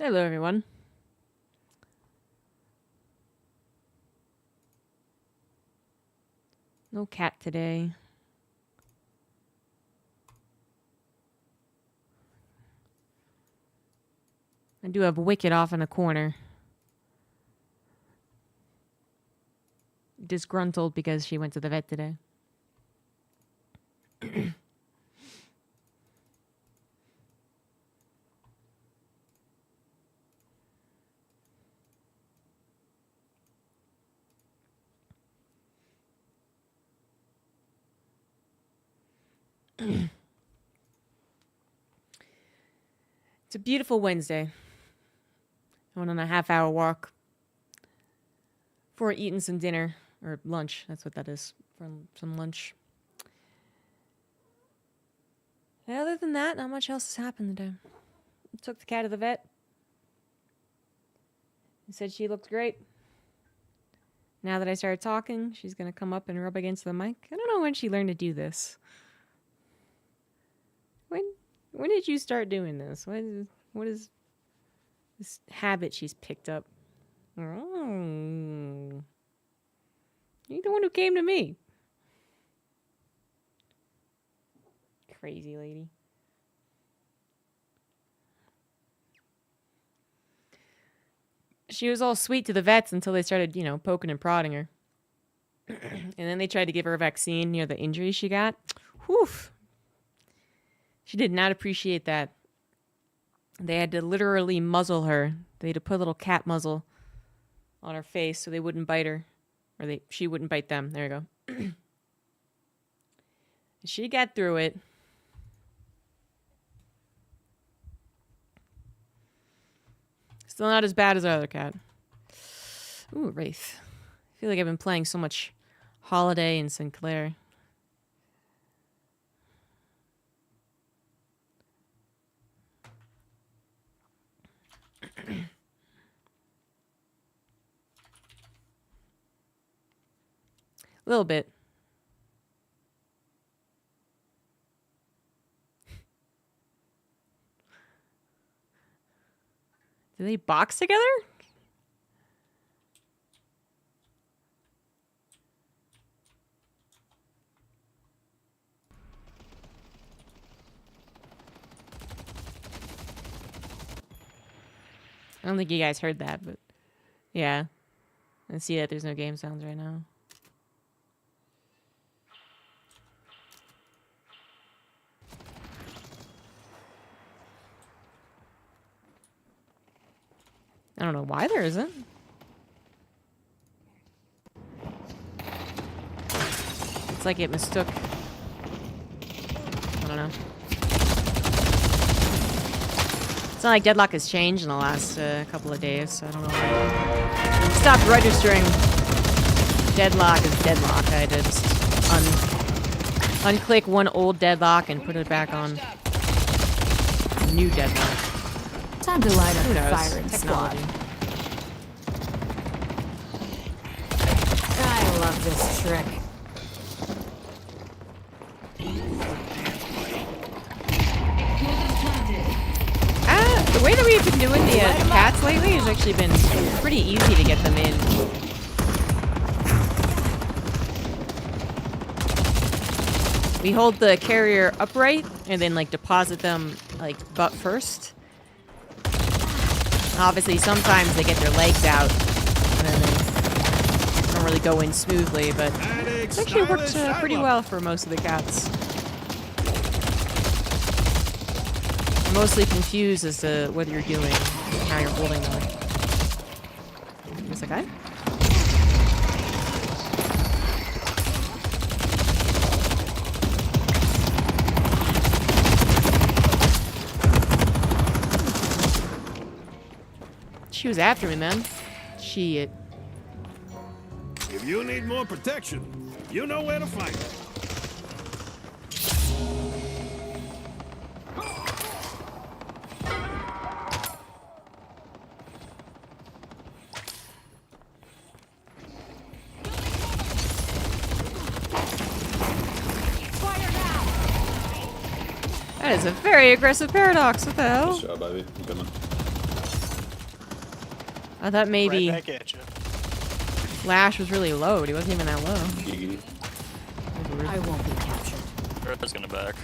Hello, everyone. No cat today. I do have Wicked off in a corner. Disgruntled because she went to the vet today. It's a beautiful Wednesday. I went on a half-hour walk before eating some dinner, or lunch. That's what that is, for some lunch. And other than that, not much else has happened today. I took the cat to the vet. He said she looked great. Now that I started talking, she's going to come up and rub against the mic. I don't know when she learned to do this. When did you start doing this? What is this habit she's picked up? Oh. You're the one who came to me. Crazy lady. She was all sweet to the vets until they started, poking and prodding her. And then they tried to give her a vaccine near the injury she got. Whew. She did not appreciate that. They had to literally muzzle her. They had to put a little cat muzzle on her face so they wouldn't bite her. Or she wouldn't bite them. There you go. She got through it. Still not as bad as our other cat. Ooh, Wraith. I feel like I've been playing so much Holiday and Sinclair. A little bit. Do they box together? I don't think you guys heard that, but yeah. I see that there's no game sounds right now. I don't know why there isn't. It's like it mistook. I don't know. It's not like Deadlock has changed in the last couple of days, so I don't know why. It stopped registering Deadlock as Deadlock. I had to just unclick one old Deadlock and put it back on a new Deadlock. Time to light up Who the knows? firing squad. Technology. I love this trick. The way that we've been doing the cats lately has actually been pretty easy to get them in. We hold the carrier upright and then like deposit them like butt first. Obviously sometimes they get their legs out and then they don't really go in smoothly, but it's actually worked pretty well for most of the cats. I'm mostly confused as to what you're doing and how you're holding them. Is that guy? She was after me, man. Shit. If you need more protection, you know where to find it. That is a very aggressive paradox. What the hell? Good shot, baby. I'm coming. I thought maybe Right back at you. Lash was really low, but he wasn't even that low. Giggity. I won't be captured. Earth's gonna back.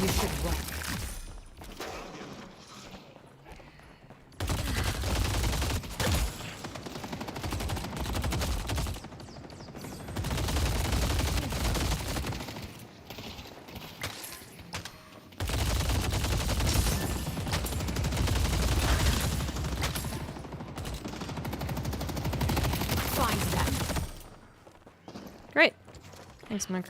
You should run. Find them. Great. Thanks, Mike.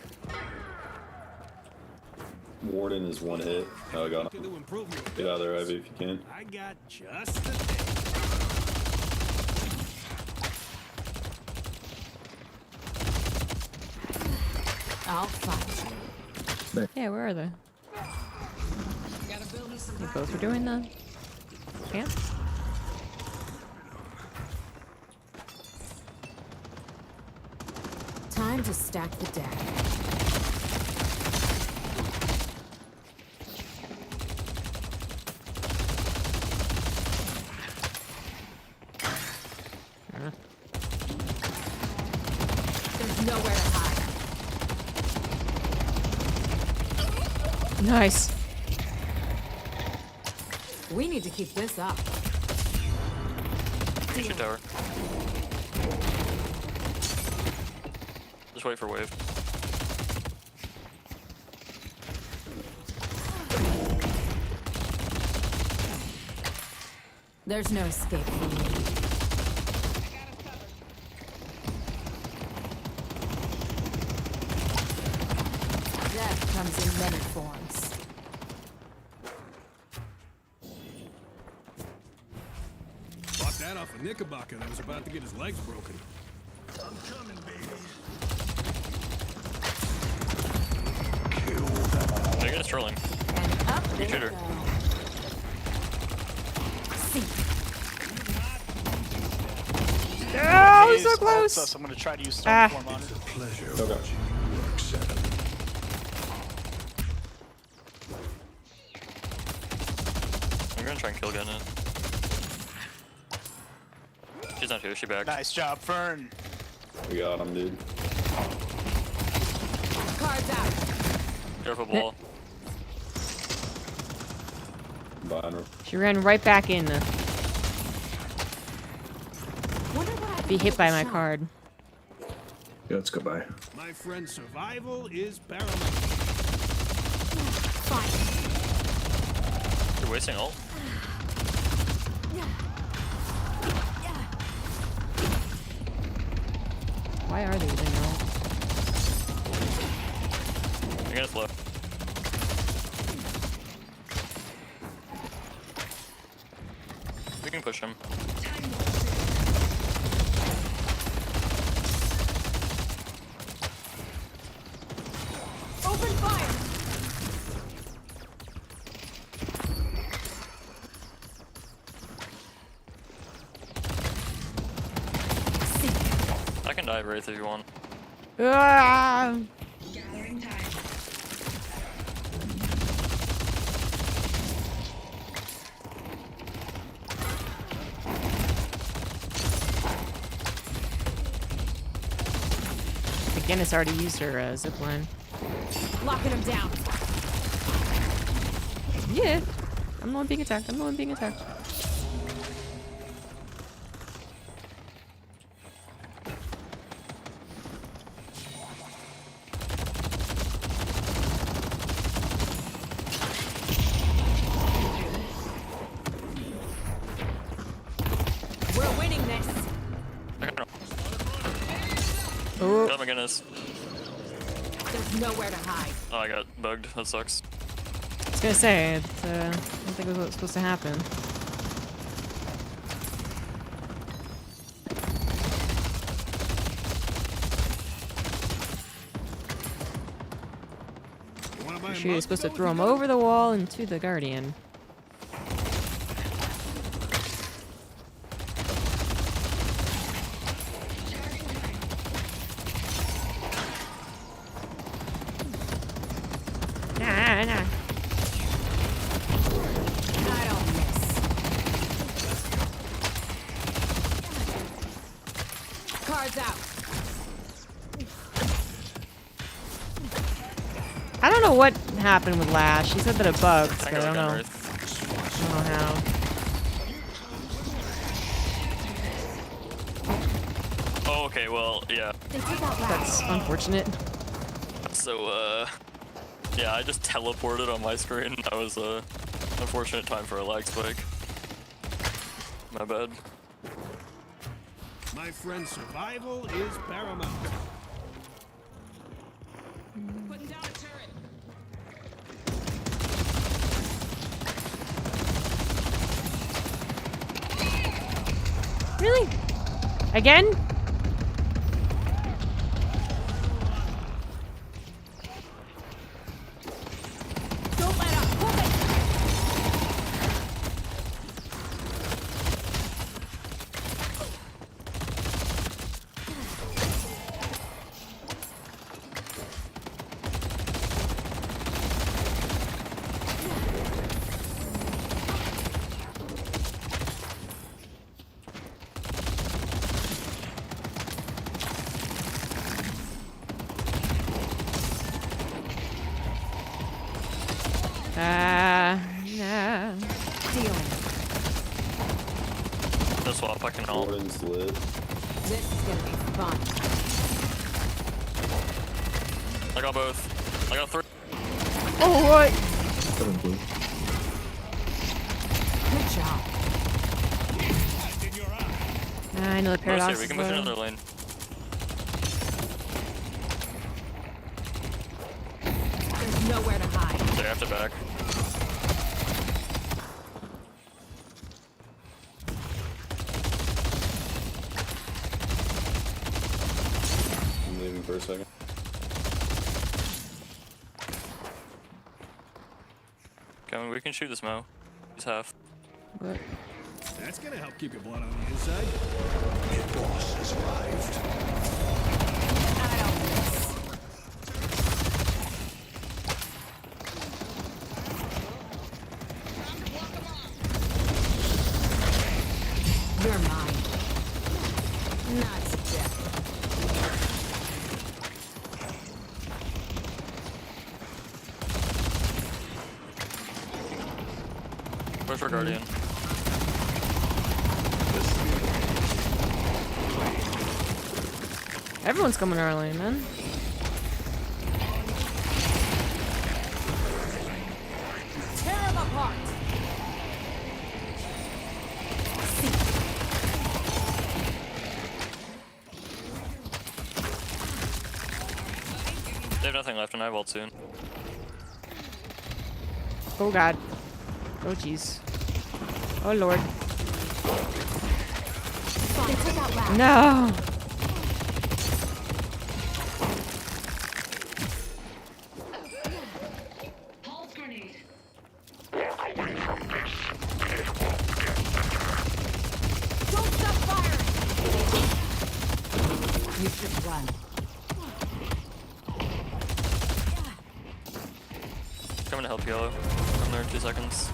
Warden is one hit. Oh, I got To him. do improvement. Get out of there, Ivy, if you can. I got just the thing. I'll find you. Yeah, where are they? They both are doing the camp. Time to stack the deck. There's nowhere to hide. Nice. We need to keep this up. Finish your tower. Just wait for wave. There's no escape from me. Death comes in many forms. Bought that off a Knickerbocker that was about to get his legs broken. I'm coming, baby. They're gonna trolling. And up they shooter. go. See. Oh, He's so ults close. us. I'm gonna try to use Ah. Stormform on it. Pleasure. Okay. I'm gonna try and kill gun it. She's not here, she back. Nice job, Fern. We got him, dude. Cards out. Careful ball. Behind her. She ran right back in. Wonder what I Be can hit do by with my Sean. card. Yeah, let's go by. My friend, survival is paramount. Fine. You're wasting ult. Why are they using ult? You're gonna slow. We can push him. Open fire. I can dive Wraith if you want. Ah! Guinness already used her zipline. Locking him down. Yeah. I'm the one being attacked. I'm the one being attacked. We're winning this. I can Oh, got my goodness. There's nowhere to hide. Oh, I got bugged. That sucks. I was gonna say, it's, I don't think it was what was supposed to happen. You wanna buy a She was supposed to Moscow throw with him your over the wall into the Guardian. Nah. I don't miss. don't know what happened with Lash. She said that it bugged, I but think I I don't know. Wraith. I don't know how. Oh, okay, well, yeah. They took out That's Lash. unfortunate. So, yeah, I just teleported on my screen. That was a unfortunate time for a lag spike. My bad. My friend, survival is paramount. Putting down a turret. Really? Again? Don't let up. Move it. Yeah. Dealing. No swap, I can ult. Warden's lit. This is gonna be fun. I got both. I got 3. Oh, what? Put him blue. Good job. I know the Let's paradox see, we is can push low. another lane. There's nowhere to hide. They have to back. I'm leaving for a second. Okay, we can shoot this Mo. He's half. What? That's gonna help keep your blood on the inside. I don't miss. You're mine. Not subjective. Where's our guardian? Everyone's coming to our lane, man. Tear them apart. They have nothing left and I have ult soon. Oh, God. Oh, jeez. Oh, Lord. They took out Lash. No! Don't stop firing. You should run. Coming to help Yellow. I'm there in 2 seconds.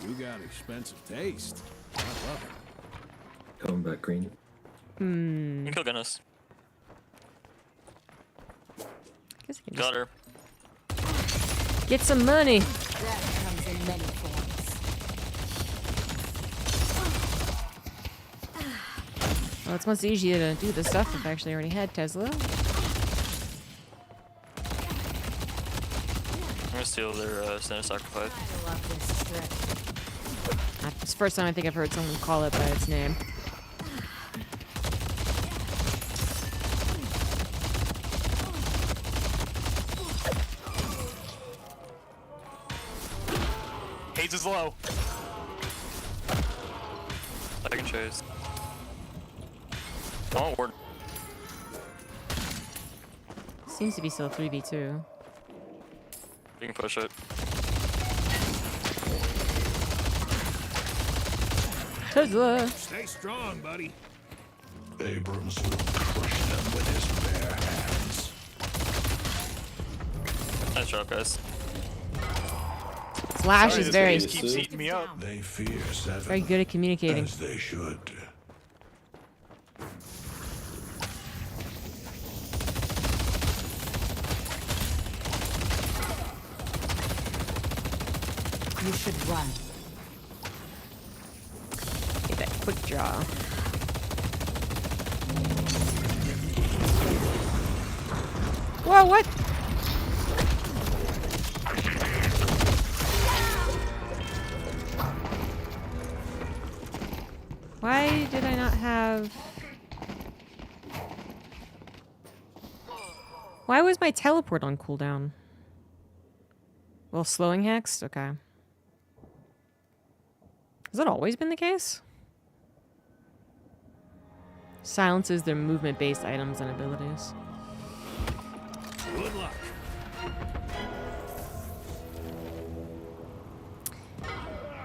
You got expensive taste. I love it. Coming back green. You can kill Guinness. Guess I can Got her. just get some money. That comes in many forms. Well, it's much easier to do this stuff if I actually already had Tesla. I'm gonna steal their Center Sacrifice. I love this strip. It's the first time I think I've heard someone call it by its name. Haze is low. I can chase. Oh, word. Seems to be still 3v2. You can push it. Tesla! Stay strong, buddy. Abrams will crush them with his bare hands. Nice job, guys. It's Flash Sorry, is this very, game keeps eating me up. They fear seven. very good at communicating. As they should. You should run. Get that quick draw. Whoa, what? Why did I not have... Why was my teleport on cooldown? Well, slowing hex? Okay. Has that always been the case? Silences their movement-based items and abilities. Good luck.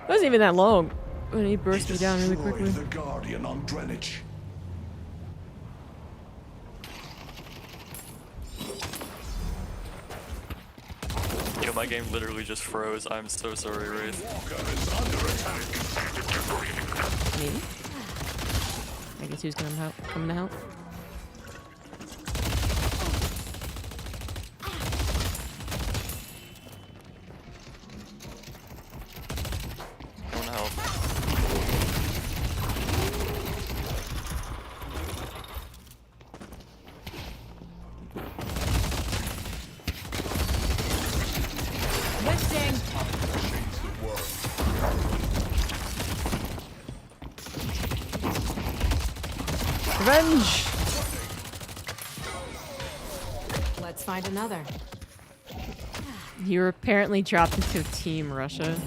Wasn't even that long when he burst me down really Destroyed quickly. the Guardian on Greenwich. Yo, my game literally just froze. I'm so sorry, Wraith. Walker is under attack. Maybe. I guess who's gonna help? Coming to help? Going to help. Lifting. Revenge! Let's find another. You were apparently dropped into Team Russia.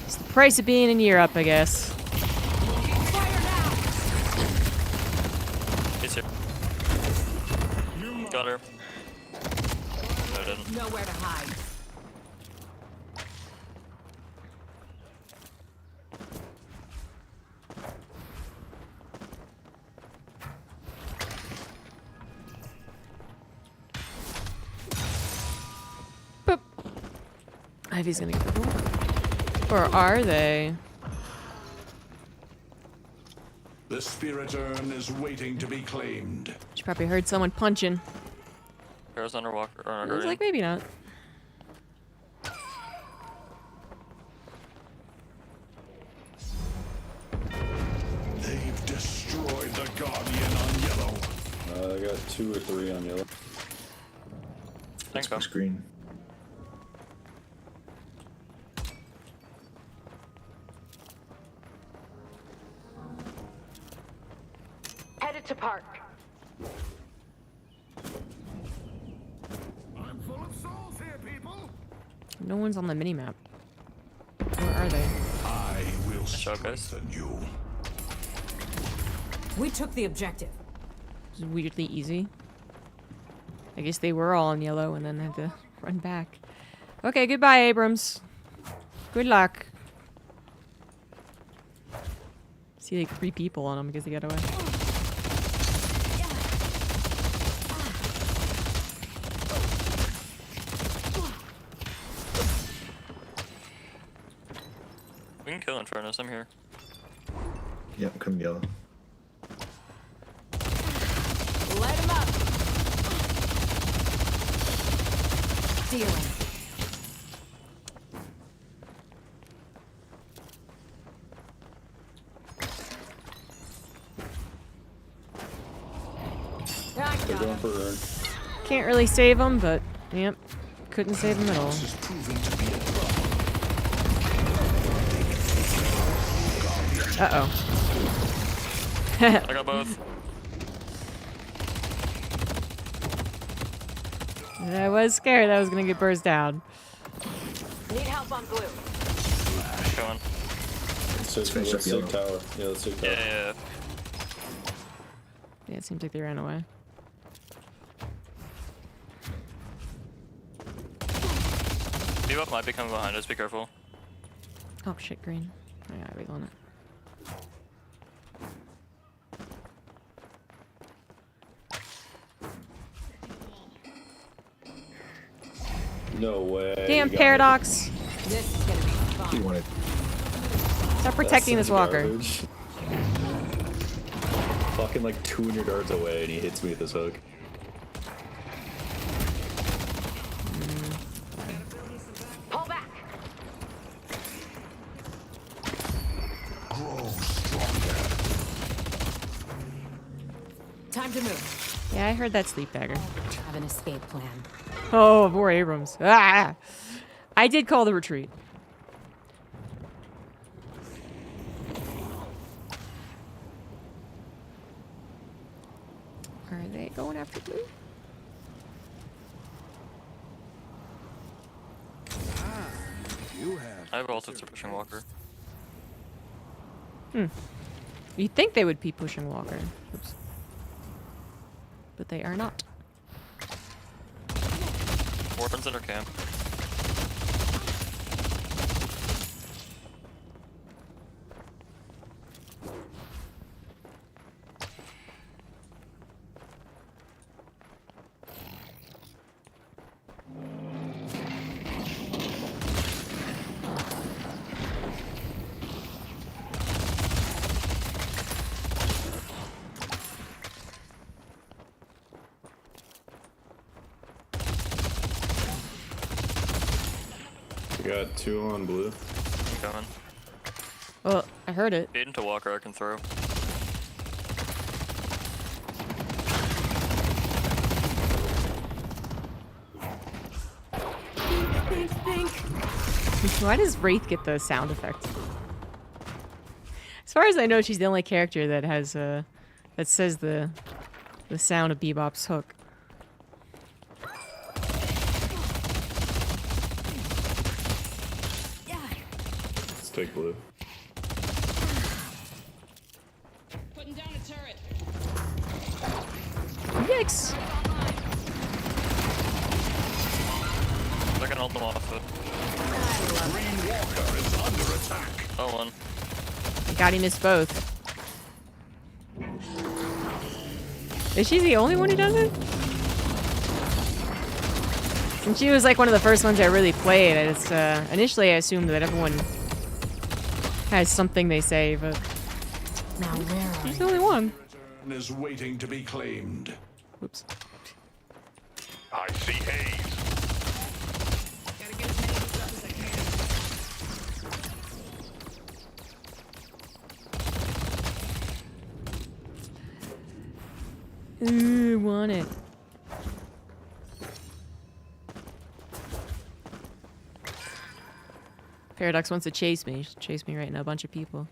It's the price of being in Europe, I guess. He's here. Got her. No, I didn't. Nowhere to hide. Boop. Ivy's gonna get the ball. Or are they? The spirit urn is waiting to be claimed. She probably heard someone punching. Para's underwater. Or I was Guardian. like, maybe not. They've destroyed the Guardian on yellow. I got 2 or 3 on yellow. Thanks, My man. screen. Headed to park. I'm full of souls here, people. No one's on the minimap. Where are they? I will job, guys. strengthen you. We took the objective. It was weirdly easy. I guess they were all on yellow and then had to run back. Okay, goodbye, Abrams. Good luck. See like 3 people on him because he got away. We can kill Infernus. I'm here. Yeah, I'm coming yellow. Light him up. Dealing. I They're got going him. for urn. Can't really save him, but yep, couldn't save him at all. This is proving to be a problem. Uh-oh. I got both. I was scared that I was gonna get burst down. Need help on blue. Going. Let's finish take up yellow. tower. Yeah, let's take tower. Yeah. Yeah, it seems like they ran away. Debuff might be coming behind us. Be careful. Oh shit, green. I gotta wiggle on it. No way. Damn you got Paradox. This is gonna be fun. He wanted. Stop me. protecting That's this such walker. garbage. Fucking like 200 yards away and he hits me with this hook. Pull back. Grow stronger. Time to move. Yeah, I heard that sleep dagger. Have an escape plan. Oh, more Abrams. Ah! I did call the retreat. Are they going after blue? You have. I have ulted to pushing Walker. You'd think they would be pushing Walker. Oops. But they are not. Warden's in her camp. We got 2 on blue. I'm coming. Well, I heard it. Bait into Walker I can throw. Why does Wraith get the sound effect? As far as I know, she's the only character that has that says the sound of Bebop's hook. Let's take blue. Putting down a turret. Yikes! I can hold them off it. Green Walker is under attack. Oh, one. Got him as both. Is she the only one who does it? And she was like one of the first ones I really played. I just, initially I assumed that everyone has something they say, but Now where are she's you? the only one. And is waiting to be claimed. Whoops. I see haze. Gotta get as many of these up as I can. Ooh, want it. Paradox wants to chase me. She'll chase me right now, a bunch of people.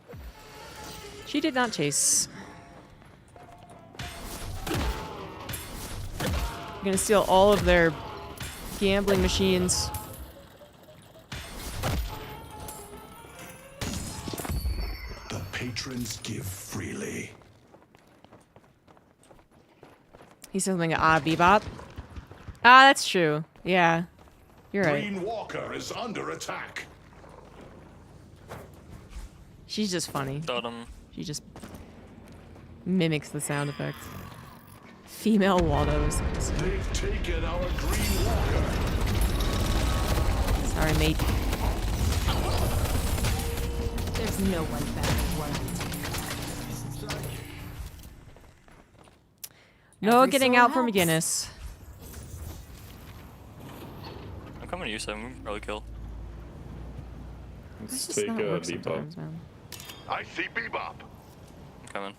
She did not chase. I'm gonna steal all of their gambling machines. The patrons give freely. He said something, Bebop. Ah, that's true. Yeah. You're right. Green Walker is under attack. She's just funny. Got him. She just mimics the sound effect. Female Waldos. They've taken our Green Walker. Sorry, mate. There's no one better than one. No Every getting soul out from helps. McGinnis. I'm coming to you, Sam. We can probably kill. This Let's does take not work Bebop. sometimes, man. I see Bebop. I'm coming.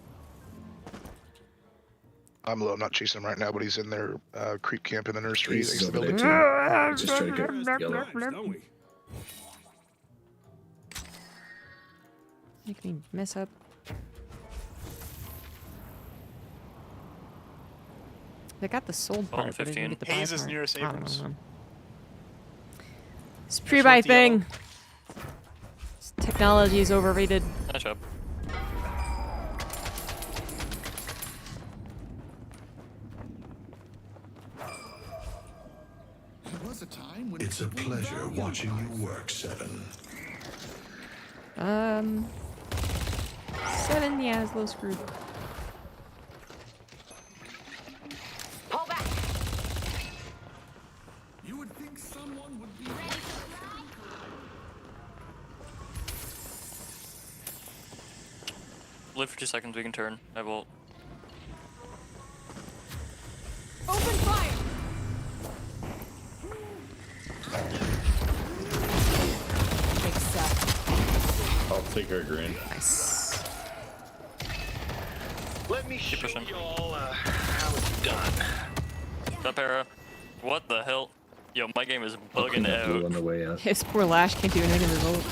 I'm low. I'm not chasing him right now, but he's in their creep camp in the nursery He's next to the over there building. too. Just try to get yellow. Don't we? Make me mess up. They got the sold Ball part, but I didn't 15. get the buy Hayes is part. nearest I don't Abrams. know. This pre-buy left the yellow. thing. This technology is overrated. Nice job. It's a pleasure watching you work, Seven. 7, yeah, it's a little screwed. Pull back. You would think someone would be. Live for 2 seconds, we can turn. I will. Open fire! Accept. I'll take her green. Nice. Let me show pushing. y'all how it's done. That para. What the hell? Yo, my game is bugging Blue out. on the way out. His poor Lash can't do a negative result.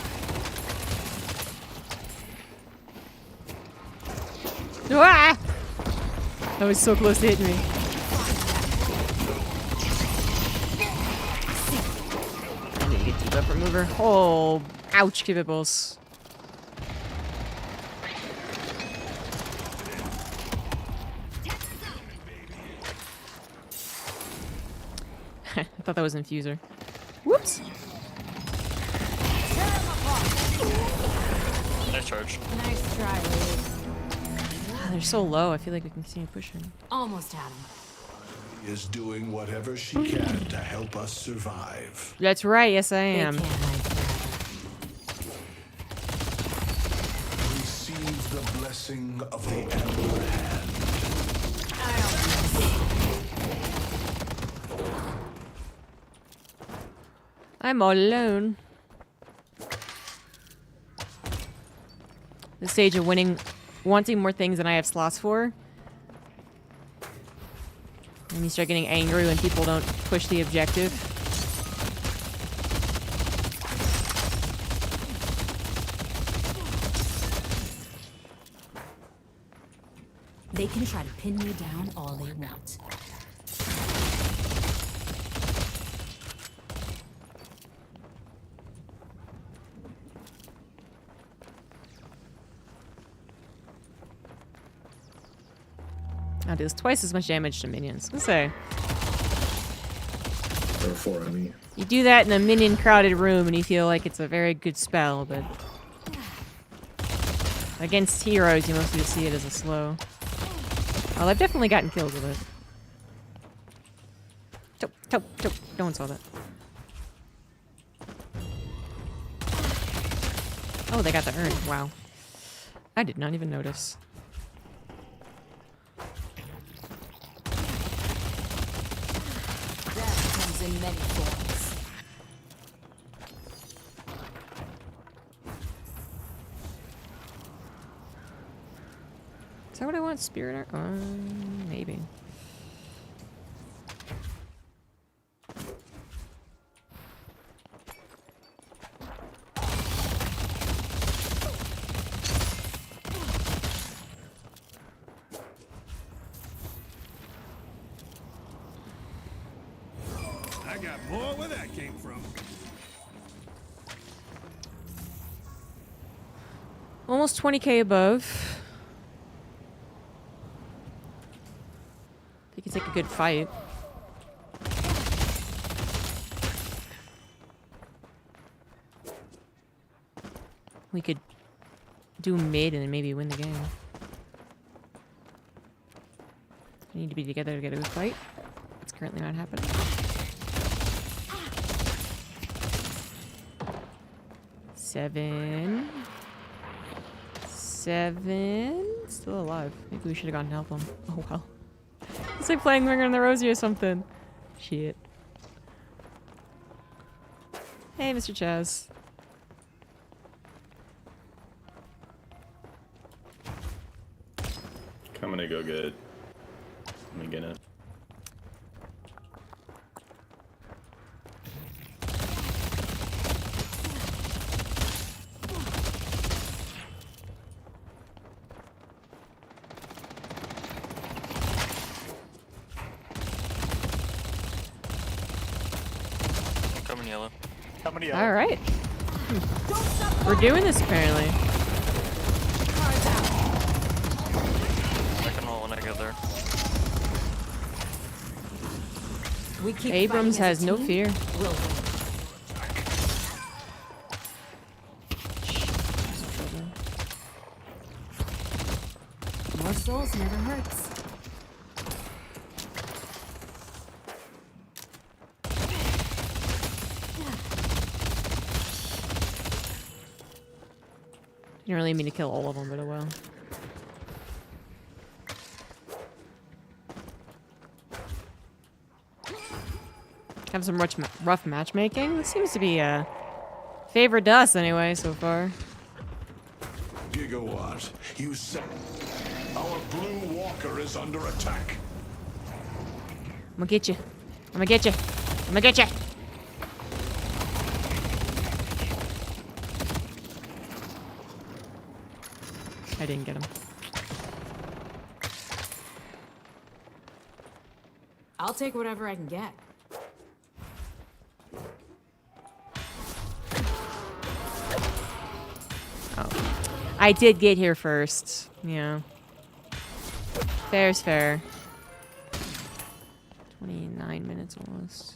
Ah! That was so close to hitting me. I need to get to the upper mover. Oh, ouch, kibbles. I thought that was an infuser. Whoops. Nice charge. Nice try, ladies. They're so low. I feel like we can continue pushing. Almost had him. Is doing whatever she can to help us survive. That's right. Yes, I They am. can't hide forever. Receive the blessing of the Ember Hand. I'm all alone. The stage of winning, wanting more things than I have slots for. And you start getting angry when people don't push the objective. They can try to pin me down all they want. Now deals twice as much damage to minions. Let's say There were 4 on me. you do that in a minion crowded room and you feel like it's a very good spell, but against heroes you mostly see it as a slow. Well, I've definitely gotten kills with it. Tope, tope, tope. No one saw that. Oh, they got the urn. Wow. I did not even notice. Death comes in many forms. Is that what I want? Spirit? Maybe. I got more where that came from. Almost 20k above. We could take a good fight. We could do mid and then maybe win the game. We need to be together to get a good fight. It's currently not happening. Seven. Still alive. Maybe we should have gone to help him. Oh well. It's like playing Ringer on the Rosie or something. Shit. Hey, Mr. Chaz. I'm gonna go get. I'm gonna get it. Coming yellow. All right. We're doing this apparently. I can hold when I get there. We keep Abrams fighting as has a no team, fear. we'll win. More souls never hurts. Didn't really mean to kill all of them, but oh well. Have some rough matchmaking. This seems to be favored to us anyway so far. Gigawatt, you said our blue walker is under attack. I'm gonna get you. I'm gonna get you. I'm gonna get you. I didn't get him. I'll take whatever I can get. Oh. I did get here first. Yeah. Fair's fair. 29 minutes almost.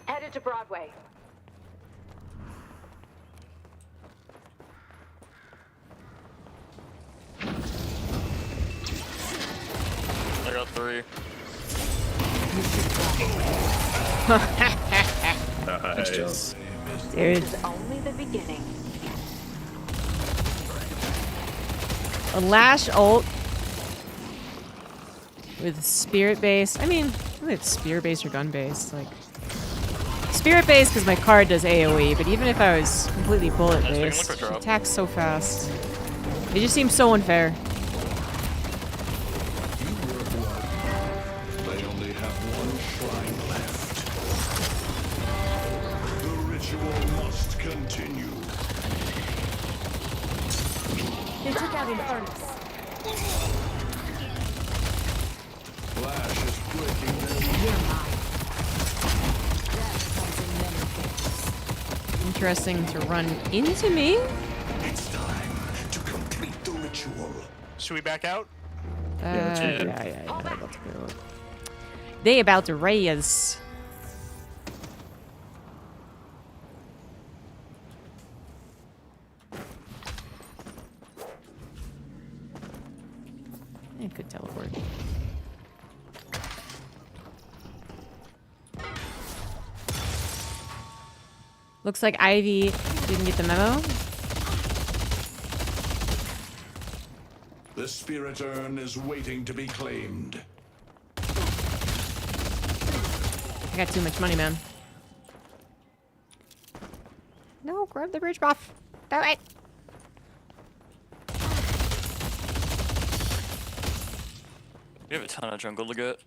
Headed to Broadway. I got 3. Nice. Dude. Only the beginning. A Lash ult with spirit based. I mean, whether it's spirit based or gun based, like spirit based because my card does AoE. But even if I was completely bullet based, she attacks so fast. It just seems so unfair. They only have one shrine left. The ritual must continue. They took out Infernus. Flash is breaking their You're mine. Death comes in many forms. Interesting to run into me. It's time to complete the ritual. Should we back out? Yeah. About to go. They about to raise. It could teleport. Looks like Ivy didn't get the memo. The spirit urn is waiting to be claimed. I got too much money, man. No, grab the bridge buff. Do it. You have a ton of jungle to get.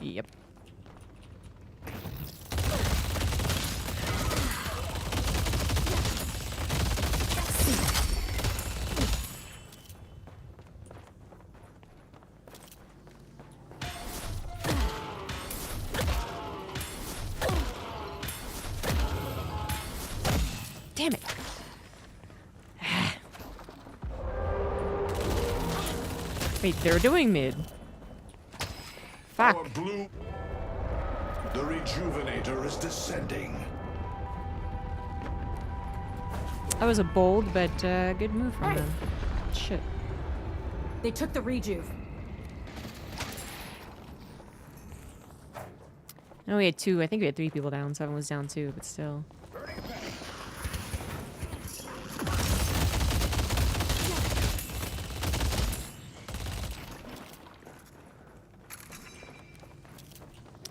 Yep. Damn it. Wait, they're doing mid. Fuck. Our blue. The rejuvenator is descending. That was a bold but good move from them. Shit. They took the rejuve. No, we had 2. I think we had 3 people down. 7 was down too, but still.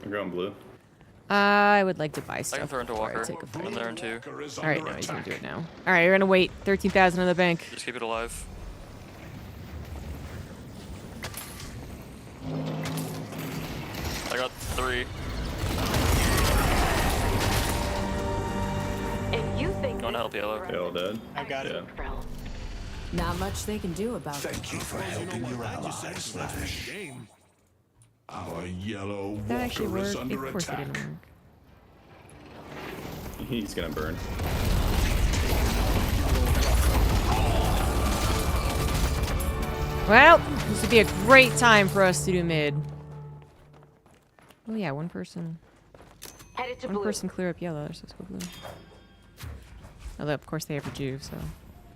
I'm going blue. I would like to buy I stuff. can throw into before I Walker. take a fight. I'm there in 2. Walker is All right, under no, he's gonna do attack. it now. All right, we're gonna wait. 13,000 in the bank. Just keep it alive. I got 3. And you think Going to help Yellow. They all dead? I got it. Yeah. Not much they can do about it. Thank you for helping your allies, Flash. Game. Our yellow That actually walker is worked. under Of course it attack. didn't work. He's gonna burn. Well, this would be a great time for us to do mid. Oh yeah, one person. Headed to One blue. person clear up yellow. So let's go blue. Although of course they have rejuve, so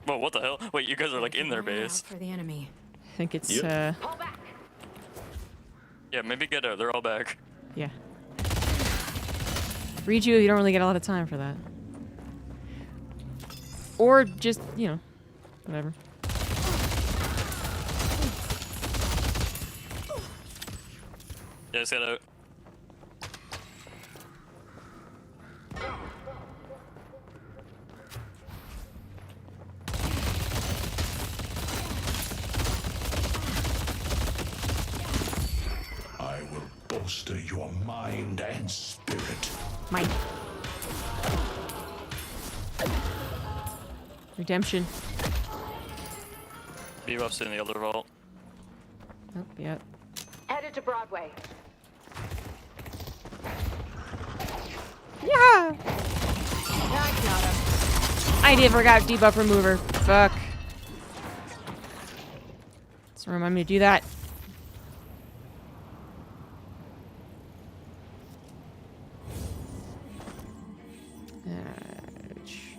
Whoa, what the hell? Wait, you guys are like in their Looking out base. for the enemy. I think it's Yep. Pull back. Yeah, maybe get out. They're all back. yeah. Rejuve, you don't really get a lot of time for that. Or just, you know, whatever. Yeah, just get out. I will bolster your mind and spirit. Mine. Redemption. Bebop's in the other vault. Oh, yeah. Headed to Broadway. Yeah! I got him. I did forgot debuff remover. Fuck. So remind me to do that. Ouch.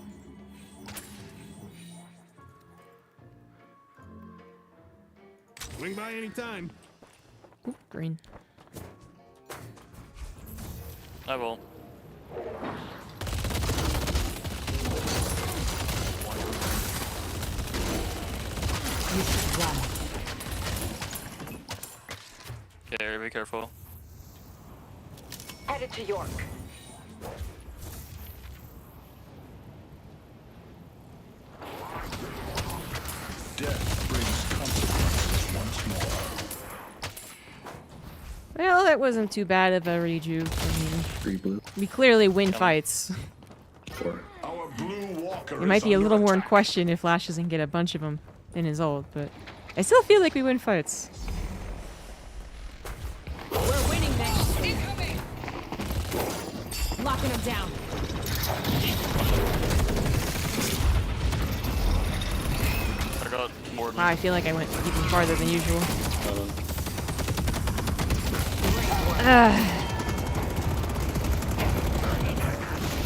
Swing by any time. Ooh, green. I will. You should run. Okay, be careful. Headed to York. Death brings consequences once more. Well, that wasn't too bad of a rejuve. I mean, 3 blue, we clearly win fights. 4. Our blue walker It might be a is little under more in attack. question if Lash doesn't get a bunch of them in his ult, but I still feel like we win fights. We're winning this. Incoming! Locking him down. I got more Wow, I feel like I went even farther than usual.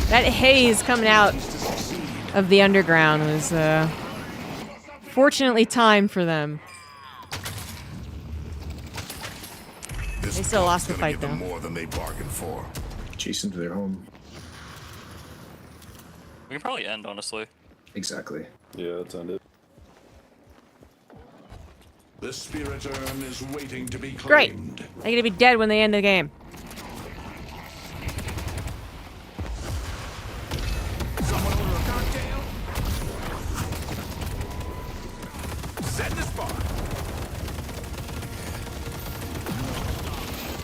That haze coming out of the underground was fortunately timed for them. This They still lost the gonna fight, give them though. more than they bargained for. Chasing to their home. We can probably end, honestly. Exactly. Yeah, let's end it. The spirit urn is waiting to be Great. claimed. They're gonna be dead when they end the game. Someone order a cocktail? Set this bar.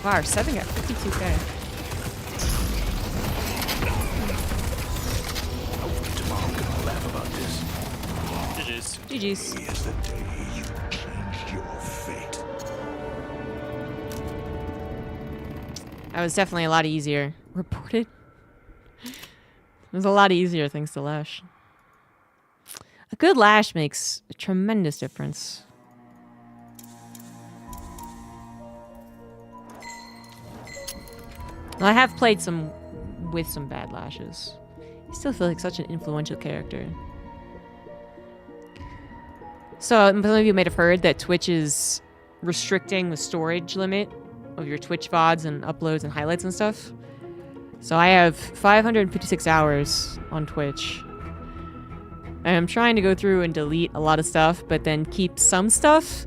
Wow, our 7 got 52k. Tomorrow I'm gonna laugh about this. GG's. GG's. Today is the day you changed your fate. That was definitely a lot easier. Reported? It was a lot easier thanks to Lash. A good Lash makes a tremendous difference. Well, I have played some with some bad Lashes. I still feel like such an influential character. So, some of you might have heard that Twitch is restricting the storage limit of your Twitch VODs and uploads and highlights and stuff. So I have 556 hours on Twitch. And I'm trying to go through and delete a lot of stuff, but then keep some stuff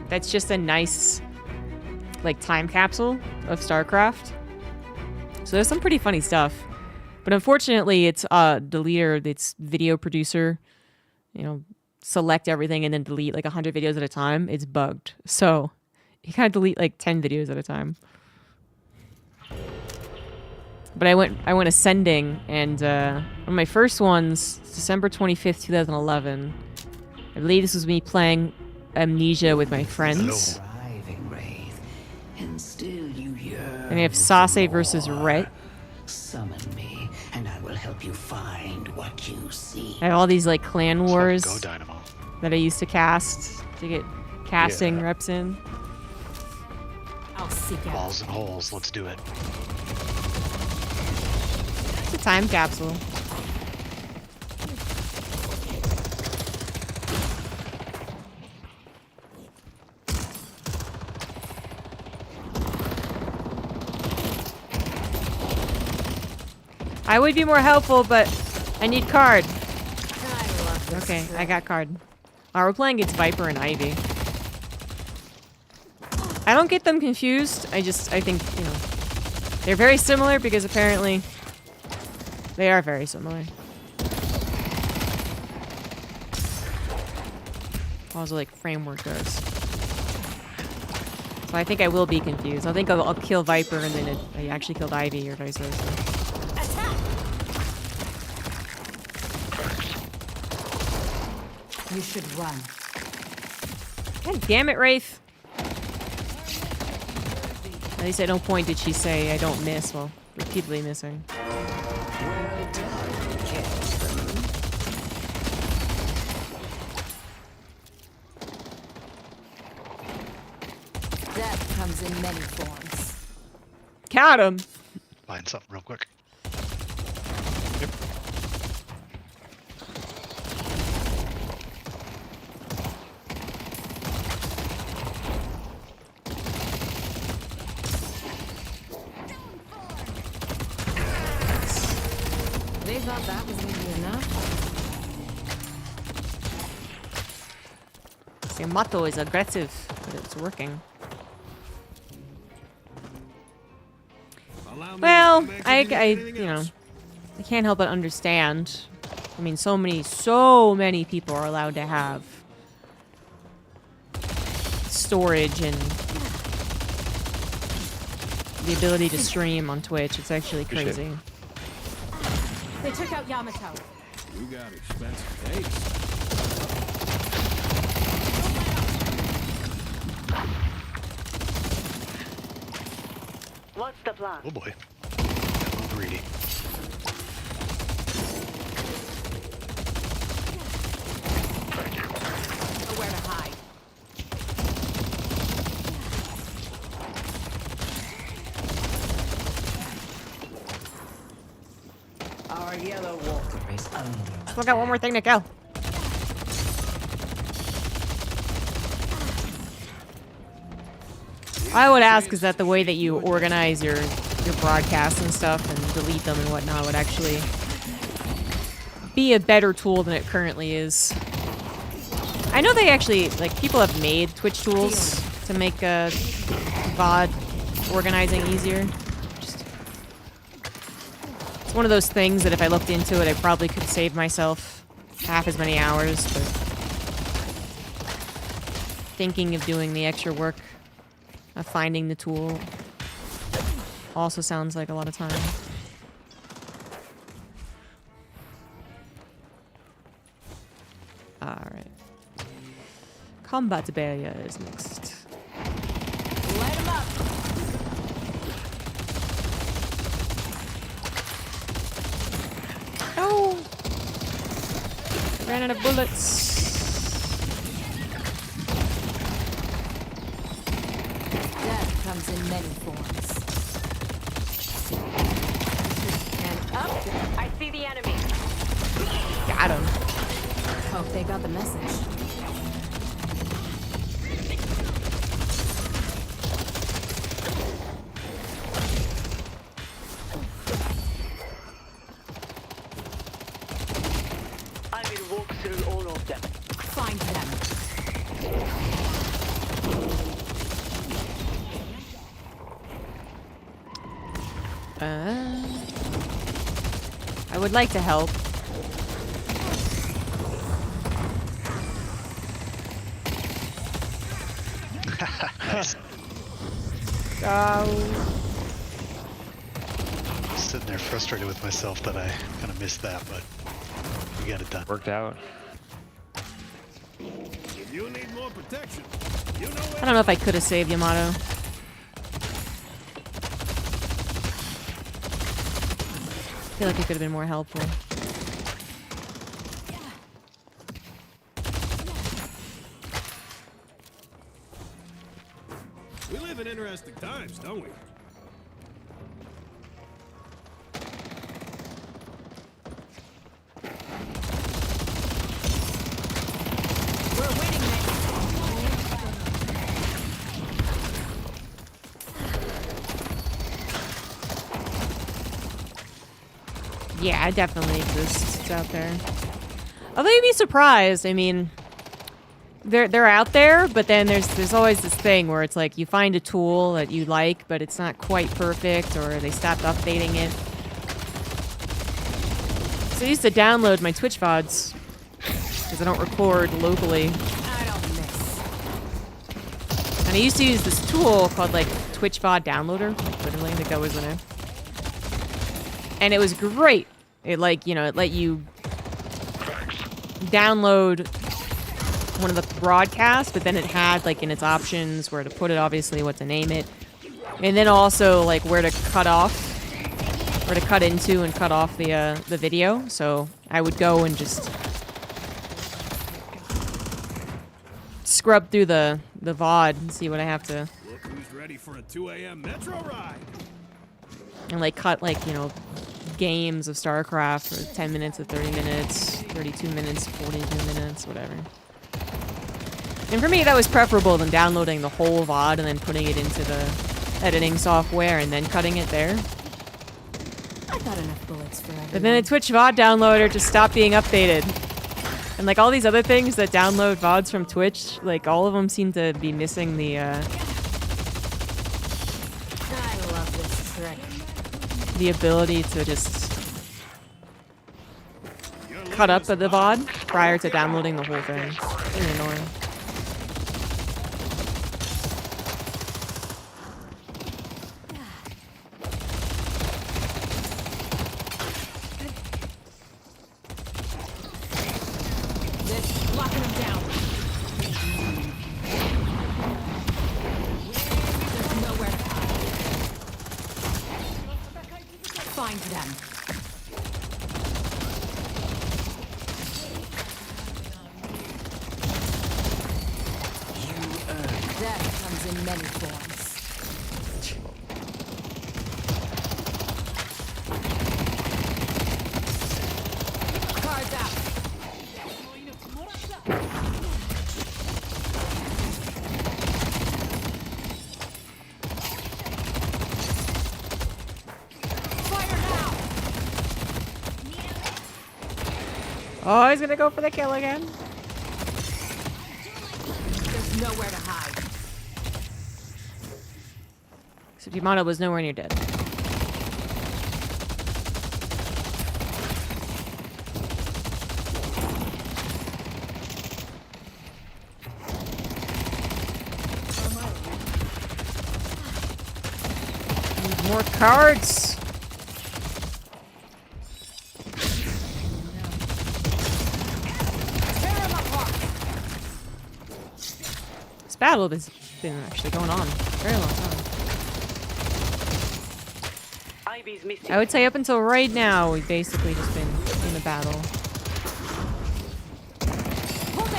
that's just a nice, like, time capsule of StarCraft. So there's some pretty funny stuff. But unfortunately, it's deleter, it's video producer, you know, select everything and then delete like 100 videos at a time. It's bugged. So you gotta delete like 10 videos at a time. But I went ascending, and one of my first ones, December 25th, 2011. I believe this was me playing Amnesia with my friends. And still you yearn. And we have Sase versus Rhett. Summon me, and I will help you find what you see. I have all these like clan wars Go Dynamo. that I used to cast to get casting Yeah. reps in. I'll seek out. Balls and holes. Let's do it. It's a time capsule. I would be more helpful, but I need card. I love Okay, I got card. We're playing against Viper and Ivy. I don't get them confused. I think, you know, they're very similar because apparently they are very similar. Also, like, framework goes. So I think I will be confused. I think I'll kill Viper and then I actually killed Ivy or vice versa. You should run. God damn it, Wraith. At least at no point did she say I don't miss while repeatedly missing. Death comes in many forms. Count him. Find something real quick. They thought that was gonna be enough. Your motto is aggressive, but it's working. Well, you know, I can't help but understand. I mean, so many people are allowed to have storage and the ability to stream on Twitch. It's actually crazy. They took out Yamato. You got expensive taste. What's the plan? Oh boy. Got a little greedy. Nowhere to hide. Our yellow water is under. Still got one more thing to go. I would ask, is that the way that you organize your broadcasts and stuff and delete them and whatnot would actually be a better tool than it currently is. I know they actually, like, people have made Twitch tools to make VOD organizing easier. Just, it's one of those things that if I looked into it, I probably could save myself half as many hours, but thinking of doing the extra work of finding the tool also sounds like a lot of time. Alright. Combat barrier is next. Light 'em up. Oh! Ran out of bullets. Death comes in many forms. And up. I see the enemy. Got him. Hope they got the message. I will walk through all of them. Find them. I would like to help. Nice. Sitting there frustrated with myself that I kind of missed that, but we got it done. Worked out. If you need more protection, you know where. I don't know if I could have saved Yamato. I feel like it could have been more helpful. We live in interesting times, don't we? We're winning this. Yeah, it definitely exists. It's out there. Although you'd be surprised. I mean, they're out there, but then there's always this thing where it's like you find a tool that you like, but it's not quite perfect, or they stopped updating it. So I used to download my Twitch VODs because I don't record locally. I don't miss. And I used to use this tool called like Twitch VOD Downloader, like literally, I think that was the name. And it was great. It like, you know, it let you download one of the broadcasts, but then it had like in its options where to put it, obviously what to name it, and then also like where to cut off, where to cut into and cut off the video. So I would go and just scrub through the VOD and see what I have to, Look who's ready for a 2 a.m. metro ride. and like cut like, you know, games of StarCraft for 10 minutes to 30 minutes, 32 minutes, 42 minutes, whatever. And for me, that was preferable than downloading the whole VOD and then putting it into the editing software and then cutting it there. I got enough bullets for everyone. But then the Twitch VOD downloader just stopped being updated. And like all these other things that download VODs from Twitch, like all of them seem to be missing the I love this trick. the ability to just cut up the VOD prior to downloading the whole thing. It's really annoying. This, locking them down. There's nowhere to hide. Find them. Death comes in many forms. Cards out. Fire now. Oh, he's gonna go for the kill again. There's nowhere to hide. Except Yamato was nowhere near dead. Need more cards. Tear them apart. This battle has been actually going on for a very long time. I would say up until right now, we've basically just been in a battle. Hold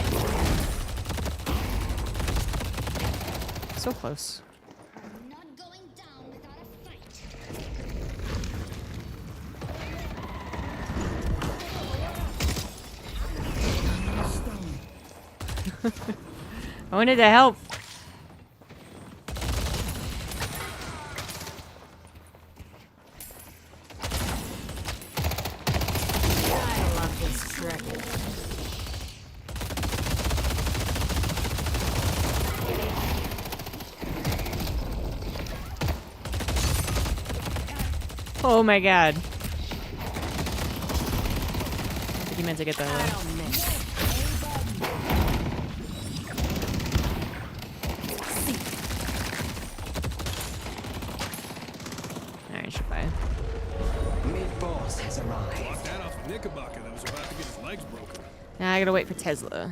it. So close. Not going down without a fight. I wanted to help. I love this trick. Oh my god. I think you meant to get that I one. don't miss. Alright, should buy. Mid-boss has arrived. Bought that off a Knickerbocker that was about to get his legs broken. Now I gotta wait for Tesla.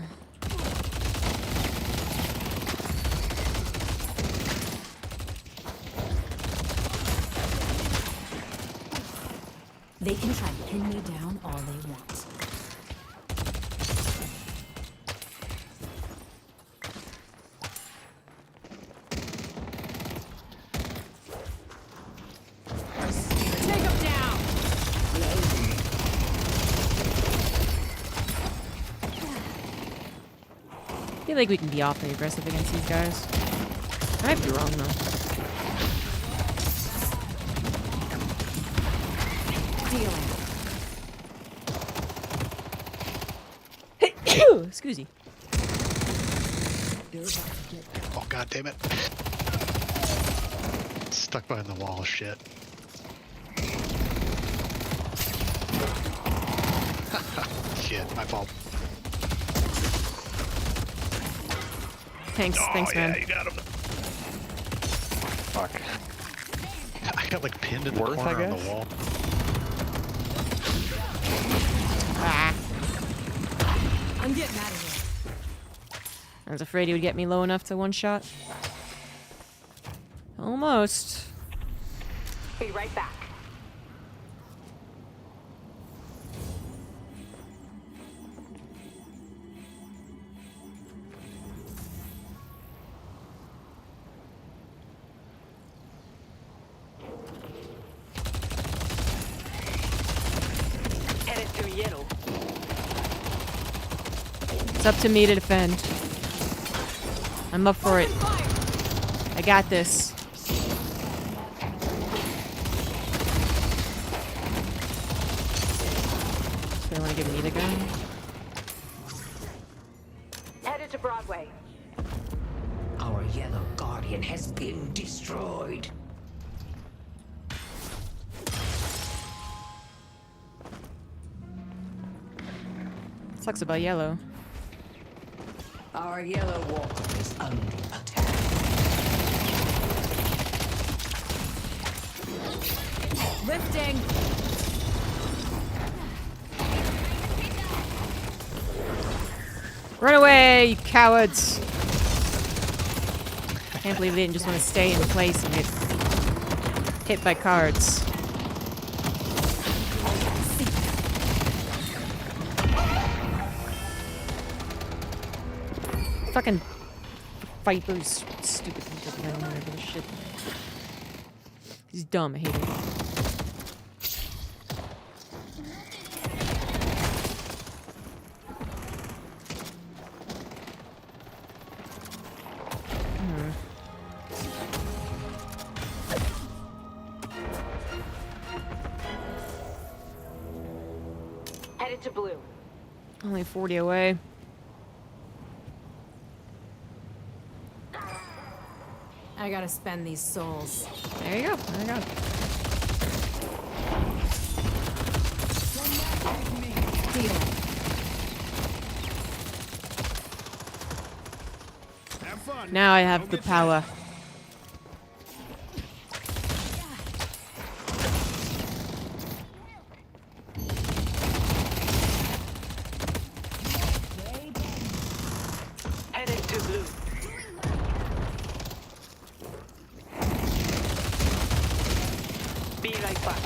They can try to pin me down all they want. Take them down. I feel like we can be awfully aggressive against these guys. I might be wrong though. Dealing. Scoozy. Oh god damn it. Stuck behind the wall, shit. Shit, my fault. Thanks, thanks, man. Yeah, you got him. Fuck. I got like pinned in the Worth, corner I on the guess? wall. Ah. I'm getting out of here. I was afraid he would get me low enough to one shot. Almost. Be right back. Headed to yellow. It's up to me to defend. I'm up for it. I got this. So they want to give me the gun? Headed to Broadway. Our yellow guardian has been destroyed. Sucks about yellow. Our yellow walker is under attack. Lifting. Run away, you cowards! Can't believe they didn't just want to stay in place and get hit by cards. Fucking vipers, stupid whatever this shit. He's dumb, I hate it. Headed to blue. Only 40 away. I gotta spend these souls. There you go. There you go. Have fun. Now I have Don't the get power. Headed to blue. Be right back.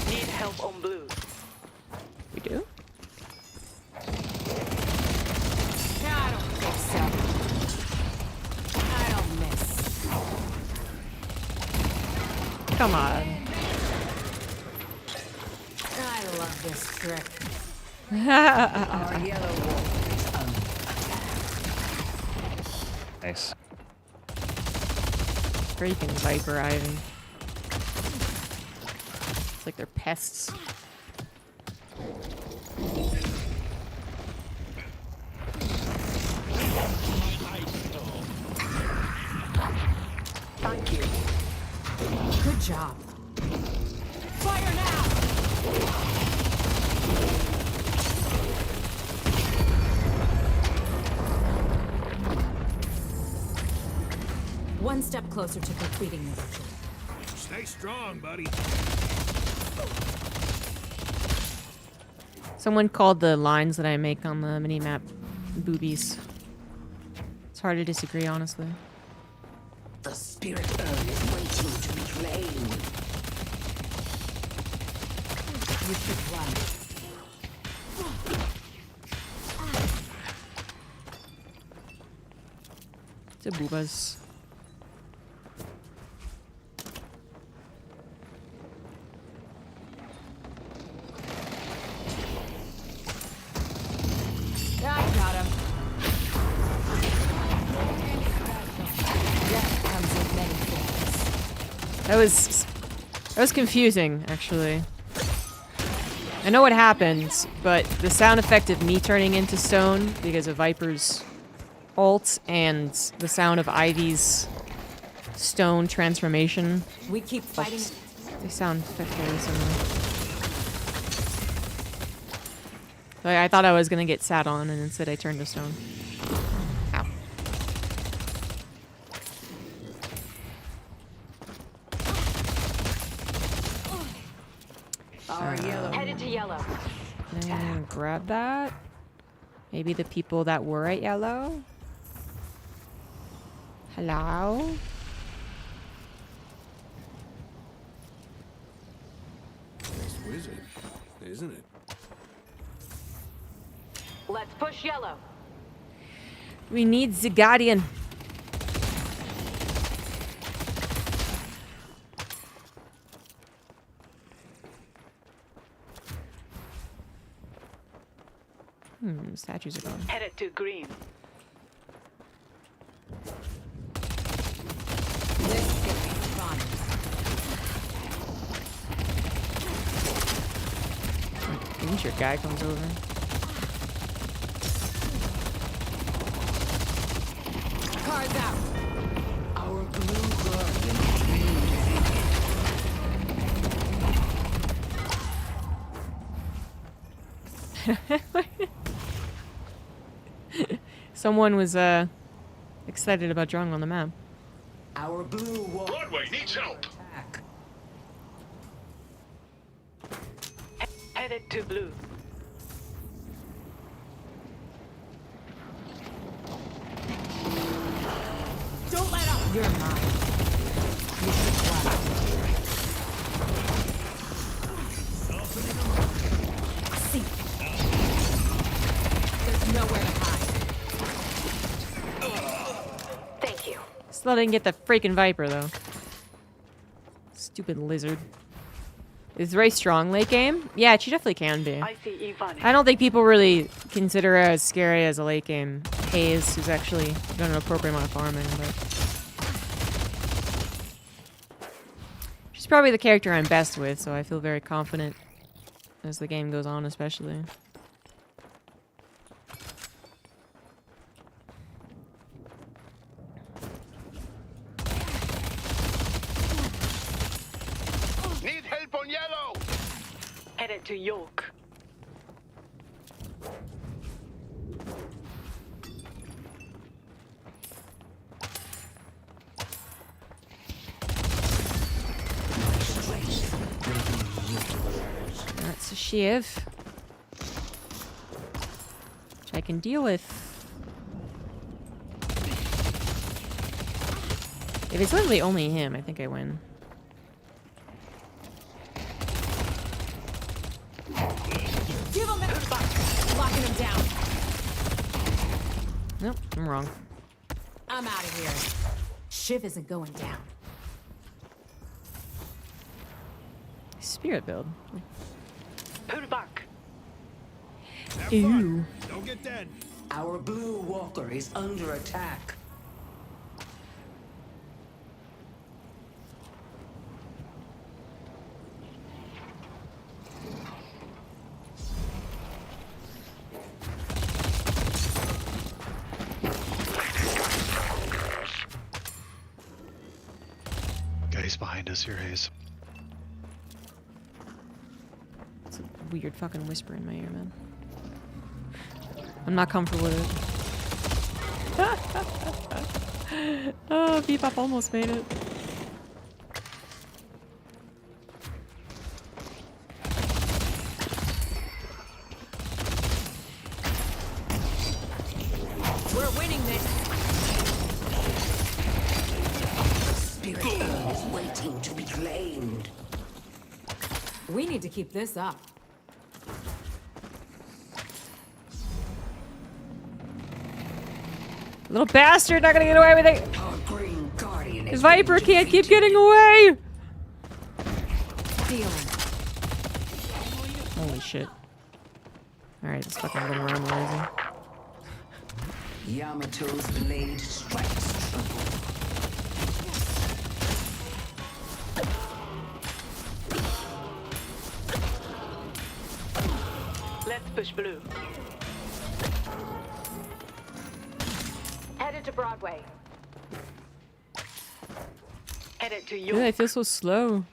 Need help on blue. We do? I don't think so. I don't miss. Come on. I love this trick. Our yellow walker is under Nice. Freaking Viper Ivy. It's like they're pests. Thank you. Good job. Fire now! One step closer to completing the ritual. Stay strong, buddy. Someone called the lines that I make on the minimap boobies. It's hard to disagree, honestly. the spirit urn is waiting to be claimed. You should run. It's a boobas. That was confusing, actually. I know what happened, but the sound effect of me turning into stone because of Viper's ult and the sound of Ivy's stone transformation. We keep fighting. They sound very similar. So I thought I was gonna get sat on, and instead I turned to stone. Ow. Headed to yellow. And grab that. Maybe the people that were at yellow. Hello? Nice wizard, isn't it? Let's push yellow. We need the Guardian. Statues are gone. Headed to green. Injured guy comes over. Cards out. Our blue guardian Someone was excited about drawing on the map. Our blue wall. Broadway needs help. Headed to blue. Don't let up. You're mine. You should fly. See. There's nowhere to hide. Thank you. Still didn't get the freaking Viper though. Stupid lizard. Is Ray strong late game? Yeah, she definitely can be. I see Ivan. I don't think people really consider her as scary as a late game Haze, who's actually done an appropriate amount of farming, but she's probably the character I'm best with, so I feel very confident as the game goes on, especially. Need help on yellow. Headed to York. That's a shiv. Which I can deal with. If it's literally only him, I think I win. Give him that. Locking him down. Nope, I'm wrong. I'm out of here. Shiv isn't going down. Spirit build. Put back. Have Ew. fun. Don't get dead. Our blue walker is under attack. Guys behind us here, Haze. It's a weird fucking whisper in my ear, man. I'm not comfortable with it. Oh, Bebop almost made it. We're winning this. Spirit Earth is waiting to be claimed. We need to keep this up. Little bastard, not gonna get away with it. Our green guardian His is Viper can't keep getting away. Dealing. Holy shit. Alright, this fucking running around lazy. Yamato's blade strikes trouble. push blue. Headed to Broadway. Headed to Dude, York. I feel so slow.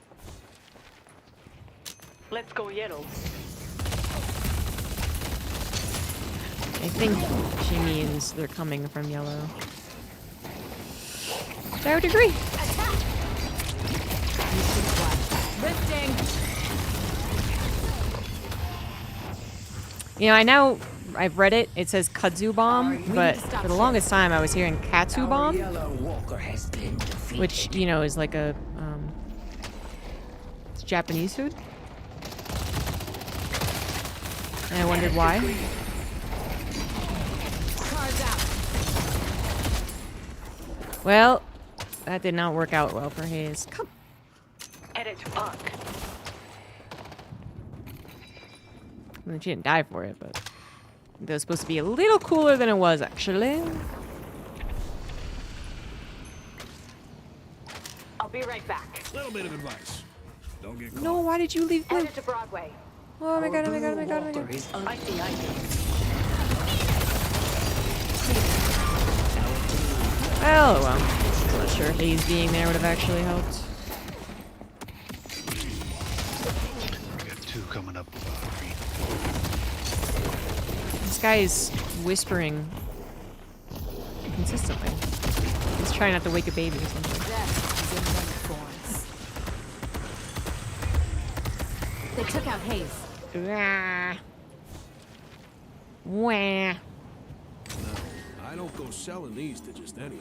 Let's go yellow. I think she means they're coming from yellow. Which I would agree. Lifting. You know, I know I've read it. It says kudzu bomb, but for the longest time I was hearing katsu bomb, which, you know, is like a it's Japanese food. And I wondered why. Well, that did not work out well for Hayes. Come. Headed to Arc. I mean, she didn't die for it, but it was supposed to be a little cooler than it was, actually. I'll be right back. Little bit of advice. Don't get caught. No, why did you leave blue? Headed to Broadway. Oh my god, oh my god, oh my god, oh my god. I see. Well, well. I'm not sure Hayes being there would have actually helped. We got two coming up. Green. This guy is whispering consistently. He's trying not to wake a baby or something. Death is in many forms. They took out Hayes. Wah. Wah. No, I don't go selling these to just anyone.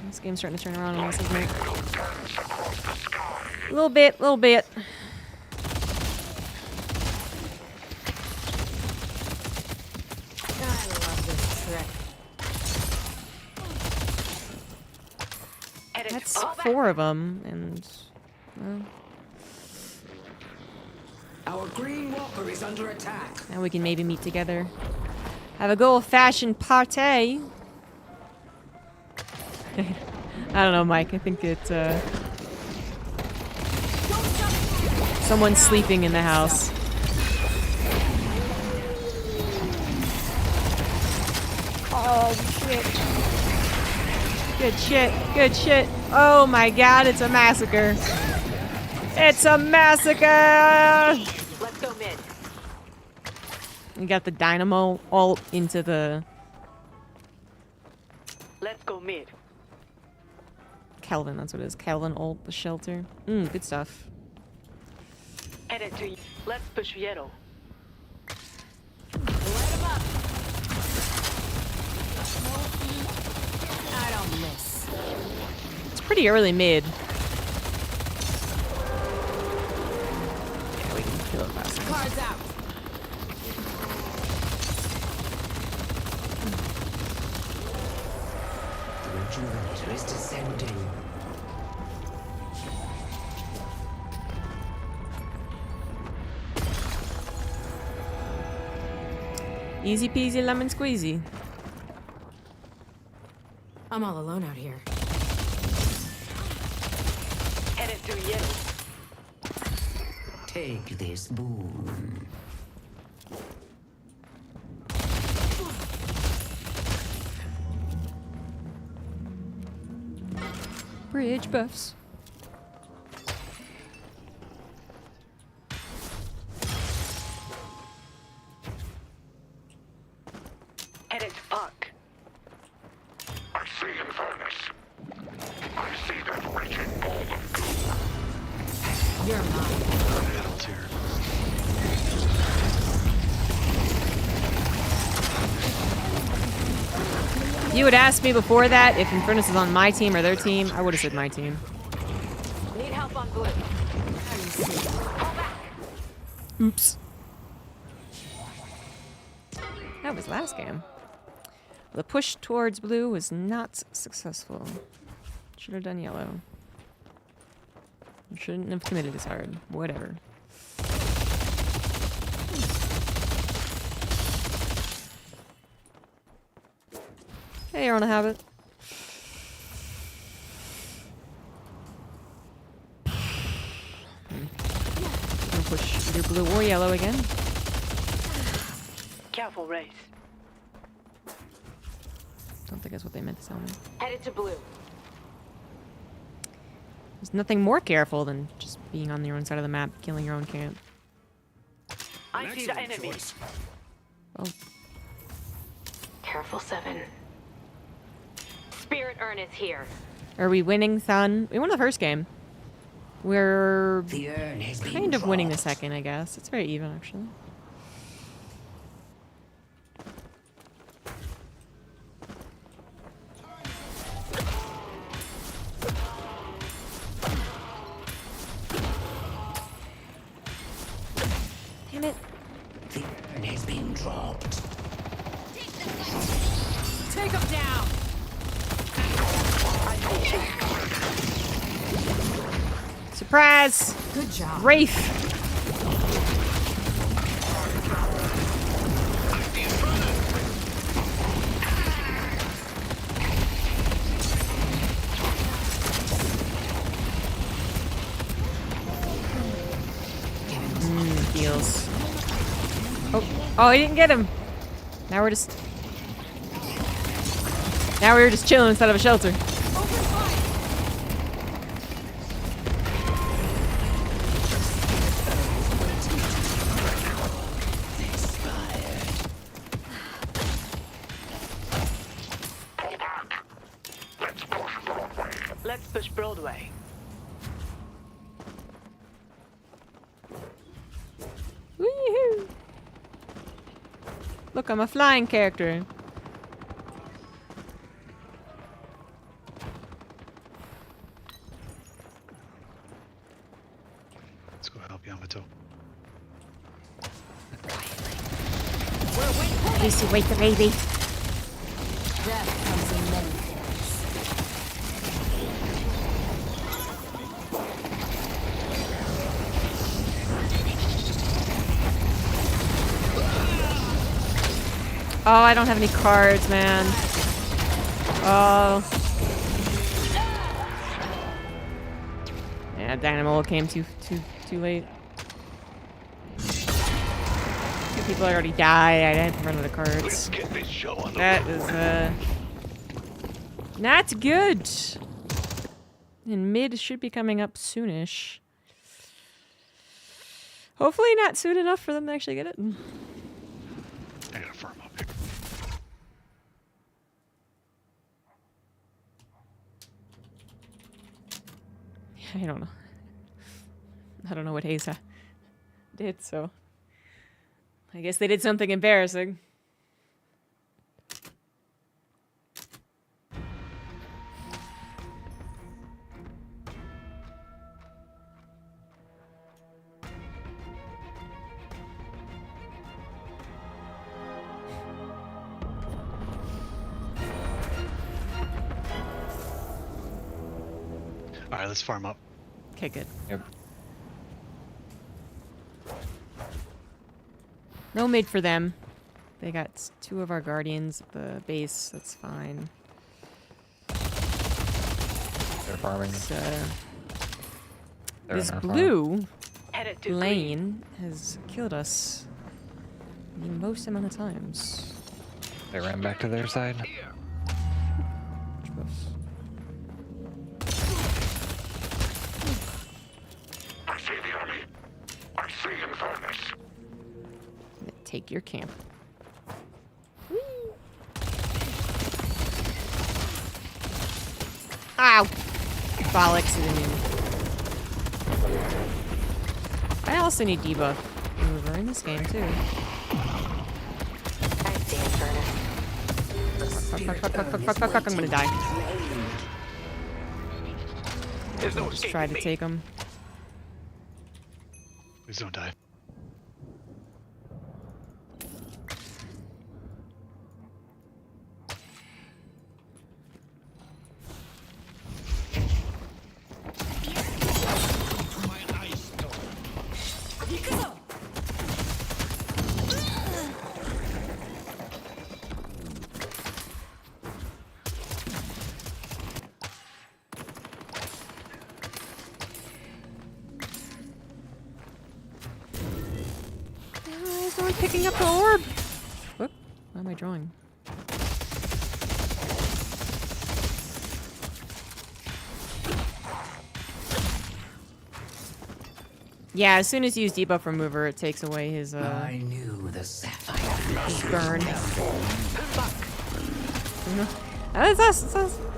This game's starting to turn around on us, isn't it? A little bit, little bit. I love this trick. That's 4 of them, and well, Our green walker is under attack. now we can maybe meet together. Have a good old-fashioned party. I don't know, Mike. I think someone's sleeping in the house. Oh shit! Good shit! Good shit! Oh my god! It's a massacre! It's a massacre! Let's go mid. We got the dynamo all into the Let's go mid. Kelvin. That's what it is. Kelvin ult the shelter. Good stuff. Headed to. Let's push yellow. I don't miss. It's pretty early mid. Yeah, we can kill it fast. Cards out. The rejuvenator is descending. Easy peasy lemon squeezy. I'm all alone out here. Headed to yellow. Take this boon. Bridge buffs. Headed to Arc. I see Infernus. I see that wretched ball of You're mine. Battles here. If you would ask me before that if Infernus is on my team or their team, I would have said my team. Need help on blue. Oops. That was last game. The push towards blue was not successful. Should have done yellow. Shouldn't have committed this hard. Whatever. Hey, you're on a habit. Either blue or yellow again. Careful, Race. Don't think that's what they meant to tell me. Headed to blue. There's nothing more careful than just being on your own side of the map, killing your own camp. I see the enemy. Oh, Careful, 7. Spirit urn is here. are we winning, son? We won the first game. We're The urn has been kind of winning the dropped. second, I guess. It's very even, actually. Damn it. The urn has been dropped. Take him down. Surprise! Good job. Wraith! Heals. Oh, I didn't get him. Now we're just chilling instead of a shelter. Let's push Broadway. Woohoo! Look, I'm a flying character. Let's go help Yamato. Used to wake the baby. Death comes in many forms. Oh, I don't have any cards, man. Oh. Yeah, Dynamo came too late. Two people already died. I didn't run out of cards. Get this show on the That is not good. And mid should be coming up soonish. Hopefully not soon enough for them to actually get it. I gotta farm up here. I don't know. I don't know what Haza did, so I guess they did something embarrassing. Alright, let's farm up. Okay, good. Yep. No mid for them. They got two of our guardians at the base. That's fine. They're farming. So, They're this in our farm. blue Headed to green. lane has killed us the most amount of times. They ran back to their side. I see the enemy. I see Infernus. Take your camp. Ow! Bollocks. I also need debuff mover in this game too. I see Infernus. Fuck, I'm gonna die. There's no Just escaping try to me. take him. Please don't die. picking up the orb? Whoop. Why am I drawing? Yeah, as soon as you use debuff remover, it takes away his I knew the sapphire burn.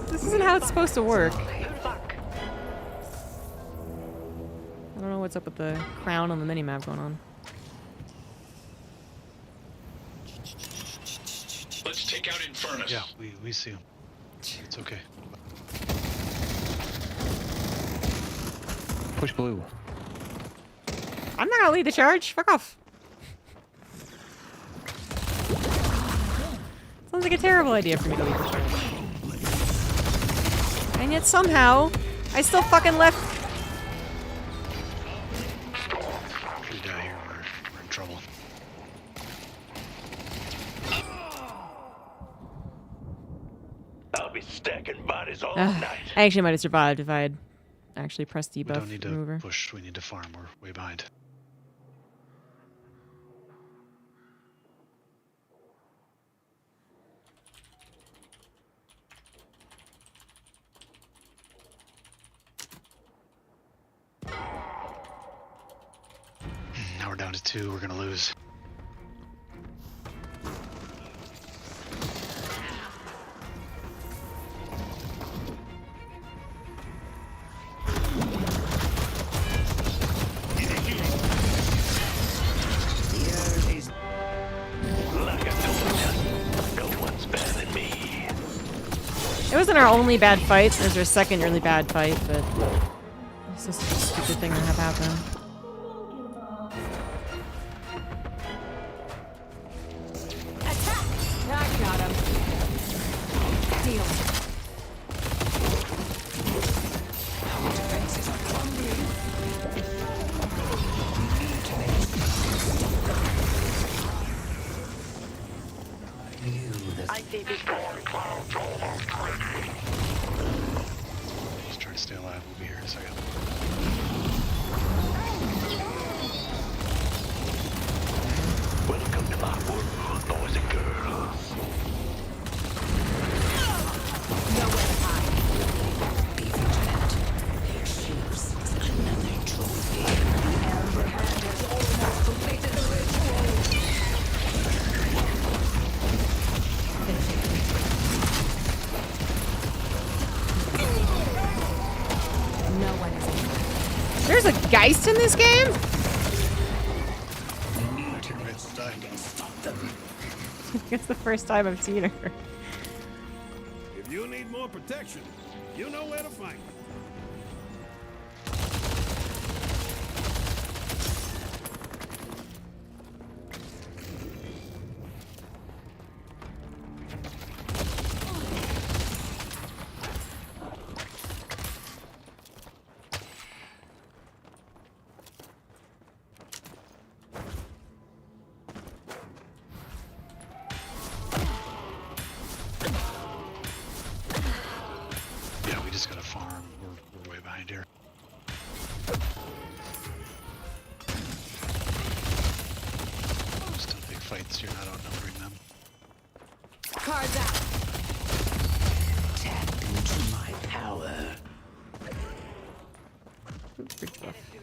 This isn't how it's supposed to work. I don't know what's up with the crown on the minimap going on. Let's take out Infernus. Yeah, we see him. It's okay. Push blue. I'm not gonna lead the charge. Fuck off. Sounds like a terrible idea for me to lead the charge. And yet somehow, I still fucking left. If we die here, we're in trouble. I'll be stacking bodies all I night. actually might have survived if I had actually pressed debuff We don't need to remover. push, we need to farm. We're way behind. Now we're down to 2, we're gonna lose. It wasn't our only bad fight. It was our second really bad fight, but it's just a stupid thing that have happened. I got him. Deal. I see the Storm clouds almost ready. Just try to stay alive, we'll be here in a second. Welcome to my world, boys and girls. Nowhere to hide. Be vigilant. Their ships is another trophy. The Amber Hand has almost completed the ritual. No one is in. There's a Geist in this game? It's the first time I've seen her. If you need more protection, you know where to find me. Yeah, we just gotta farm. We're way behind here. Still big fights, you're not outnumbering them. Cards out. Tap into my power.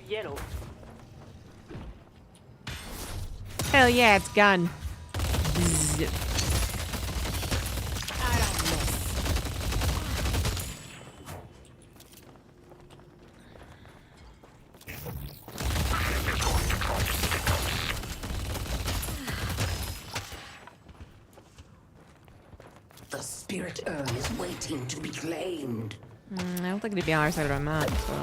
Yellow. Hell yeah, it's gone. Zzz. I don't miss. The spirit urn is waiting to be claimed. I don't think it'd be on our side of our map, so.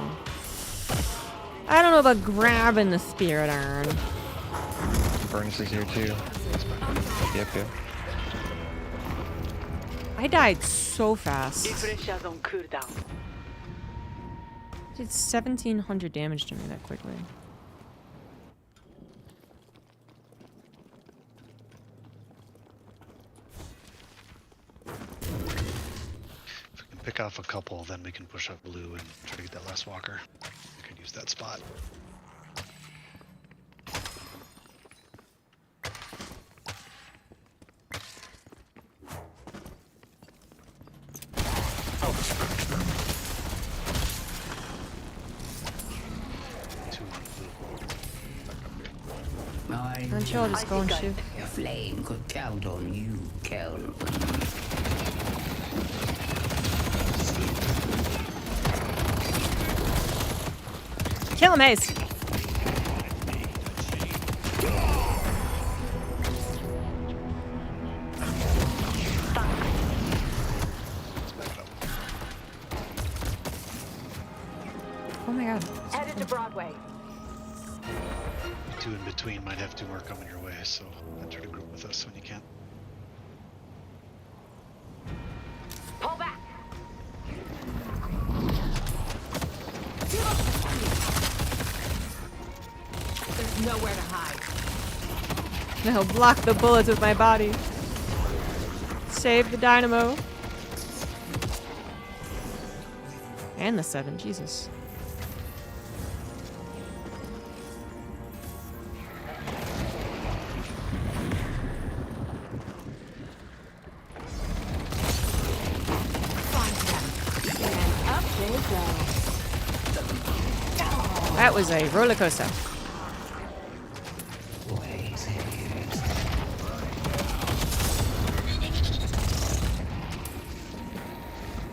I don't know about grabbing the spirit urn. Furnace is here too. Yep. I died so fast. Differentials on cooldown. Did 1700 damage to me that quickly. If we can pick off a couple, then we can push up blue and try to get that last walker. We could use that spot. Two on blue. Aren't you all just going shoot? A flame could count on you, Kelvin. Kill him, Hayes. Oh my god. Headed to Broadway. Two in between might have two more coming your way, so enter the group with us when you can. Pull back. There's nowhere to hide. No, block the bullets with my body. Save the dynamo. And the 7, Jesus. That was a roller coaster.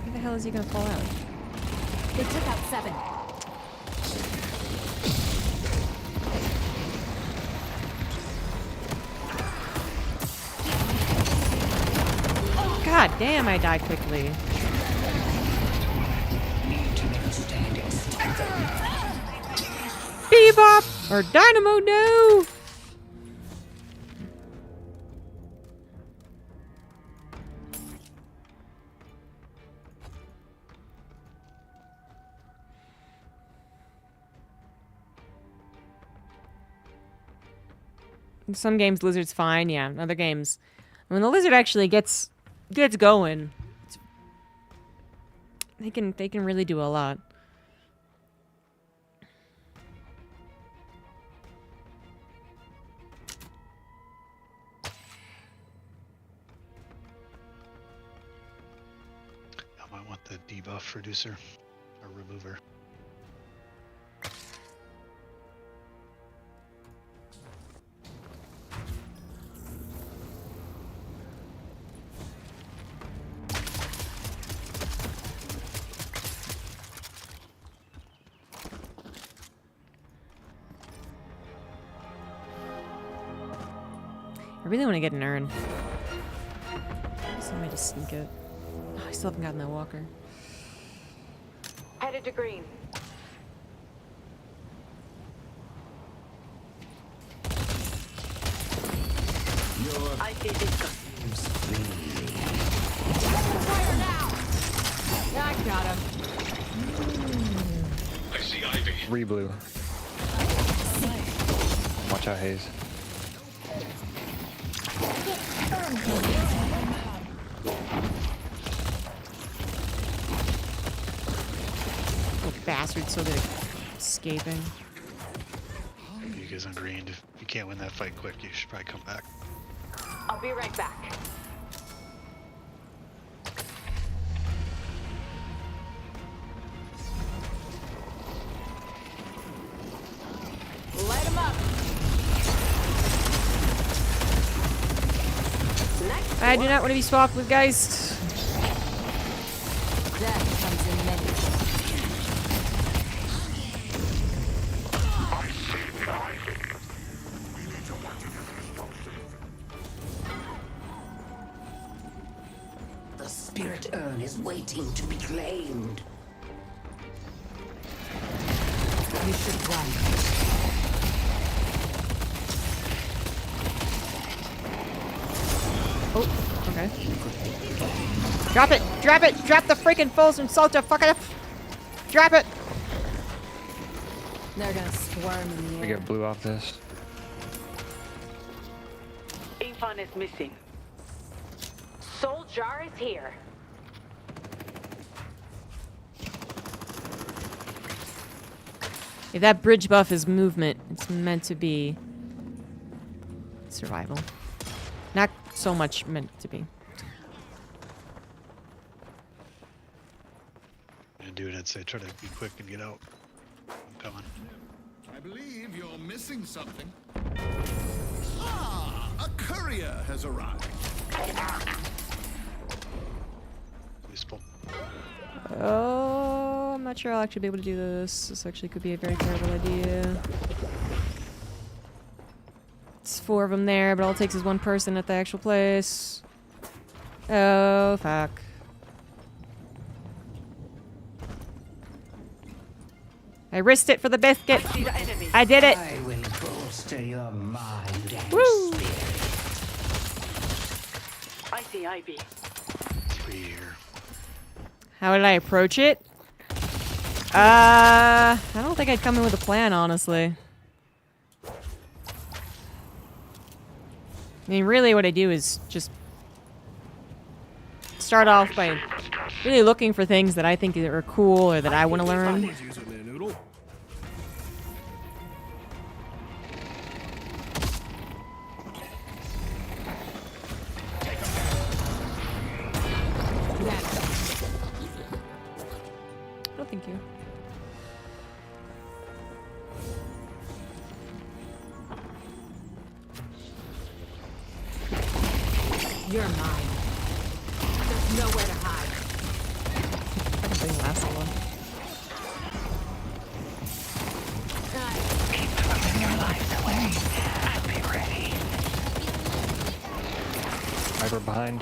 Where the hell is he gonna fall out? They took out 7. God damn, I die quickly. Bebop! Or Dynamo, no! In some games, Lizard's fine. Yeah, in other games, when the Lizard actually gets going, they can really do a lot. I might want the debuff reducer or remover. I really want to get an urn. So I might just sneak it. Oh, I still haven't gotten that walker. Headed to green. I see this. Fire now! I got him. I see Ivy. 3 blue. Watch out, Hayes. Oh, bastard, so good at escaping. You guys on green. If you can't win that fight quick, you should probably come back. I'll be right back. Light 'em up. I do not want to be swapped with Geist. Death comes in many. The spirit urn is waiting to be claimed. You should run. Oh, okay. Drop it! Drop it! Drop the freaking false and salta! Fuck it up! Drop it! They're gonna swarm in the We air. get blue off this. Infon is missing. Soul Jar is here. If that bridge buff is movement, it's meant to be survival. Not so much meant to be. dude, I'd say try to be quick and get out. I'm coming. I believe you're missing something. Ah, a courier has arrived. Please pull. Oh, I'm not sure I'll actually be able to do this. This actually could be a very terrible idea. It's 4 of them there, but all it takes is 1 person at the actual place. Oh, fuck. I risked it for the biscuit. I did it. I will bolster your mind and Woo. spirit. I see Ivy. 3 here. How did I approach it? I don't think I'd come in with a plan, honestly. I mean, really what I do is just start off by really looking for things that I think are cool or that I want to learn. Someone's using their noodle. No, thank you. You're mine. There's nowhere to hide. Fucking thing lasts so long. Keep throwing your lives away. I'll be ready. Sniper behind.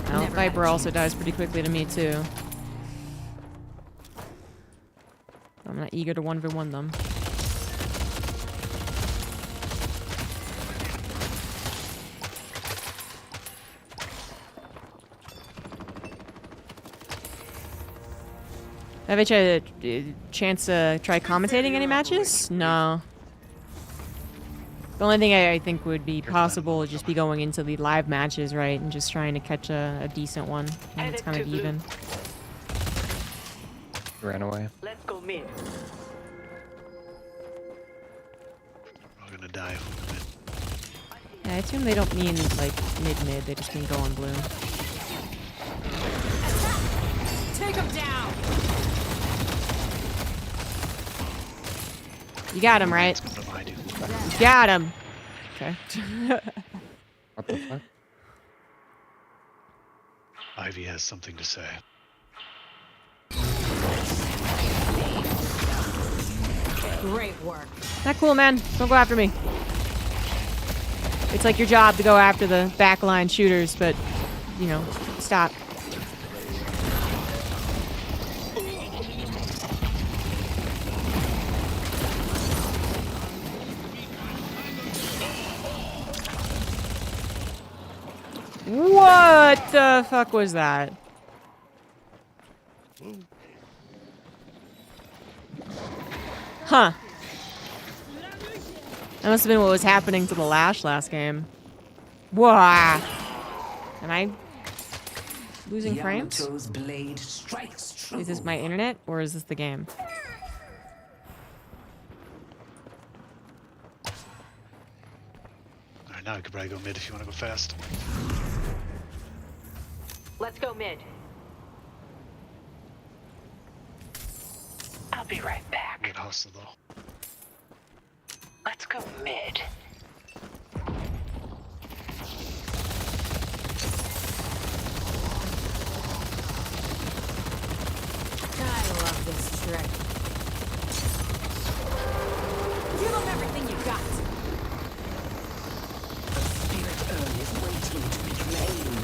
Well, Viper also dies pretty quickly to me, too. I'm not eager to 1v1 them. Have I tried a chance to try commentating any matches? No. The only thing I think would be possible would just be going into the live matches, right? And just trying to catch a decent one. And it's kind of even. Ran away. Let's go mid. I'm gonna die. Yeah, I assume they don't mean like mid-mid, they just mean go on blue. Take him down. You got him, right? What do I do? You got him! Okay. What the fuck? Ivy has something to say. Great work. Not cool, man. Don't go after me. It's like your job to go after the backline shooters, but, you know, stop. What the fuck was that? Huh. That must have been what was happening to the Lash last game. Wah! Am I losing frames? Yamato's blade strikes true. Is this my internet or is this the game? Alright, now I could probably go mid if you want to go fast. Let's go mid. I'll be right back. Good hustle though. Let's go mid. I love this trick. Give them everything you got. Spirit Urn is waiting to be claimed.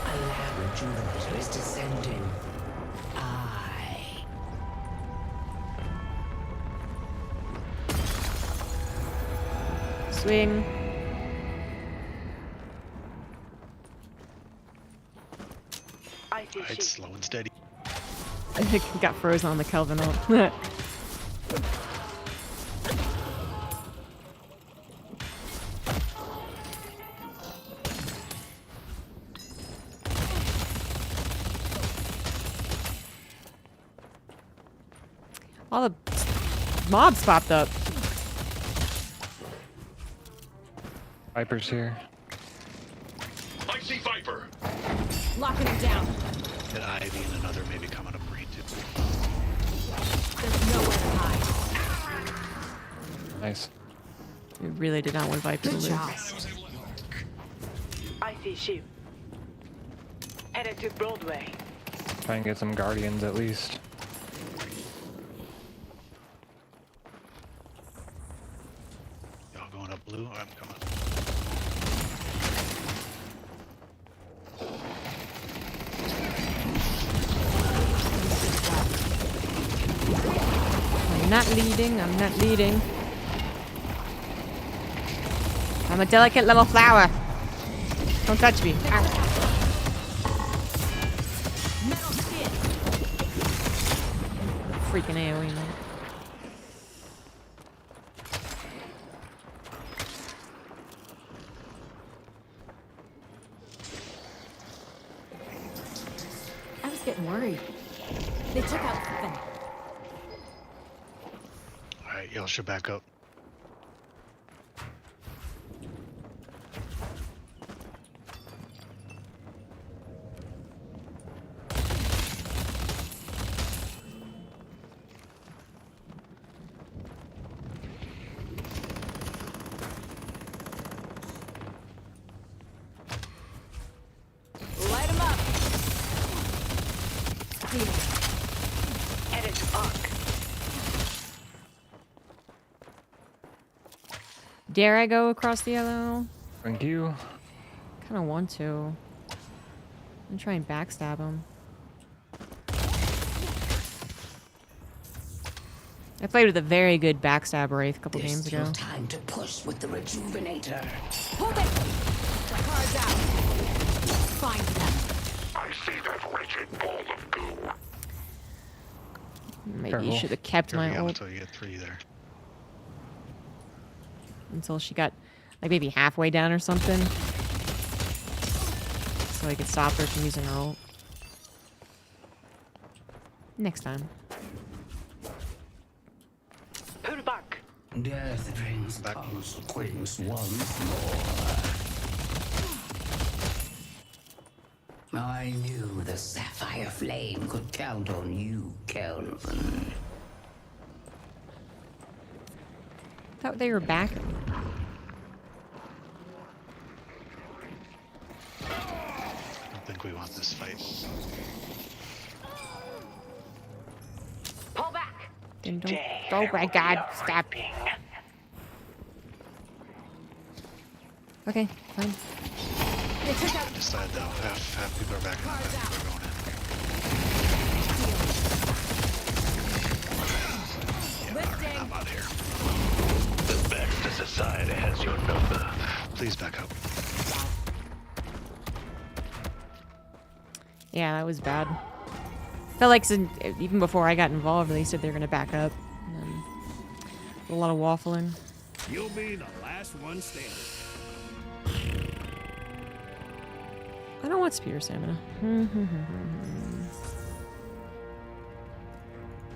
A lab rejuvenator is descending. Swing. Alright, slow and steady. I think I got frozen on the Kelvin ult. All the mobs popped up. Viper's here. I see Viper. Locking him down. Hit Ivy and another maybe coming up green too. There's nowhere to hide. Nice. We really did not want Viper to Good lose. job. I see sheep. Headed to Broadway. Try and get some guardians at least. Y'all going up blue? I'm coming. I'm not leading. I'm not leading. I'm a delicate little flower. Don't touch me. Ow. Metal skin. Freaking AoE, man. I was getting worried. They took out the thing. Alright, y'all should back up. Light him up. Headed to Arc. Dare I go across the yellow? Thank you. Kind of want to. I'm try and backstab him. I played with a very good backstab Wraith a couple games ago. Time to push with the rejuvenator. Hold it. The car's out. Find them. I see that wretched ball of goo. Maybe Careful. you should have kept my Carry out ult until you get 3 there. until she got like maybe halfway down or something. So I could stop her from using her ult. Next time. Pull back. Death brings Back. consequence once more. I knew the sapphire flame could count on you, Kelvin. Thought they were back. I don't think we want this fight. Pull back. Then don't. Oh my god, stop. Okay, fine. They took out Decide though, half people are back in the back. We're going in. lifting. I'm out of here. The Baxter Society has your number. Please back up. Yeah, that was bad. Felt like even before I got involved, they said they were gonna back up. And then a lot of waffling. You'll be the last one standing. I don't want spear stamina.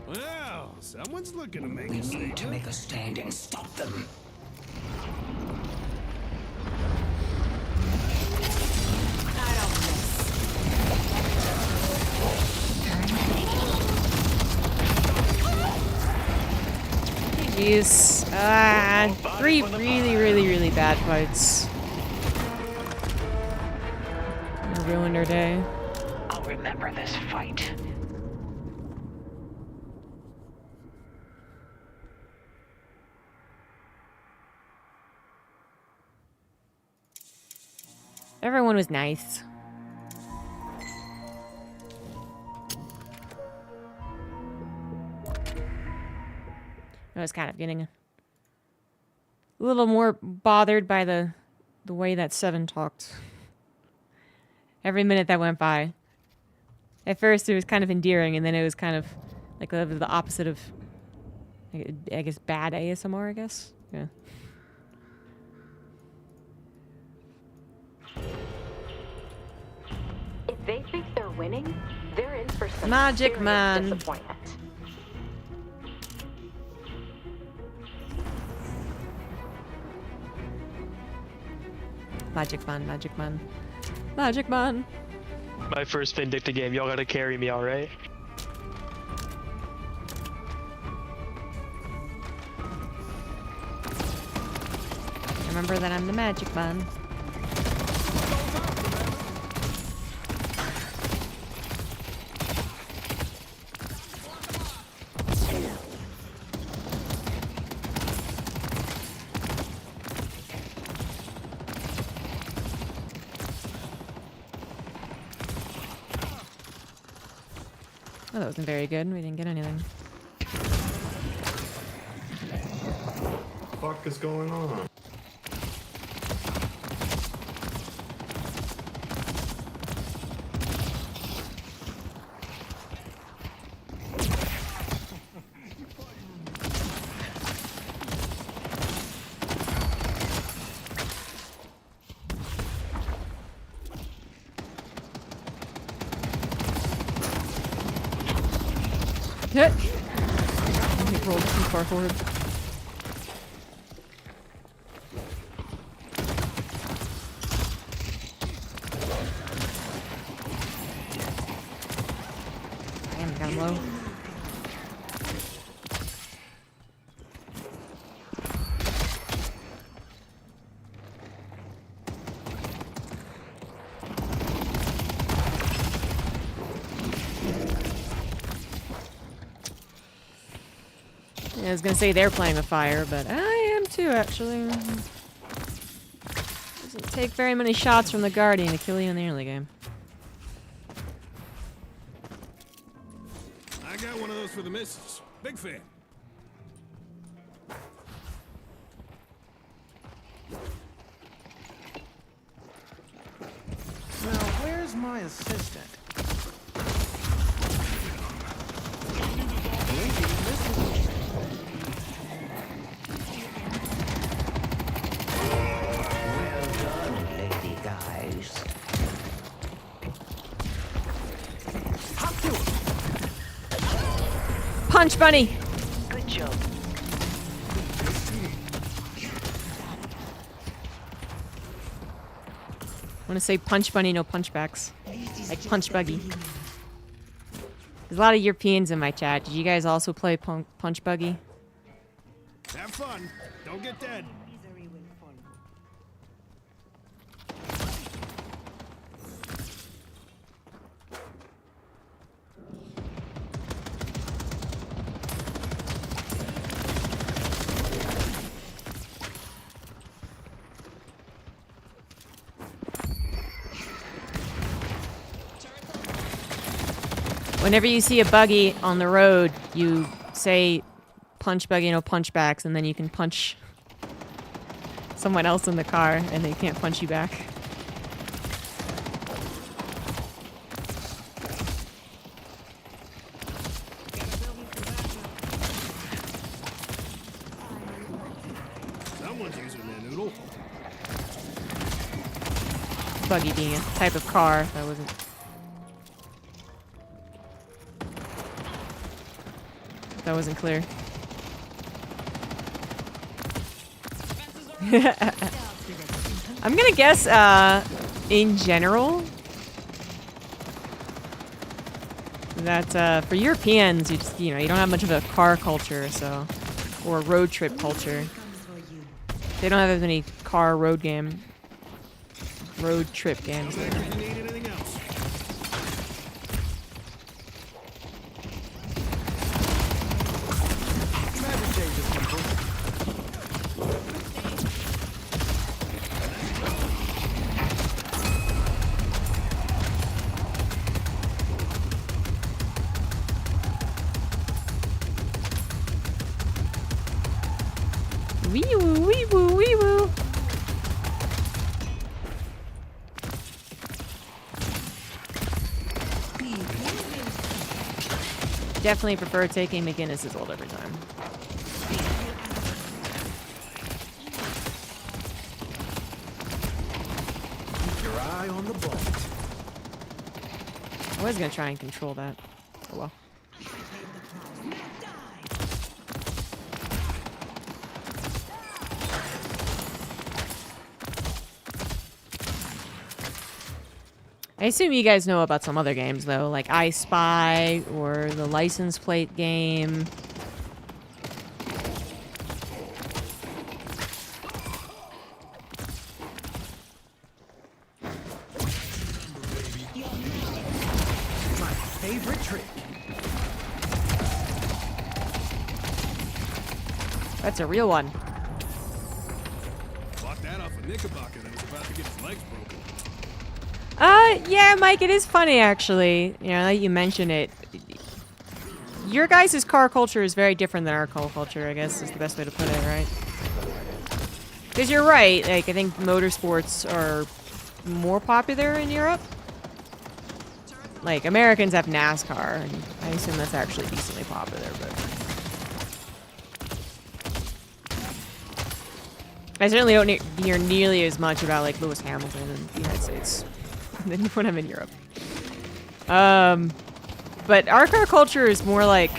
Well, someone's looking to make We a need to statement. make a stand and stop them. I don't miss. Jeez. Three really bad fights. Ruined her day. I'll remember this fight. Everyone was nice. I was kind of getting a little more bothered by the way that Seven talked. Every minute that went by. At first it was kind of endearing, and then it was kind of like the opposite of, I guess, bad ASMR, I guess? Yeah. If they think they're winning, they're in for some Magic serious Man. disappointment. Magic man, magic man. Magic man. My first Vindicta game, y'all gotta carry me, alright? Remember that I'm the magic man. Oh, that wasn't very good. We didn't get anything. What the fuck is going on? Hit! He rolled too far forward. Damn, got him low. I was gonna say they're playing with fire, but I am too, actually. Doesn't take very many shots from the Guardian to kill you in the early game. I got one of those for the missus. Big fan. Now, where's my assistant? Well done, lady guys. Punch Bunny! Good job. I want to say Punch Bunny, no punchbacks. Like Punch Buggy. There's a lot of Europeans in my chat. Did you guys also play Punch Buggy? Have fun. Don't get dead. Whenever you see a buggy on the road, you say Punch Buggy, no punchbacks, and then you can punch someone else in the car and they can't punch you back. Someone's using their noodle. Buggy being a type of car, that wasn't... That wasn't clear. I'm gonna guess, in general, that for Europeans, you just, you know, you don't have much of a car culture, so, or road trip culture. They don't have as many road trip games. Wee woo, wee woo, wee woo. Definitely prefer taking McGinnis's ult every time. Keep your eye on the ball. I was gonna try and control that. Oh well. I assume you guys know about some other games, though, like I Spy or the license plate game. My favorite trick. That's a real one. Bought that off a Knickerbocker that was about to get his legs broken. Yeah, Mike, it is funny, actually. You know, now that you mention it. Your guys' car culture is very different than our car culture, I guess, is the best way to put it, right? Because you're right, like, I think motorsports are more popular in Europe. Like, Americans have NASCAR, and I assume that's actually decently popular, but... I certainly don't hear nearly as much about, like, Lewis Hamilton in the United States than when I'm in Europe. But our car culture is more like,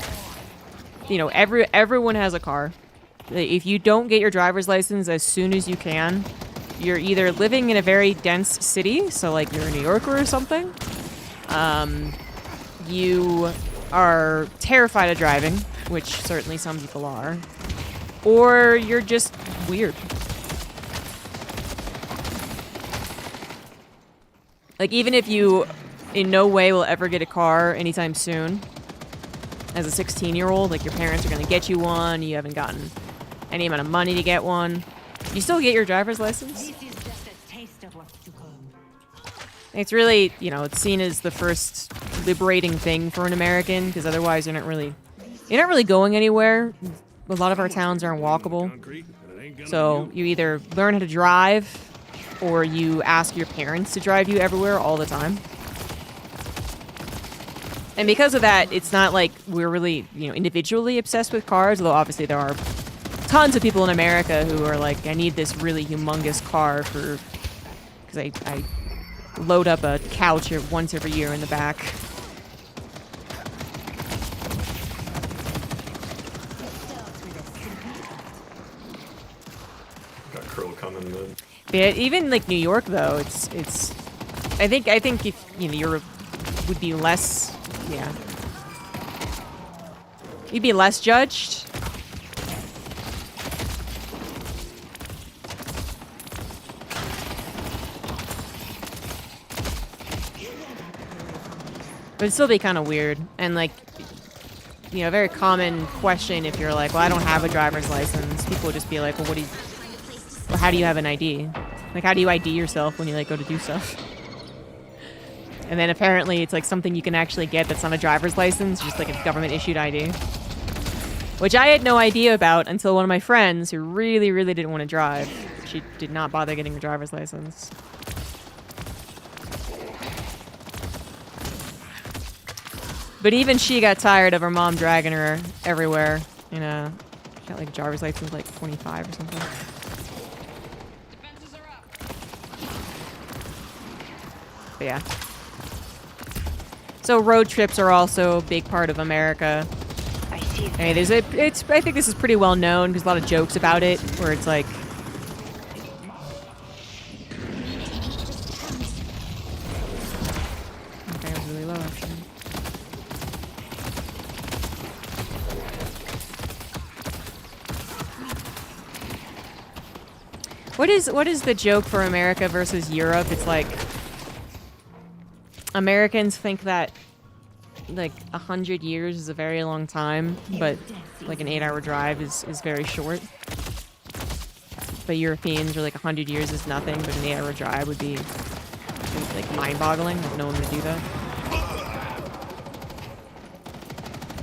you know, everyone has a car. If you don't get your driver's license as soon as you can, you're either living in a very dense city, so like you're a New Yorker or something. You are terrified of driving, which certainly some people are. Or you're just weird. Like, even if you in no way will ever get a car anytime soon, as a 16-year-old, like, your parents are going to get you one, you haven't gotten any amount of money to get one, you still get your driver's license. It's really, you know, it's seen as the first liberating thing for an American, because otherwise you're not really going anywhere. A lot of our towns aren't walkable. So you either learn how to drive, or you ask your parents to drive you everywhere all the time. And because of that, it's not like we're really, you know, individually obsessed with cars, although obviously there are tons of people in America who are like, I need this really humongous car for... because I load up a couch once every year in the back. Got Curl coming in. Yeah, even like New York though, it's I think if you know Europe would be less, yeah. You'd be less judged. But it'd still be kind of weird. And like, you know, a very common question if you're like, well, I don't have a driver's license. People would just be like, well, well, how do you have an ID? Like, how do you ID yourself when you like go to do stuff? And then apparently it's like something you can actually get that's not a driver's license, just like a government issued ID. Which I had no idea about until one of my friends who really, really didn't want to drive. She did not bother getting a driver's license. But even she got tired of her mom dragging her everywhere. You know, she got like a driver's license like 25 or something. But yeah. So road trips are also a big part of America. I mean, I think this is pretty well known. There's a lot of jokes about it, where it's like, okay, it was really low actually. What is the joke for America versus Europe? It's like Americans think that like 100 years is a very long time, but like an 8-hour drive is very short. But Europeans are like 100 years is nothing, but an 8-hour drive would be like mind-boggling. Like no one would do that.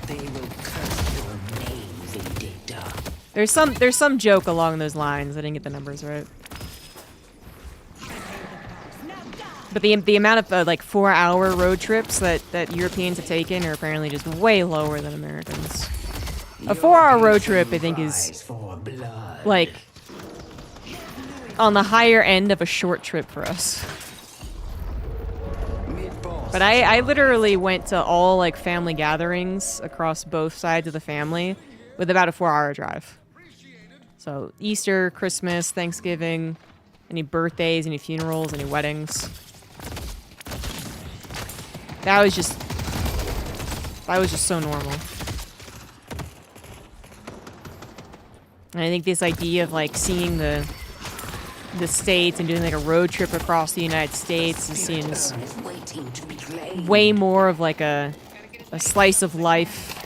They will curse your name, Vindictor. There's some joke along those lines. I didn't get the numbers right. But the amount of like 4-hour road trips that Europeans have taken are apparently just way lower than Americans. A 4-hour road trip, I think, is like on the higher end of a short trip for us. But I literally went to all like family gatherings across both sides of the family with about a 4-hour drive. So Easter, Christmas, Thanksgiving, any birthdays, any funerals, any weddings. That was just so normal. And I think this idea of like seeing the states and doing like a road trip across the United States is seen as way more of like a slice of life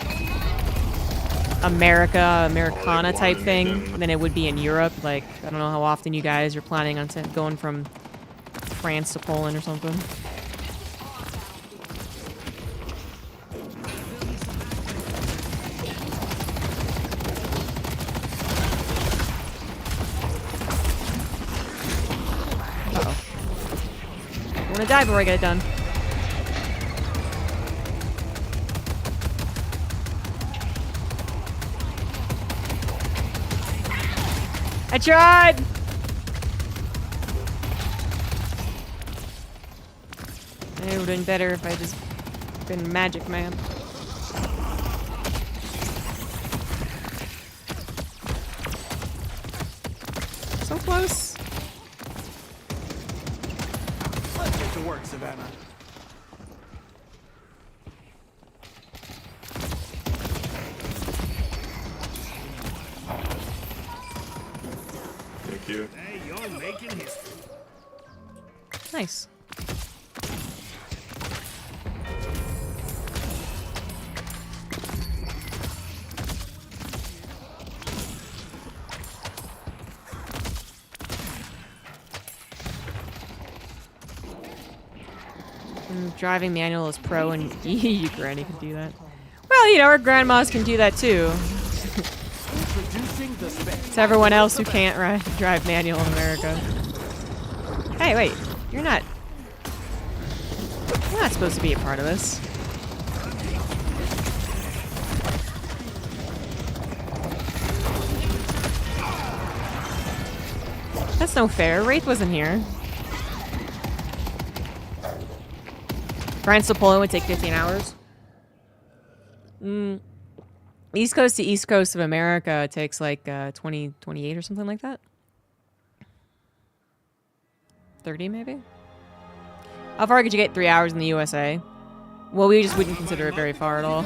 Americana type thing than it would be in Europe. Like, I don't know how often you guys are planning on going from France to Poland or something. Uh-oh. I'm gonna die before I get it done. I tried! It would have been better if I just been Magic Man. So close. Let's get to work, Savannah. Thank you. Hey, you're making history. Nice. Driving manual is pro and you granny can do that. Well, you know, our grandmas can do that too. It's everyone else who can't drive manual in America. Hey, wait. You're not supposed to be a part of this. That's no fair. Wraith wasn't here. France to Poland would take 15 hours. East Coast to East Coast of America takes like 28 or something like that. 30 maybe? How far could you get 3 hours in the USA? Well, we just wouldn't consider it very far at all.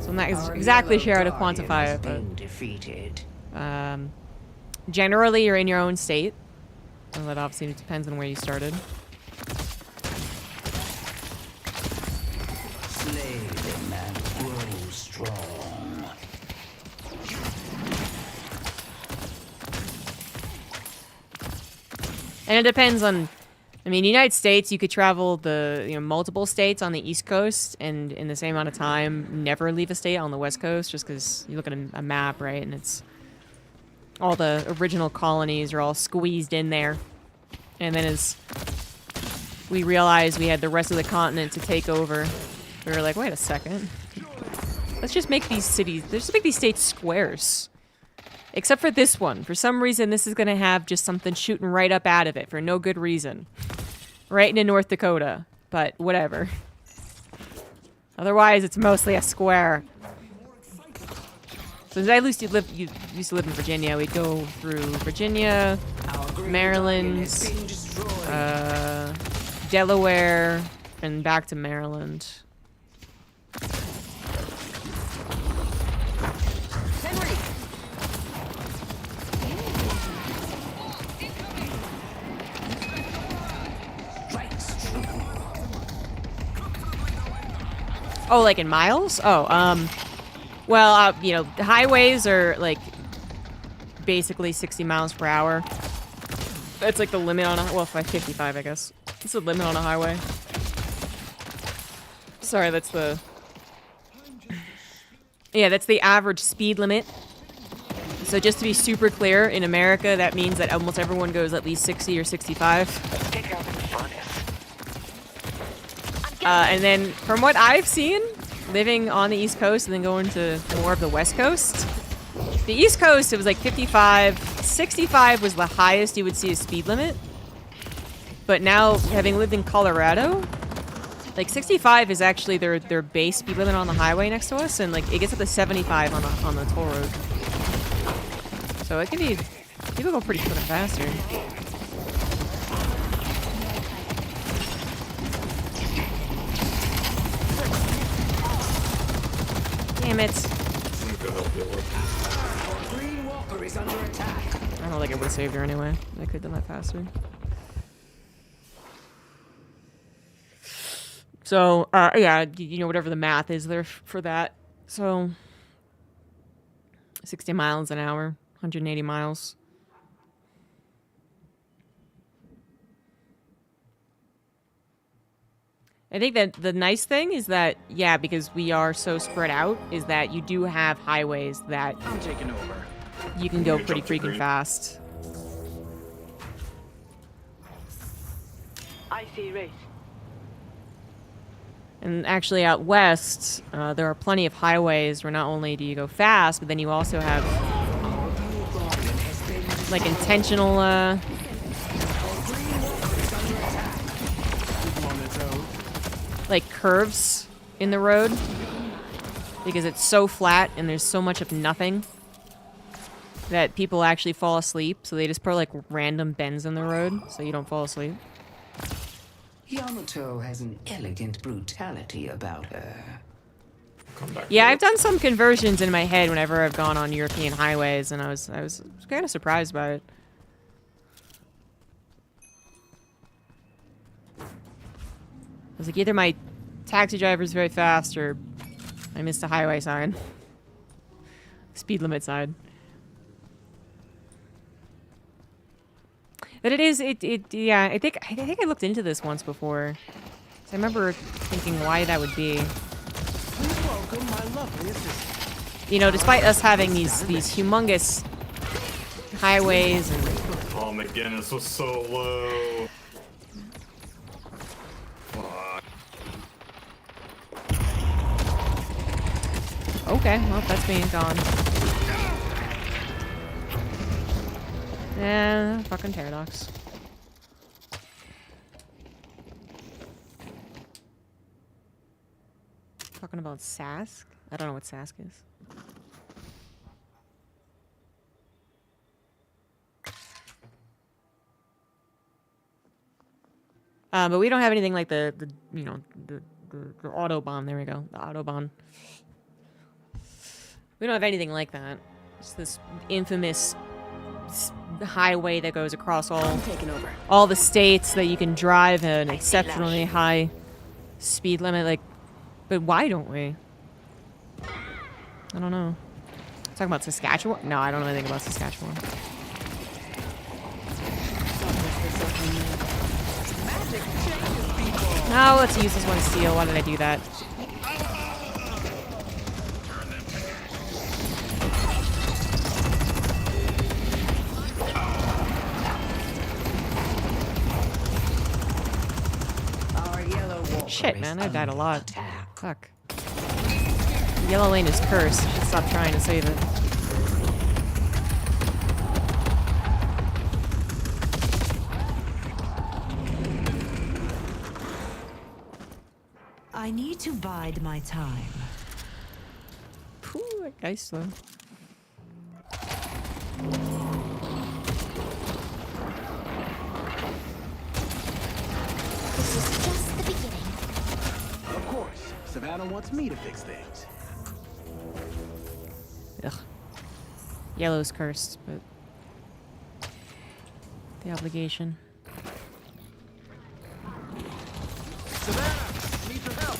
So I'm not exactly sure how to quantify it, but... generally, you're in your own state. Well, that obviously depends on where you started. And it depends on, I mean, United States, you could travel multiple states on the East Coast and in the same amount of time never leave a state on the West Coast just because you look at a map, right? And it's all the original colonies are all squeezed in there. And then as we realized we had the rest of the continent to take over, we were like, wait a second. Let's just make these states squares. Except for this one. For some reason, this is going to have just something shooting right up out of it for no good reason. Right into North Dakota. But whatever. Otherwise, it's mostly a square. So as I used to live in Virginia, we'd go through Virginia, Maryland, Delaware, and back to Maryland. Oh, like in miles? Oh, well, the highways are, like, basically 60 miles per hour. That's, like, the limit on well, 55, I guess. It's the limit on a highway. Sorry, that's the... Yeah, that's the average speed limit. So just to be super clear, in America, that means that almost everyone goes at least 60 or 65. And then, from what I've seen, living on the East Coast and then going to more of the West Coast, the East Coast, it was like 55. 65 was the highest you would see a speed limit. But now, having lived in Colorado, like 65 is actually their base speed limit on the highway next to us, and like it gets up to 75 on the toll road. So it can be, people go pretty fucking faster. Damn it. I'm gonna go help Yellow. Green Walker is under attack. I don't think it would have saved her anyway. I could have done that faster. So, yeah, you know, whatever the math is there for that. So, 60 miles an hour, 180 miles. I think that the nice thing is that, yeah, because we are so spread out, is that you do have highways that I'm taking over. you can go pretty freaking fast. I see race. And actually out west, there are plenty of highways where not only do you go fast, but then you also have like intentional like curves in the road because it's so flat and there's so much of nothing that people actually fall asleep, so they just put like random bends in the road so you don't fall asleep. Yamato has an elegant brutality about her. Come back. Yeah, I've done some conversions in my head whenever I've gone on European highways, and I was kind of surprised by it. I was like, either my taxi driver's very fast, or I missed a highway sign. Speed limit sign. But it is, yeah, I think I looked into this once before. So I remember thinking why that would be. Welcome, my lovely assistant. You know, despite us having these humongous highways and... Oh, McGinnis was so low. Fuck. Okay, well, that's being gone. Yeah, fucking paradox. Talking about Sask? I don't know what Sask is. But we don't have anything like the you know, the Autobahn. There we go. The Autobahn. We don't have anything like that. It's this infamous highway that goes across all the states that you can drive at an exceptionally high speed limit. Like, but why don't we? I don't know. Talking about Saskatchewan? No, I don't know anything about Saskatchewan. No, let's use this one steel. Why did I do that? Shit, man, I died a lot. Fuck. The yellow lane is cursed. I should stop trying to save it. I need to bide my time. Phew, that guy's slow. This is just the beginning. Of course, Savannah wants me to fix things. Ugh. Yellow's cursed, but the obligation. Savannah, I need your help.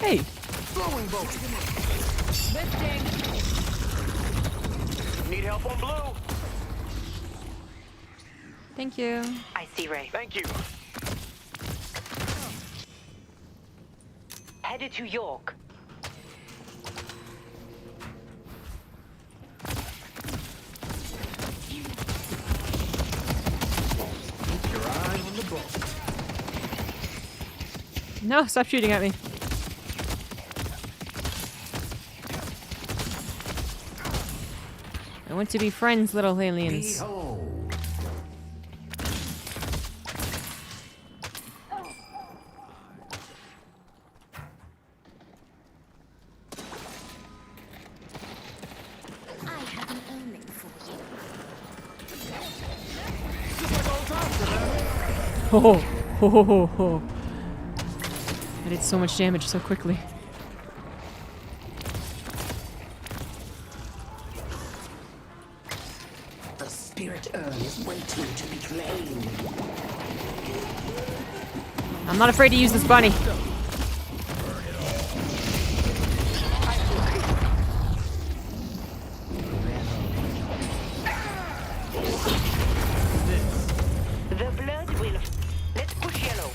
Hey. Throwing bolt. Lifting. Need help on blue? Thank you. I see Ray. Thank you. Headed to York. Keep your eye on the ball. No, stop shooting at me. I want to be friends, little aliens. Behold. I have an omen for you. Ho ho ho ho ho. I did so much damage so quickly. The spirit urn is waiting to be claimed. I'm not afraid to use this bunny. The blood will. Let's push yellow.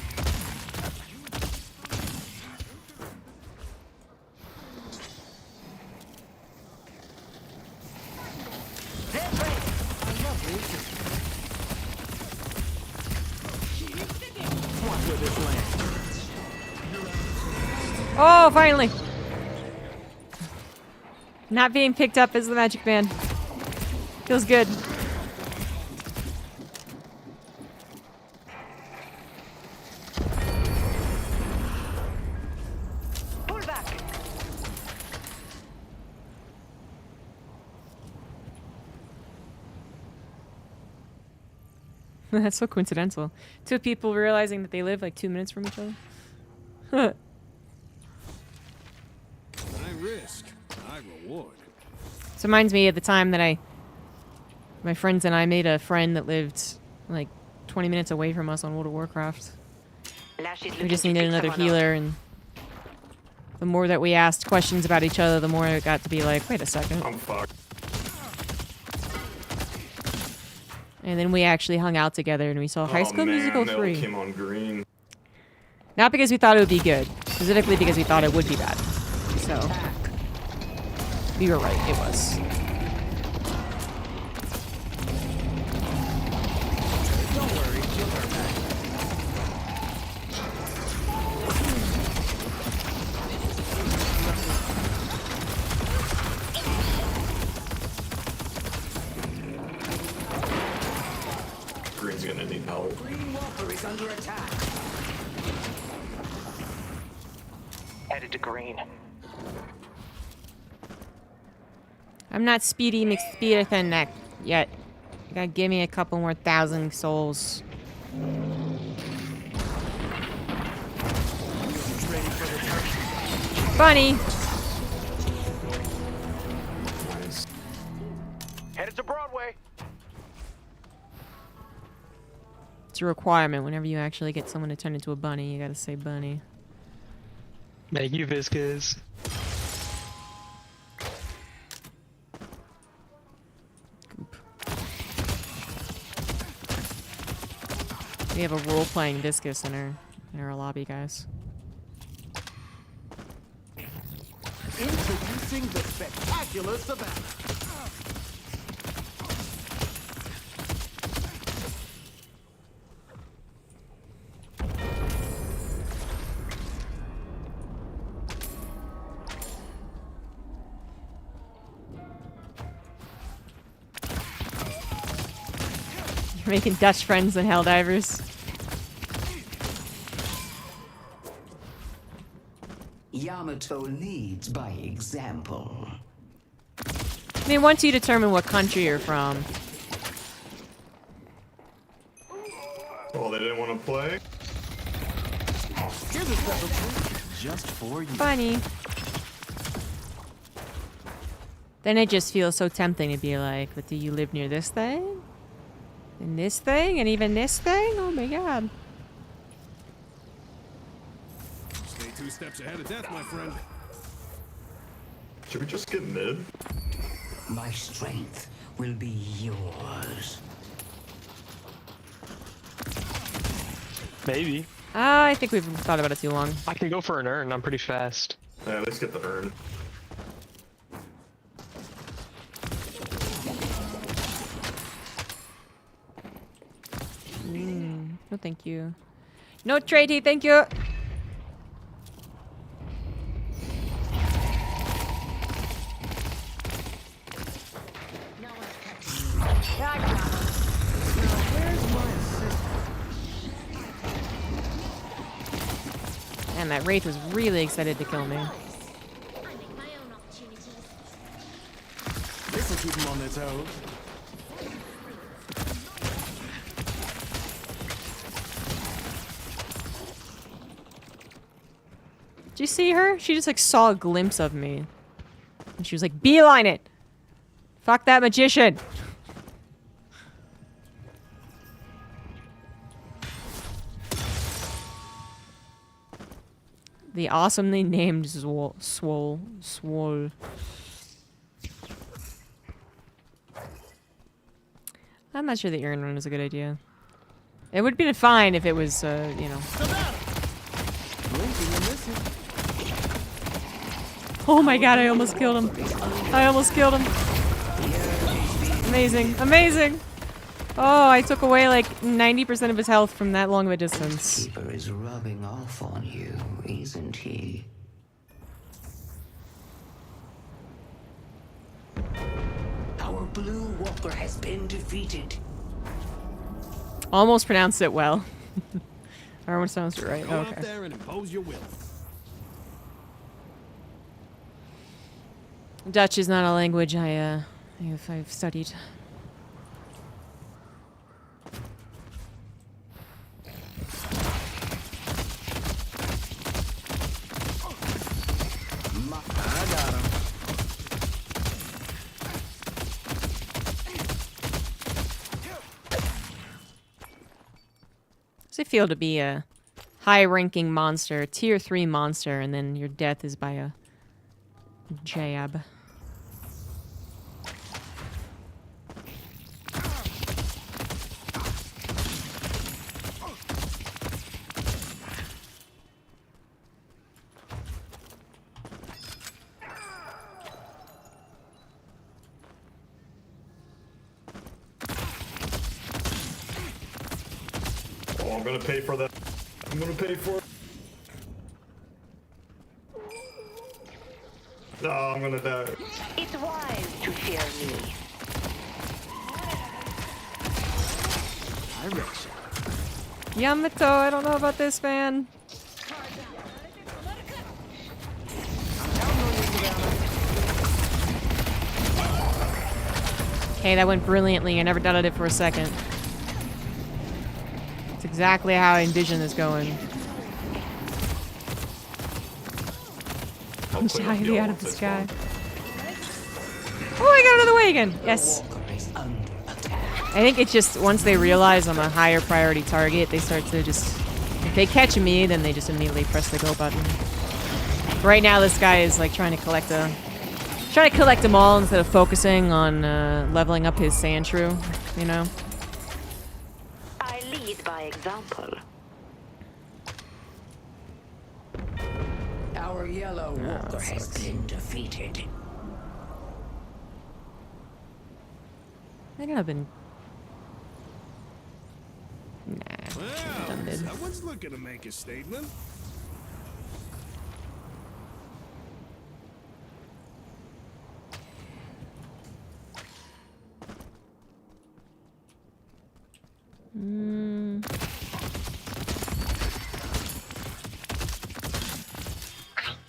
Oh, finally! Not being picked up as the magic man. Feels good. Pull back. That's so coincidental. Two people realizing that they live like 2 minutes from each other. Huh. I risk, I reward. This reminds me of the time that my friends and I made a friend that lived like 20 minutes away from us on World of Warcraft. We just needed another healer, and the more that we asked questions about each other, the more it got to be like, wait a second. I'm fucked. And then we actually hung out together and we saw High School Musical 3. Came on green. Not because we thought it would be good, specifically because we thought it would be bad. So, we were right, it was. Don't worry, she'll turn back. Green's gonna need help. Green Walker is under attack. Headed to green. I'm not Speedy McSpeeder than that yet. You gotta give me a couple more 1,000 souls. Bunny! Headed to Broadway. It's a requirement whenever you actually get someone to turn into a bunny, you gotta say bunny. Thank you, Viscous. We have a role-playing Viscous in our lobby, guys. Introducing the spectacular Savannah. You're making Dutch friends and Helldivers. Yamato leads by example. I mean, once you determine what country you're from. Oh, they didn't want to play? Here's a special treat just for you. Funny. Then it just feels so tempting to be like, but do you live near this thing? And this thing? And even this thing? Oh my god. Stay 2 steps ahead of death, my friend. Should we just get mid? My strength will be yours. Maybe. I think we've thought about it too long. I can go for an urn. I'm pretty fast. Yeah, let's get the urn. No, thank you. No tradey, thank you. And that Wraith was really excited to kill me. This will keep them on their toes. Did you see her? She just like saw a glimpse of me. And she was like, beeline it! Fuck that magician! The awesomely named Swole. I'm not sure the Iron Run is a good idea. It would be fine if it was, you know. Oh my god, I almost killed him. I almost killed him. Amazing. Amazing! Oh, I took away like 90% of his health from that long of a distance. Keeper is rubbing off on you, isn't he? Our blue walker has been defeated. Almost pronounced it well. I almost pronounced it right. Go Okay. out there and impose your will. Dutch is not a language I've studied. I got him. Does it feel to be a high-ranking monster, tier 3 monster, and then your death is by a jab? Oh, I'm gonna pay for that. I'm gonna pay for it. No, I'm gonna die. It's wise to fear me. Yamato, I don't know about this, man. Okay, that went brilliantly. I never doubted it for a second. It's exactly how I envisioned this going. I'm shyly out of the sky. Oh, I got out of the way again! Yes. I think it's just once they realize I'm a higher priority target, they start to just... If they catch me, then they just immediately press the go button. Right now, this guy is like trying to collect them all instead of focusing on leveling up his sand shrew, you know? I lead by example. Our yellow walker has been defeated. I think I've been... Nah. Well, Done did. someone's looking to make a statement.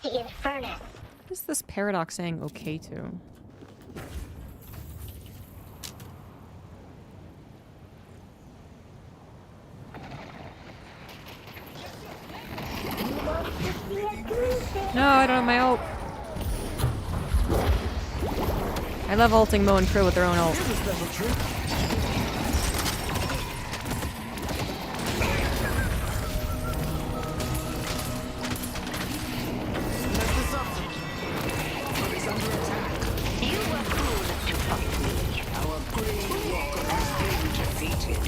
The inferno. What is this paradox saying okay to? No, I don't have my ult. I love ulting Mo and Krill with their own ult. You were foolish to fight me. Our green walker has been defeated.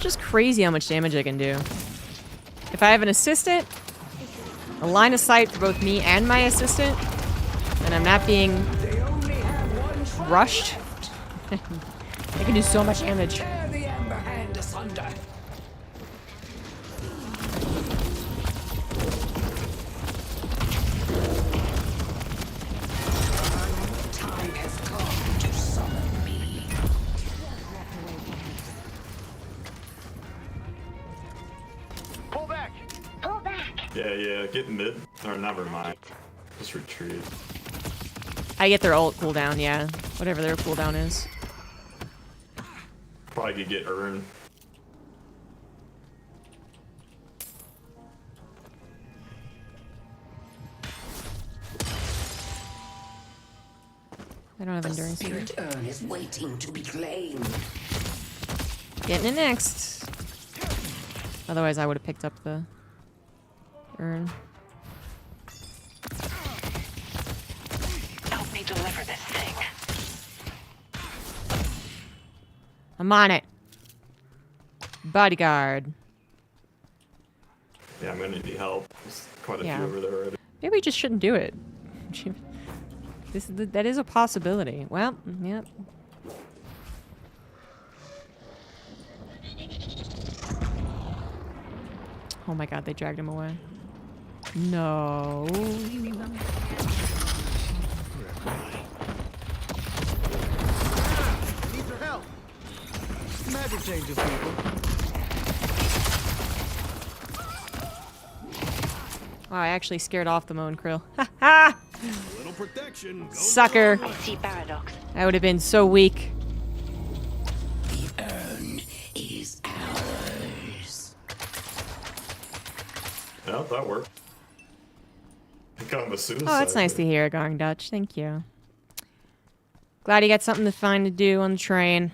Just crazy how much damage I can do. If I have an assistant, a line of sight for both me and my assistant, and I'm not being rushed, I can do so much damage. Tear the amber hand asunder. Time has come to summon me. Pull back! Pull back. Yeah, get mid. Or never mind. Just retreat. I get their ult cooldown, yeah. Whatever their cooldown is. Probably could get Urn. don't have The endurance either. spirit urn is waiting to be claimed. Getting it next. Otherwise, I would have picked up the urn. Help me deliver this thing. I'm on it. Bodyguard. Yeah, I'm gonna need help. There's quite a Yeah. few over there already. Maybe we just shouldn't do it. That is a possibility. Well, yep. Oh my god, they dragged him away. No. Need your help. Magic changes people. Oh, I actually scared off the Moan Krill. Ha ha! Little protection. Sucker. I see paradox. I would have been so weak. The urn is ours. Yeah, that worked. Kind of a suicide. Oh, that's nice to hear, Going Dutch. Thank you. Glad you got something to find to do on the train.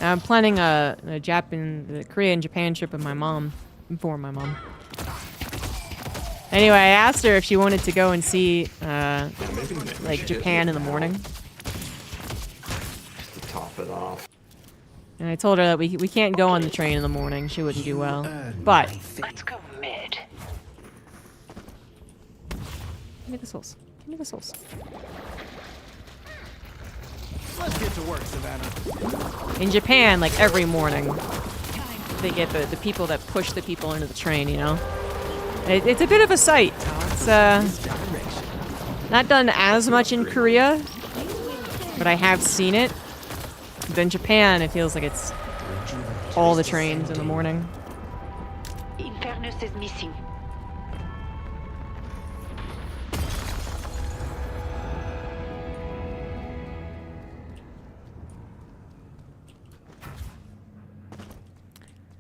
I'm planning a Korea and Japan trip with my mom. For my mom. Anyway, I asked her if she wanted to go and see, like, Japan in the morning. Just to top it off. And I told her that we can't go on the train in the morning. She wouldn't do well. But... Let's go mid. Give me the souls. Give me the souls. Let's get to work, Savannah. In Japan, like, every morning, they get the people that push the people into the train, you know? It's a bit of a sight. It's, not done as much in Korea, but I have seen it. But in Japan, it feels like it's all the trains in the morning. Infernus is missing.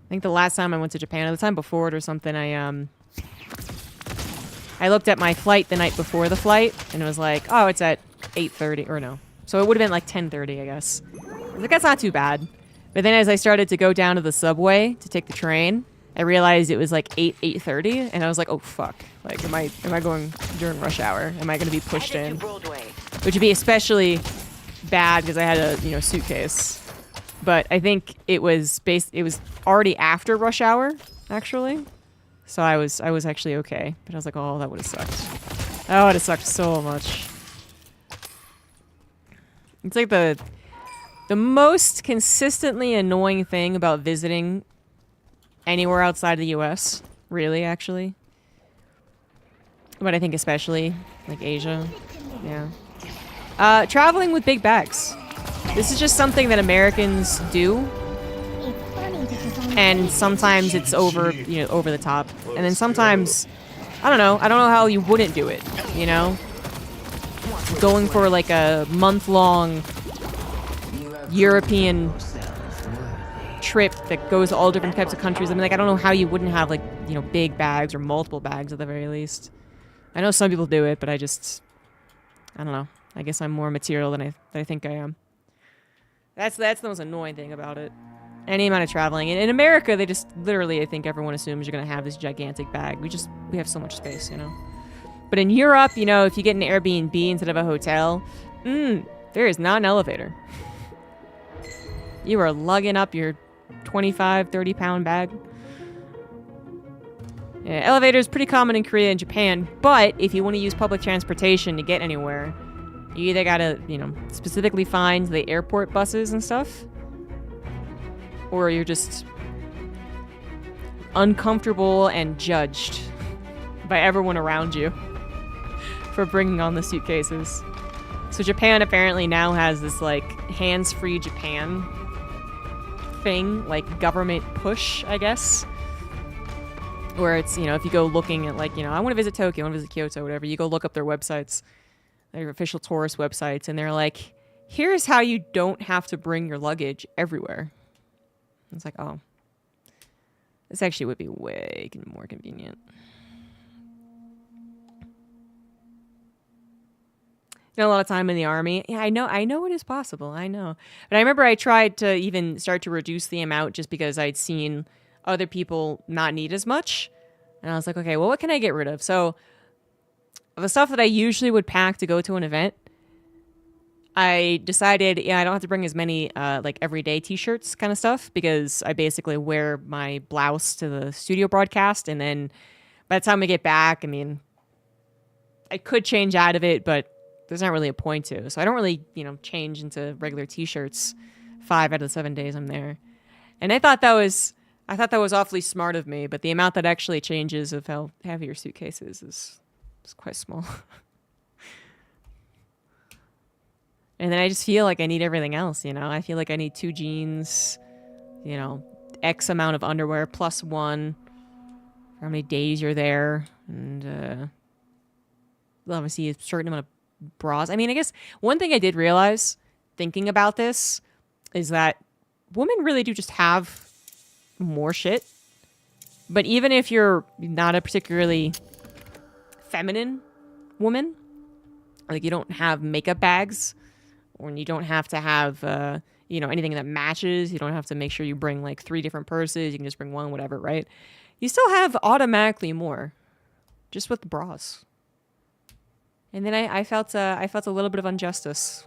I think the last time I went to Japan, or the time before it or something, I looked at my flight the night before the flight, and it was like, oh, it's at 8:30, or no. So it would have been like 10:30, I guess. I was like, that's not too bad. But then as I started to go down to the subway to take the train, I realized it was like 8:30, and I was like, oh, fuck. Like, am I going during rush hour? Am I going to be pushed in? Which would be especially bad because I had a, suitcase. But I think it was already after rush hour, actually. So I was actually okay. But I was like, oh, that would have sucked. That would have sucked so much. It's like the most consistently annoying thing about visiting anywhere outside the US, really, actually. But I think especially like Asia. Yeah. Traveling with big bags. This is just something that Americans do, and sometimes it's over the top, and then sometimes, I don't know how you wouldn't do it, going for like a month-long European trip that goes to all different types of countries. I mean, like, I don't know how you wouldn't have like, big bags or multiple bags at the very least. I know some people do it, but I don't know. I guess I'm more material than I think I am. That's the most annoying thing about it. Any amount of traveling. In America, they just literally, I think everyone assumes you're going to have this gigantic bag. We have so much space, But in Europe, if you get an Airbnb instead of a hotel, there is not an elevator. You are lugging up your 25, 30 pound bag. Yeah, elevator is pretty common in Korea and Japan, but if you want to use public transportation to get anywhere, you either gotta, specifically find the airport buses and stuff, or you're just uncomfortable and judged by everyone around you for bringing on the suitcases. So Japan apparently now has this, like, hands-free Japan thing, like government push, I guess, where it's, if you go looking at, like, I want to visit Tokyo, I want to visit Kyoto, whatever, you go look up their websites, their official tourist websites, and they're like, here's how you don't have to bring your luggage everywhere. It's like, oh, this actually would be way more convenient. a lot of time in the army. Yeah, I know it is possible. I know. But I remember I tried to even start to reduce the amount just because I'd seen other people not need as much. And I was like, okay, well, what can I get rid of? So the stuff that I usually would pack to go to an event, I decided, I don't have to bring as many like everyday t-shirts kind of stuff because I basically wear my blouse to the studio broadcast. And then by the time I get back, I mean, I could change out of it, but there's not really a point to. So I don't really, change into regular t-shirts 5 out of the 7 days I'm there. And I thought that was awfully smart of me, but the amount that actually changes of how heavy your suitcase is quite small. And then I just feel like I need everything else, I feel like I need 2 jeans, X amount of underwear plus 1 for how many days you're there, and obviously a certain amount of bras. I mean, I guess one thing I did realize thinking about this is that women really do just have more shit. But even if you're not a particularly feminine woman, like you don't have makeup bags, or you don't have to have, anything that matches. You don't have to make sure you bring like 3 different purses. You can just bring 1, whatever, right? You still have automatically more just with the bras. And then I felt a little bit of injustice.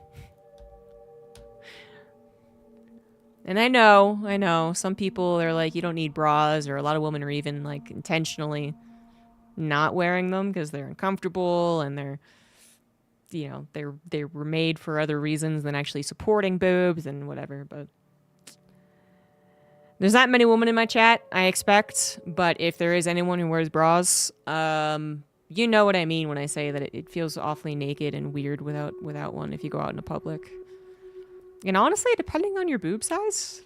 And I know, some people are like, you don't need bras, or a lot of women are even like intentionally not wearing them because they're uncomfortable and they're, they were made for other reasons than actually supporting boobs and whatever. But there's not many women in my chat, I expect. But if there is anyone who wears bras, you know what I mean when I say that it feels awfully naked and weird without one if you go out in the public. And honestly, depending on your boob size,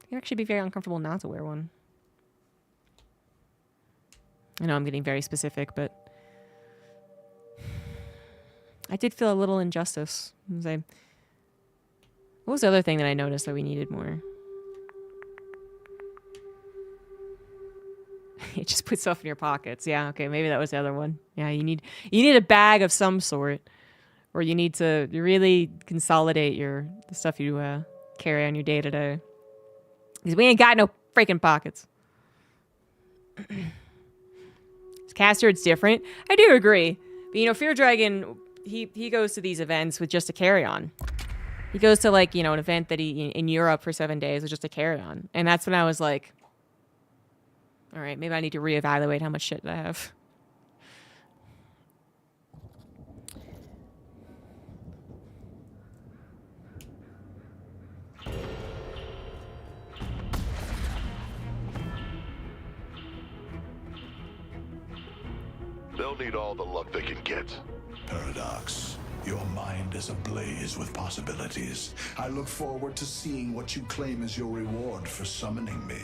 it can actually be very uncomfortable not to wear one. I know I'm getting very specific, but I did feel a little injustice. What was the other thing that I noticed that we needed more? It just puts stuff in your pockets. Yeah, okay, maybe that was the other one. Yeah, you need a bag of some sort, or you need to really consolidate the stuff you carry on your day to day. Because we ain't got no freaking pockets. Caster, it's different. I do agree, but Fear Dragon, he goes to these events with just a carry-on. He goes to like an event that in Europe for 7 days with just a carry-on, and that's when I was like, all right, maybe I need to reevaluate how much shit I have. They'll need all the luck they can get. Paradox, your mind is ablaze with possibilities. I look forward to seeing what you claim as your reward for summoning me.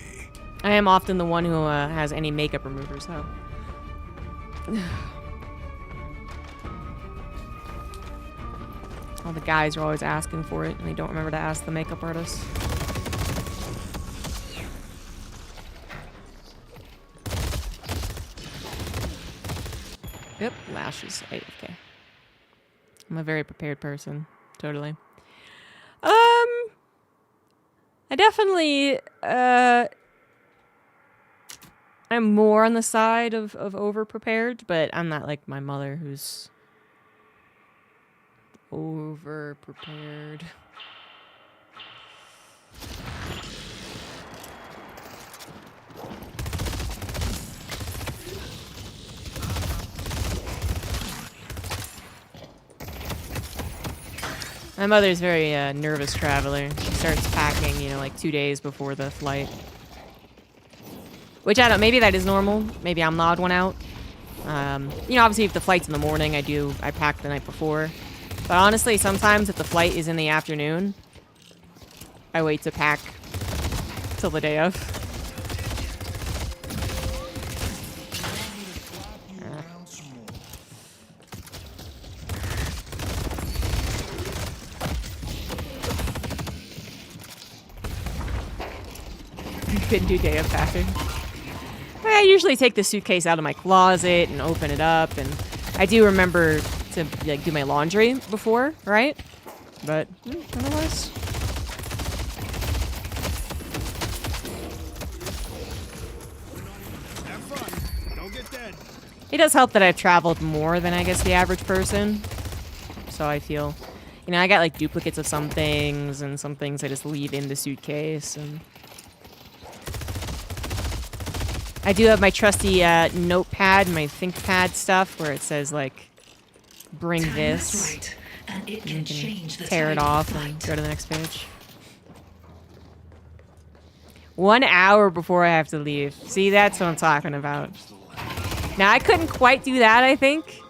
I am often the one who has any makeup removers, though. All the guys are always asking for it, and they don't remember to ask the makeup artist. Yep, lashes. Okay. I'm a very prepared person. Totally. I definitely, I'm more on the side of over-prepared, but I'm not like my mother who's over-prepared. My mother's very nervous traveler. She starts packing, like 2 days before the flight. Which I don't, maybe that is normal. Maybe I'm the odd one out. Obviously if the flight's in the morning, I pack the night before. But honestly, sometimes if the flight is in the afternoon, I wait to pack till the day of. Couldn't do day of packing. I usually take the suitcase out of my closet and open it up, and I do remember to like do my laundry before, right? But otherwise. Have fun. Don't get dead. It does help that I've traveled more than I guess the average person. So I feel, you know, I got like duplicates of some things, and some things I just leave in the suitcase. And I do have my trusty notepad, my ThinkPad stuff, where it says like, bring this. Right, and it You can can change the tear it tide of off the and fight. go to the next page. 1 hour before I have to leave. See, that's what I'm talking about. Now, I couldn't quite do that, I think.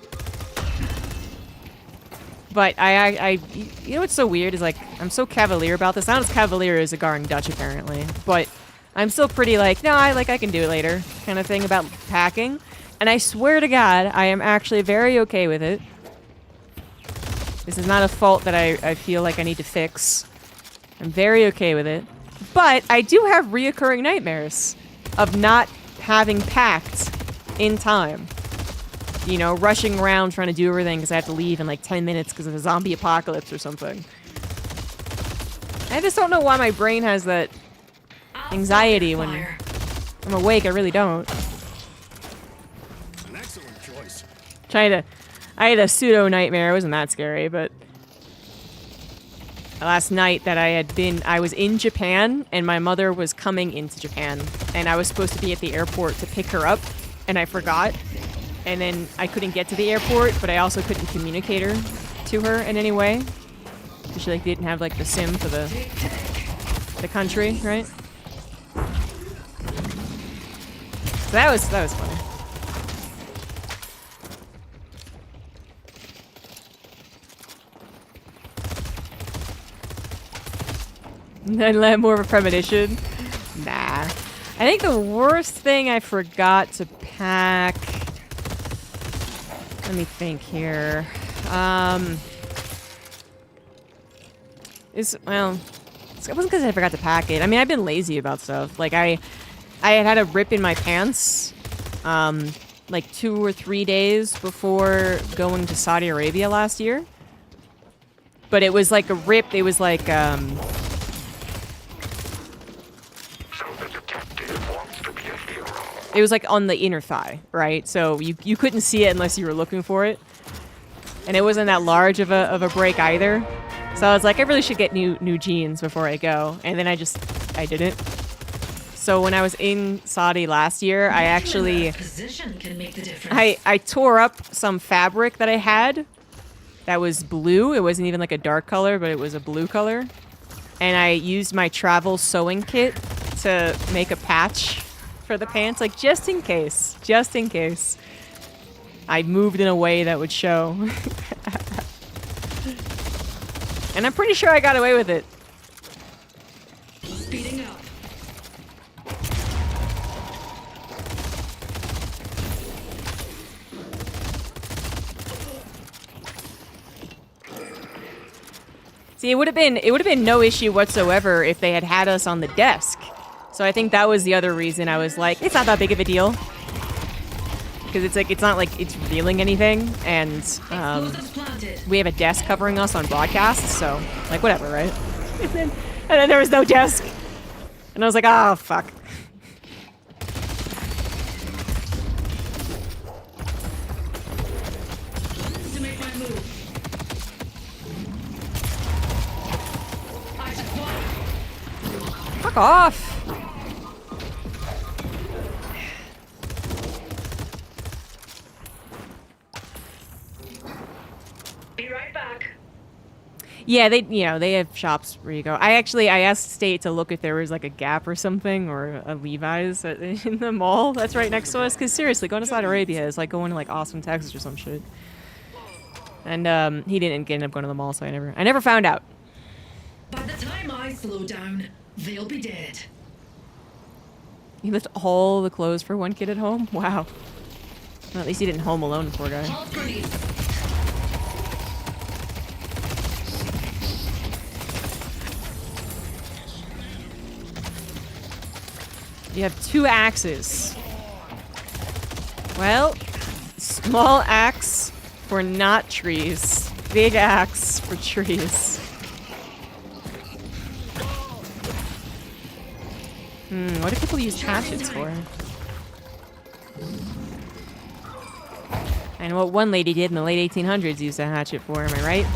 But I you know what's so weird is like, I'm so cavalier about this. Not as cavalier as a Gar and Dutch, apparently. But I'm still pretty like, no, I can do it later kind of thing about packing. And I swear to God, I am actually very okay with it. This is not a fault that I feel like I need to fix. I'm very okay with it. But I do have reoccurring nightmares of not having packed in time. You know, rushing around trying to do everything because I have to leave in like 10 minutes because of a zombie apocalypse or something. I just don't know why my brain has that anxiety when I'm awake. I really don't. An excellent choice. I had a pseudo nightmare. It wasn't that scary, but last night that I was in Japan and my mother was coming into Japan and I was supposed to be at the airport to pick her up and I forgot. And then I couldn't get to the airport, but I also couldn't communicate to her in any way. Because she like didn't have like the SIM for the country, right? So that was funny. And more of a premonition. Nah. I think the worst thing I forgot to pack. Let me think here. Well, it wasn't because I forgot to pack it. I mean, I've been lazy about stuff. Like I had a rip in my pants, like 2 or 3 days before going to Saudi Arabia last year. But it was like a rip. It was like it was like on the inner thigh, right? So you couldn't see it unless you were looking for it. And it wasn't that large of a break either. So I was like, I really should get new jeans before I go. And then I didn't. So when I was in Saudi last year, I actually Position can make the difference. I tore up some fabric that I had that was blue. It wasn't even like a dark color, but it was a blue color. And I used my travel sewing kit to make a patch for the pants, like just in case. I moved in a way that would show. And I'm pretty sure I got away with it. Speeding up. See, it would have been no issue whatsoever if they had us on the desk. So I think that was the other reason I was like, it's not that big of a deal. Because it's not like it's revealing anything, and we have a desk covering us on broadcasts, so like whatever, right? And then there was no desk, and I was like, oh fuck. To make my move. Fuck off. Be right back. Yeah, they have shops where you go. I asked State to look if there was like a Gap or something, or a Levi's in the mall that's right next to us. Because seriously, going to Saudi Arabia is like going to like Austin, Texas or some shit. And he didn't end up going to the mall, so I never found out. By the time I slow down, they'll be dead. He left all the clothes for one kid at home? Wow. Well, at least he didn't home alone, poor guy. You have 2 axes. Well, small axe for not trees. Big axe for trees. What do people use hatchets for? I know what one lady did in the late 1800s used a hatchet for, am I right?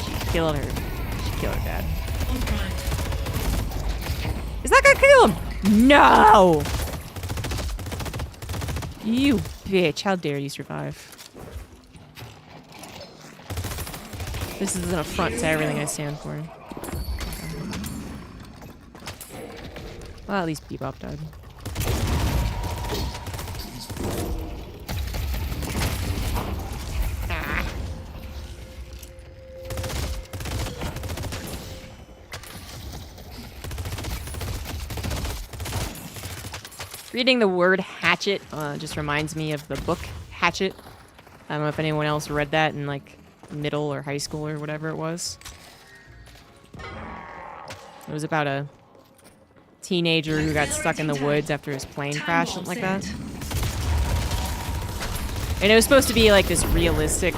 She killed her. She killed her dad. Is that gonna kill him? No! You bitch, how dare you survive? This is an affront to everything I stand for. Well, at least Bebop died. Reading the word hatchet just reminds me of the book Hatchet. I don't know if anyone else read that in like middle or high school or whatever it was. It was about a teenager who got stuck in the woods after his plane crashed, something like that. And it was supposed to be like this realistic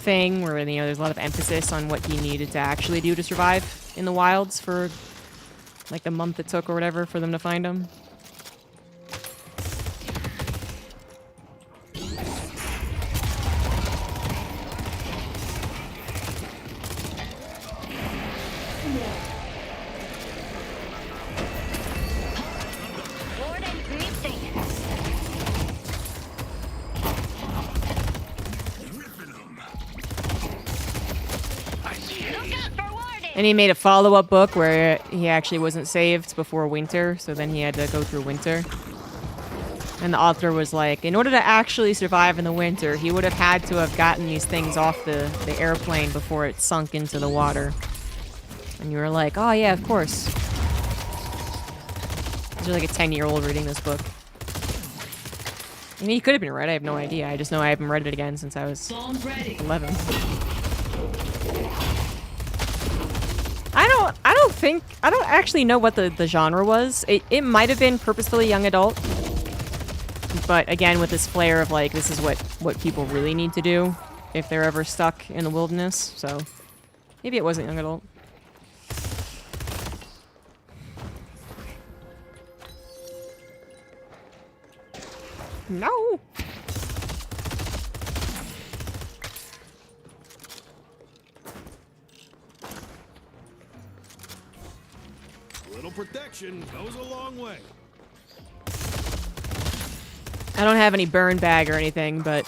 thing where, you know, there's a lot of emphasis on what he needed to actually do to survive in the wilds for like the month it took or whatever for them to find him. And he made a follow-up book where he actually wasn't saved before winter, so then he had to go through winter. And the author was like, in order to actually survive in the winter, he would have had to have gotten these things off the airplane before it sunk into the water. And you were like, oh yeah, of course. You're like a 10-year-old reading this book. I mean, he could have been right, I have no idea. I just know I haven't read it again since I was 11. I don't actually know what the genre was. It might have been purposefully young adult. But again, with this flair of like, this is what people really need to do if they're ever stuck in the wilderness. So maybe it wasn't young adult. No! Protection goes a long way. I don't have any burn bag or anything, but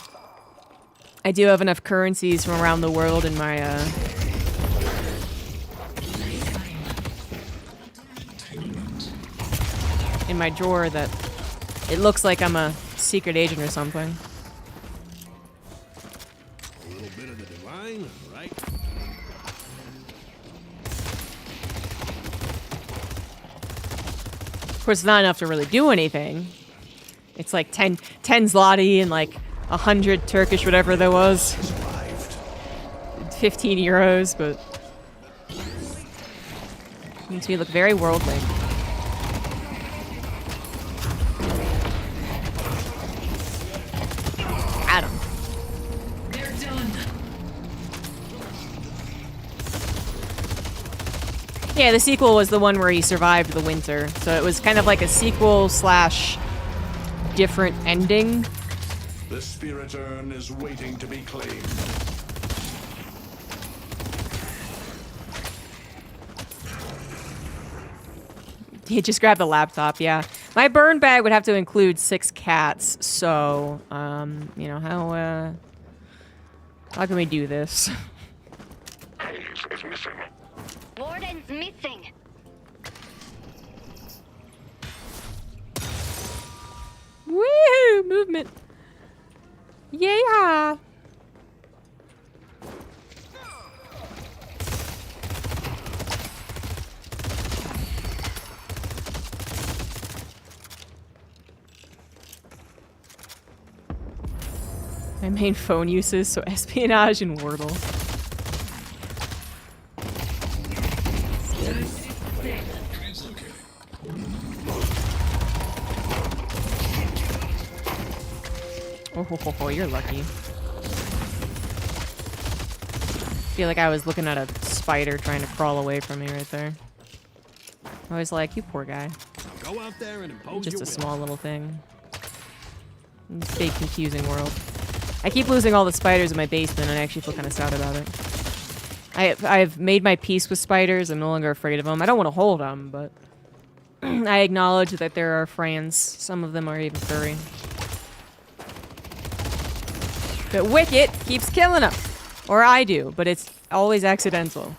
I do have enough currencies from around the world in my drawer that it looks like I'm a secret agent or something. A little bit of the divine, right? Of course, it's not enough to really do anything. It's like 10 zloty and like 100 Turkish whatever there was. 15 euros, but makes me look very worldly. Adam. They're done. Yeah, the sequel was the one where he survived the winter. So it was kind of like a sequel slash different ending. The spirit urn is waiting to be claimed. He just grabbed the laptop, yeah. My burn bag would have to include 6 cats, so, you know, how can we do this? Hayes is missing. Warden's missing. Woohoo! Movement. Yeah. My main phone uses, so espionage and Wordle. Oh, you're lucky. Feel like I was looking at a spider trying to crawl away from me right there. I was like, you poor guy. Go out there and impose Just your a will. small little thing. In this big, confusing world. I keep losing all the spiders in my basement, and I actually feel kind of sad about it. I've made my peace with spiders. I'm no longer afraid of them. I don't want to hold them, but I acknowledge that there are friends. Some of them are even furry. But Wicket keeps killing them. Or I do, but it's always accidental.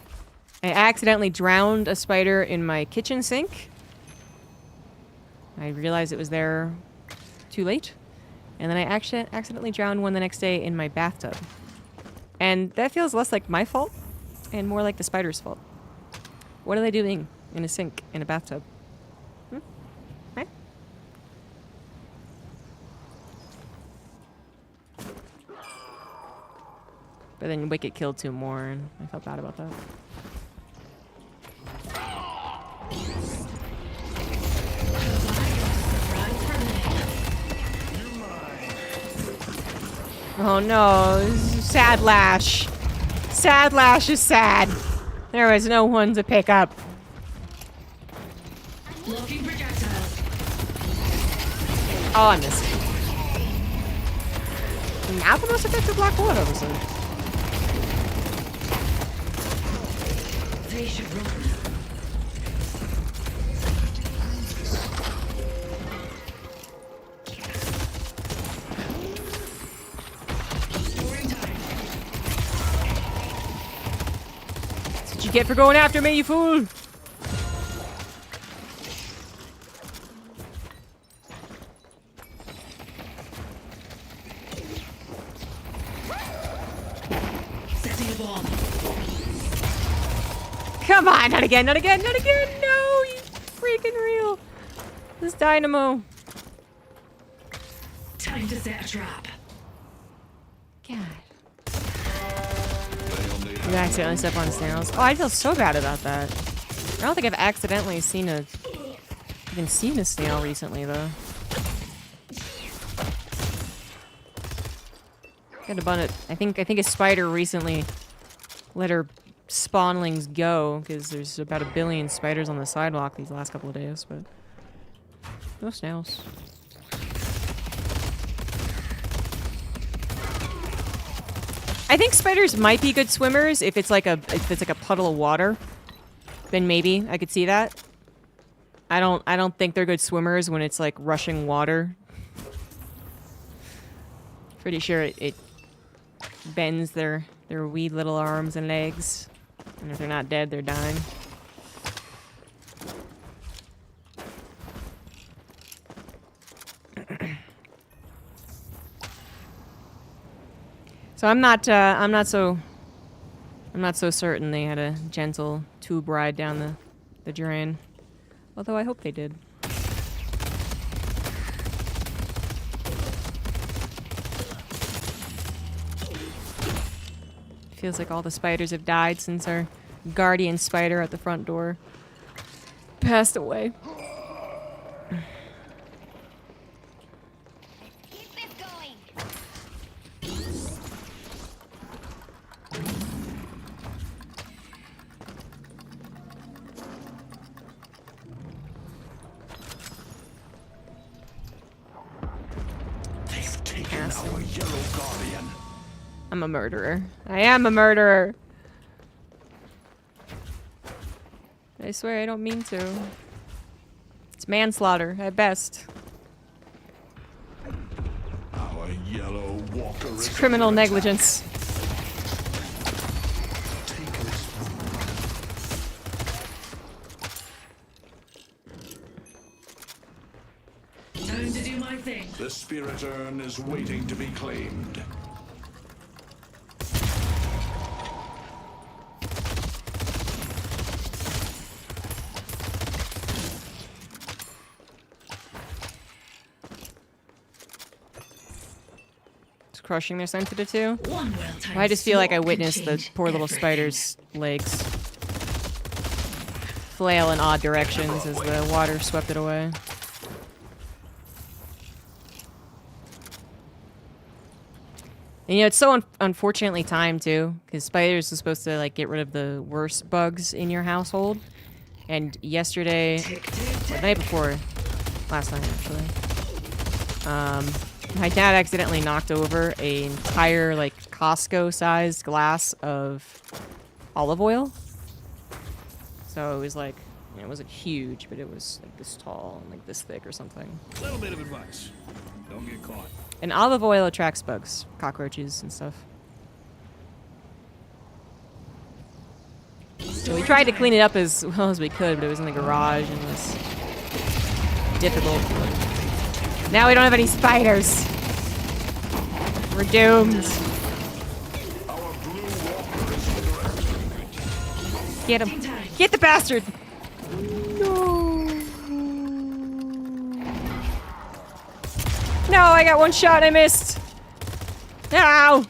I accidentally drowned a spider in my kitchen sink. I realized it was there too late. And then I actually accidentally drowned one the next day in my bathtub. And that feels less like my fault and more like the spider's fault. What are they doing in a sink in a bathtub? Right? But then Wicket killed 2 more, and I felt bad about that. Oh no, sad Lash. Sad Lash is sad. There was no one to pick up. Looking projectiles. Oh, I missed. Now the most effective black hole I've ever seen. They should run. That's what you get for going after me, you fool! Setting a bomb. Come on, not again, not again, not again! No, you freaking real. This dynamo. Time to set a trap. God. You accidentally step on snails. Oh, I feel so bad about that. I don't think I've accidentally seen a even seen a snail recently though. Got a bunch of, I think a spider recently let her spawnlings go because there's about 1 billion spiders on the sidewalk these last couple of days, but no snails. I think spiders might be good swimmers if it's like a puddle of water. Then maybe I could see that. I don't think they're good swimmers when it's like rushing water. Pretty sure it bends their wee little arms and legs. And if they're not dead, they're dying. So I'm not so certain they had a gentle tube ride down the drain. Although I hope they did. Feels like all the spiders have died since our guardian spider at the front door passed away. They've taken our yellow guardian. I'm a murderer. I am a murderer. I swear I don't mean to. It's manslaughter at best. Our yellow walker It's is criminal under attack. negligence. Time to do my thing. The spirit urn is waiting to be claimed. It's crushing their sensitive too. One well-timed I just feel like I swap can witnessed the change poor little everything. spider's legs flail in odd directions as the water swept it away. And, you know, it's so unfortunately timed, too, because spiders are supposed to, like, get rid of the worst bugs in your household. And yesterday, or the night before, last night, actually, my dad accidentally knocked over an entire, like, Costco-sized glass of olive oil. So it was, like, you know, it wasn't huge, but it was, like, this tall and, like, this thick or something. A little bit of advice. Don't get caught. And olive oil attracts bugs, cockroaches and stuff. So we tried to clean it up as well as we could, but it was in the garage and it was difficult. Now we don't have any spiders. We're doomed. Get him. Get the bastard! No, I got one shot, I missed. Ow!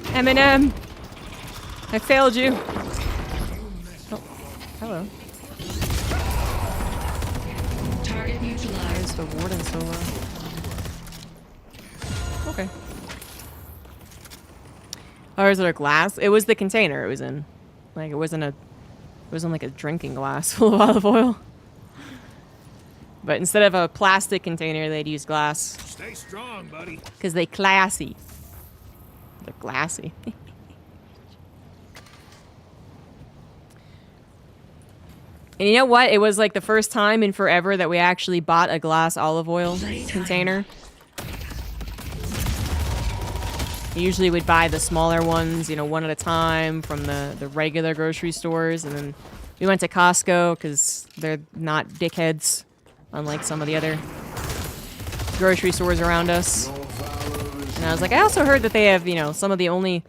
Eminem. I failed you. Oh, hello. Target neutralized. There's the warden solo. Okay. Oh, is there a glass? It was the container it was in. Like, it wasn't like a drinking glass full of olive oil. But instead of a plastic container, they'd use glass. Stay strong, buddy. Because they classy. They're glassy. And you know what? It was like the first time in forever that we actually bought a glass olive oil container. Usually we'd buy the smaller ones, you know, one at a time from the regular grocery stores. And then we went to Costco because they're not dickheads, unlike some of the other grocery stores around us. And I was like, I also heard that they have, you know, some of the only...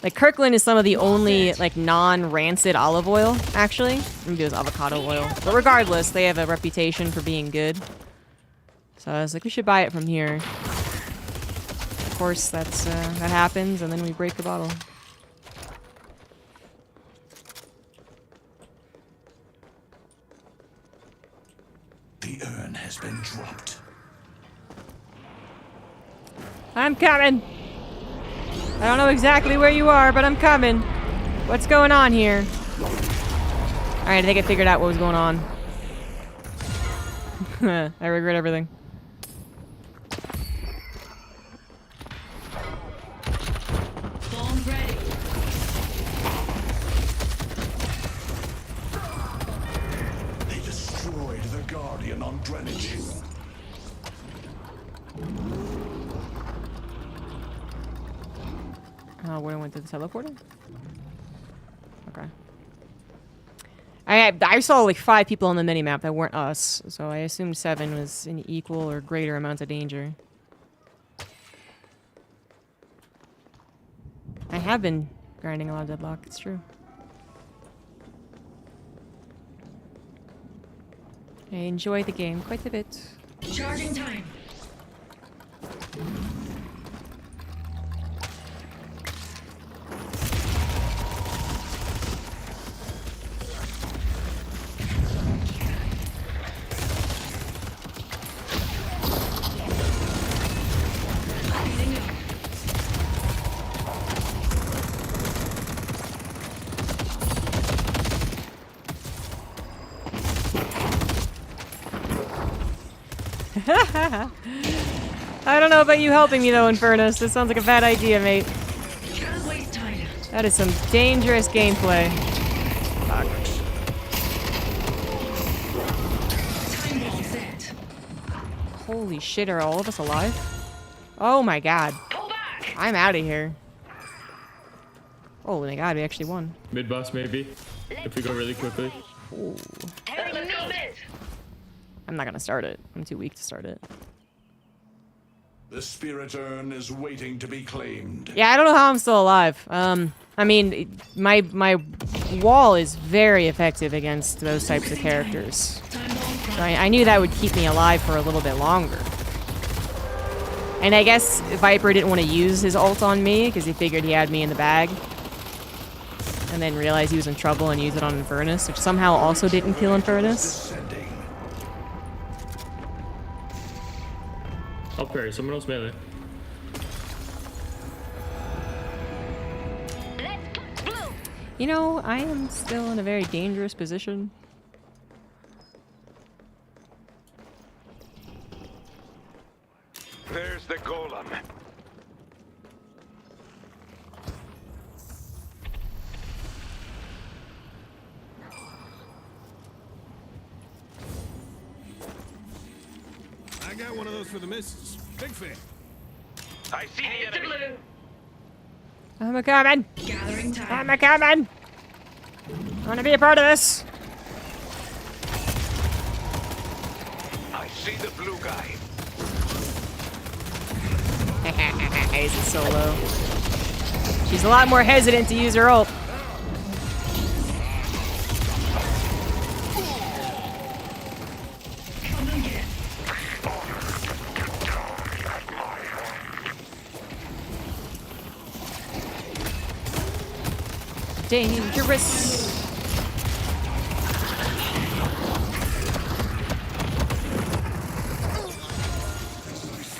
Like, Kirkland is some of the only, like, non-rancid olive oil, actually. Maybe it was avocado oil. But regardless, they have a reputation for being good. So I was like, we should buy it from here. Of course, that happens, and then we break the bottle. The urn has been dropped. I'm coming! I don't know exactly where you are, but I'm coming. What's going on here? Alright, I think I figured out what was going on. I regret everything. Bomb ready. They destroyed the Guardian on Greenwich. Where I went to the teleporter? Okay. I saw like 5 people on the minimap that weren't us, so I assumed 7 was in equal or greater amounts of danger. I have been grinding a lot of Deadlock, it's true. I enjoy the game quite a bit. Charging time. I don't know about you helping me though, Infernus. This sounds like a bad idea, mate. Can't waste time. That is some dangerous gameplay. Time bomb set. Holy shit, are all of us alive? Oh my god. I'm out of here. Oh my god, we actually won. Mid boss maybe, if we go really quickly. Ooh. I'm not gonna start it. I'm too weak to start it. The spirit urn is waiting to be claimed. Yeah, I don't know how I'm still alive. I mean, my wall is very effective against those types of characters. So I knew that would keep me alive for a little bit longer. And I guess Viper didn't want to use his ult on me because he figured he had me in the bag. And then realized he was in trouble and used it on Infernus, which somehow also didn't kill Infernus. I'll parry, someone else melee. You know, I am still in a very dangerous position. There's the golem. I got one of those for the missus. Big fan. I see the enemy. I'm a coming. Gathering time. I'm a coming. I want to be a part of this. I see the blue guy. He's a solo. She's a lot more hesitant to use her ult. Dangerous.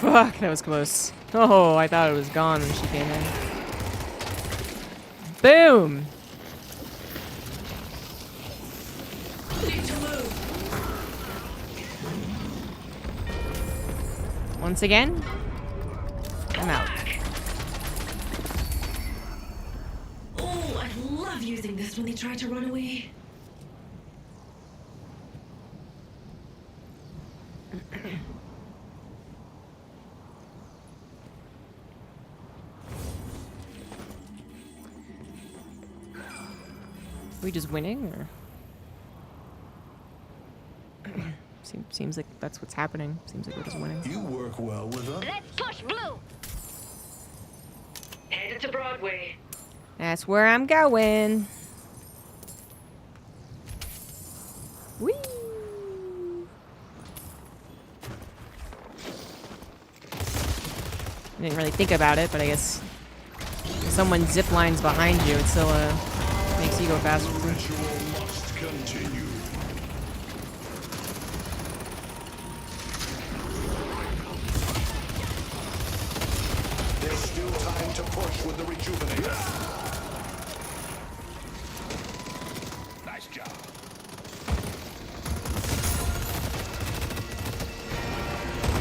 Fuck, that was close. Oh, I thought it was gone when she came in. Boom! Once again, I'm out. Oh, I love using this when they try to run away. Are we just winning, or seems like that's what's happening. Seems like we're just winning. You work well with us. Let's push blue. Headed to Broadway. That's where I'm going. Whee! I didn't really think about it, but I guess if someone zip lines behind you, it still makes you go faster. The ritual must continue. There's still time to push with the rejuvenator. Nice job.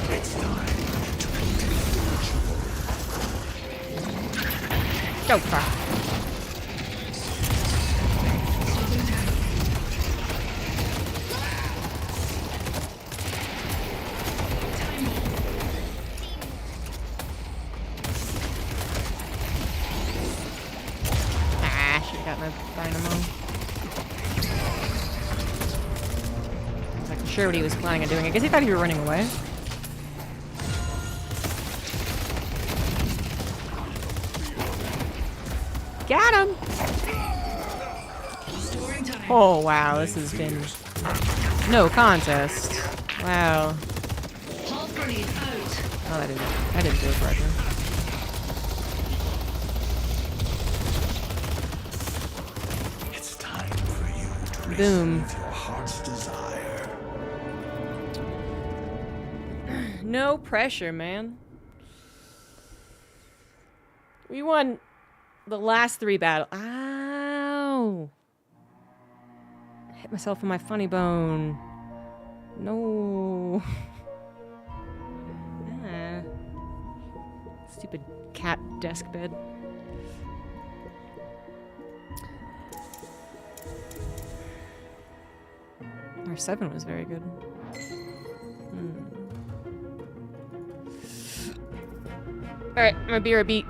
It's time to complete the ritual. Go far. Dynamo. I was like sure what he was planning on doing. I guess he thought you were running away. Got him! Oh wow, this has been no contest. Wow. Oh, that didn't do it correctly. Boom. Your heart's desire. No pressure, man. We won the last 3 battles. Ow! Hit myself in my funny bone. No. Ah. Stupid cat desk bed. Our 7 was very good. Alright, I'm gonna be a beat.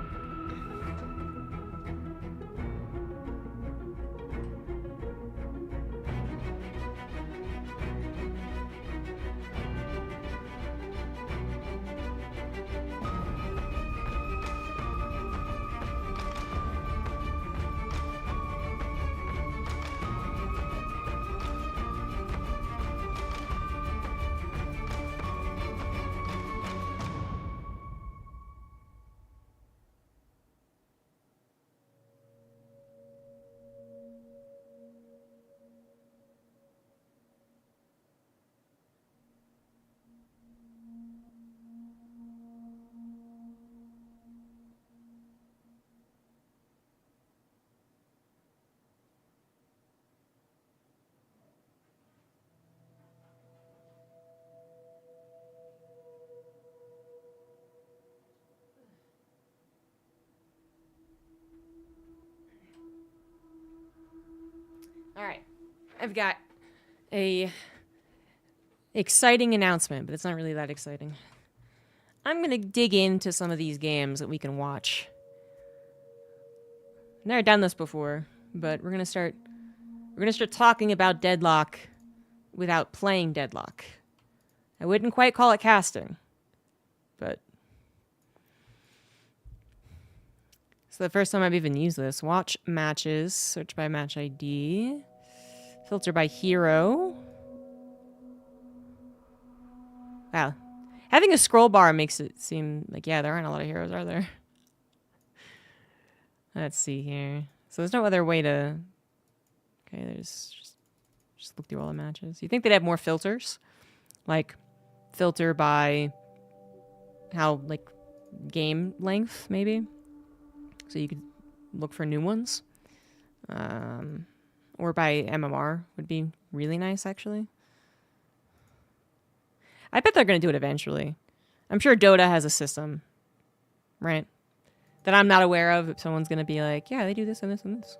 All right. I've got a exciting announcement, but it's not really that exciting. I'm going to dig into some of these games that we can watch. I've never done this before, but we're going to start talking about Deadlock without playing Deadlock. I wouldn't quite call it casting, but it's the first time I've even used this. Watch matches, search by match ID, filter by hero. Wow. Having a scroll bar makes it seem like, yeah, there aren't a lot of heroes, are there? Let's see here. So there's no other way to... Okay, there's... Just look through all the matches. You think they'd have more filters? Like, filter by how, like, game length, maybe? So you could look for new ones. Or by MMR would be really nice, actually. I bet they're going to do it eventually. I'm sure Dota has a system, right? That I'm not aware of. If someone's going to be like, yeah, they do this and this and this.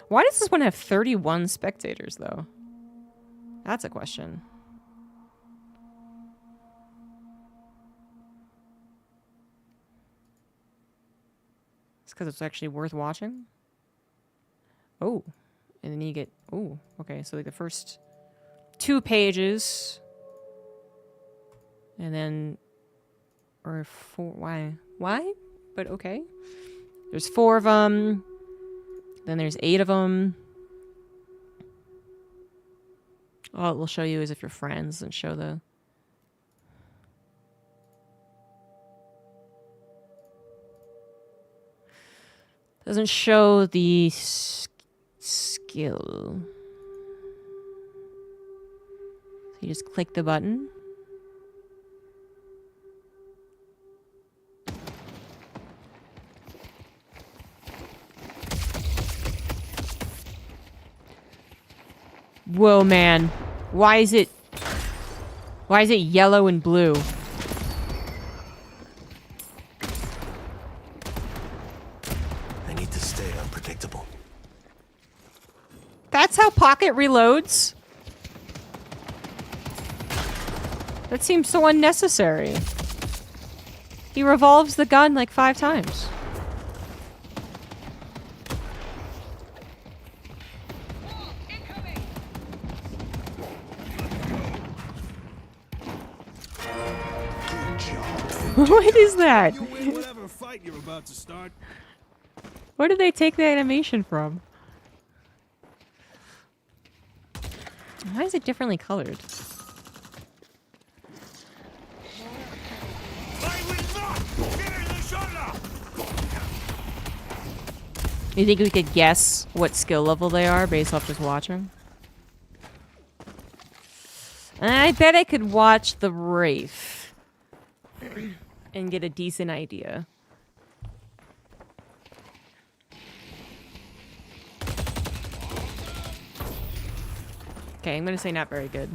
Why does this one have 31 spectators, though? That's a question. It's because it's actually worth watching? Oh. And then you get... Oh, okay. So like the first 2 pages... And then, or 4, why? But okay. There's 4 of them. Then there's 8 of them. All it will show you is if you're friends and show the... Doesn't show the skill. So you just click the button. Whoa, man. Why is it yellow and blue? I need to stay unpredictable. That's how Pocket reloads? That seems so unnecessary. He revolves the gun like 5 times. What is that? You win whatever fight you're about to start. Where did they take the animation from? Why is it differently colored? You think we could guess what skill level they are based off just watching? I bet I could watch the Wraith and get a decent idea. Okay, I'm gonna say not very good.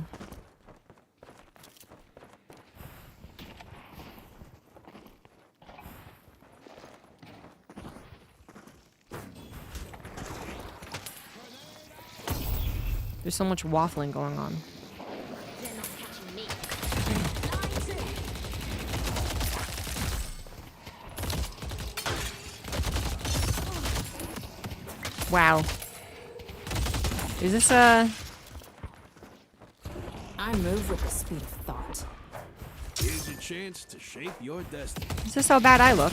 There's so much waffling going on. Wow. Is this a... I move with the speed of thought. Here's your chance to shape your destiny. Is this how bad I look?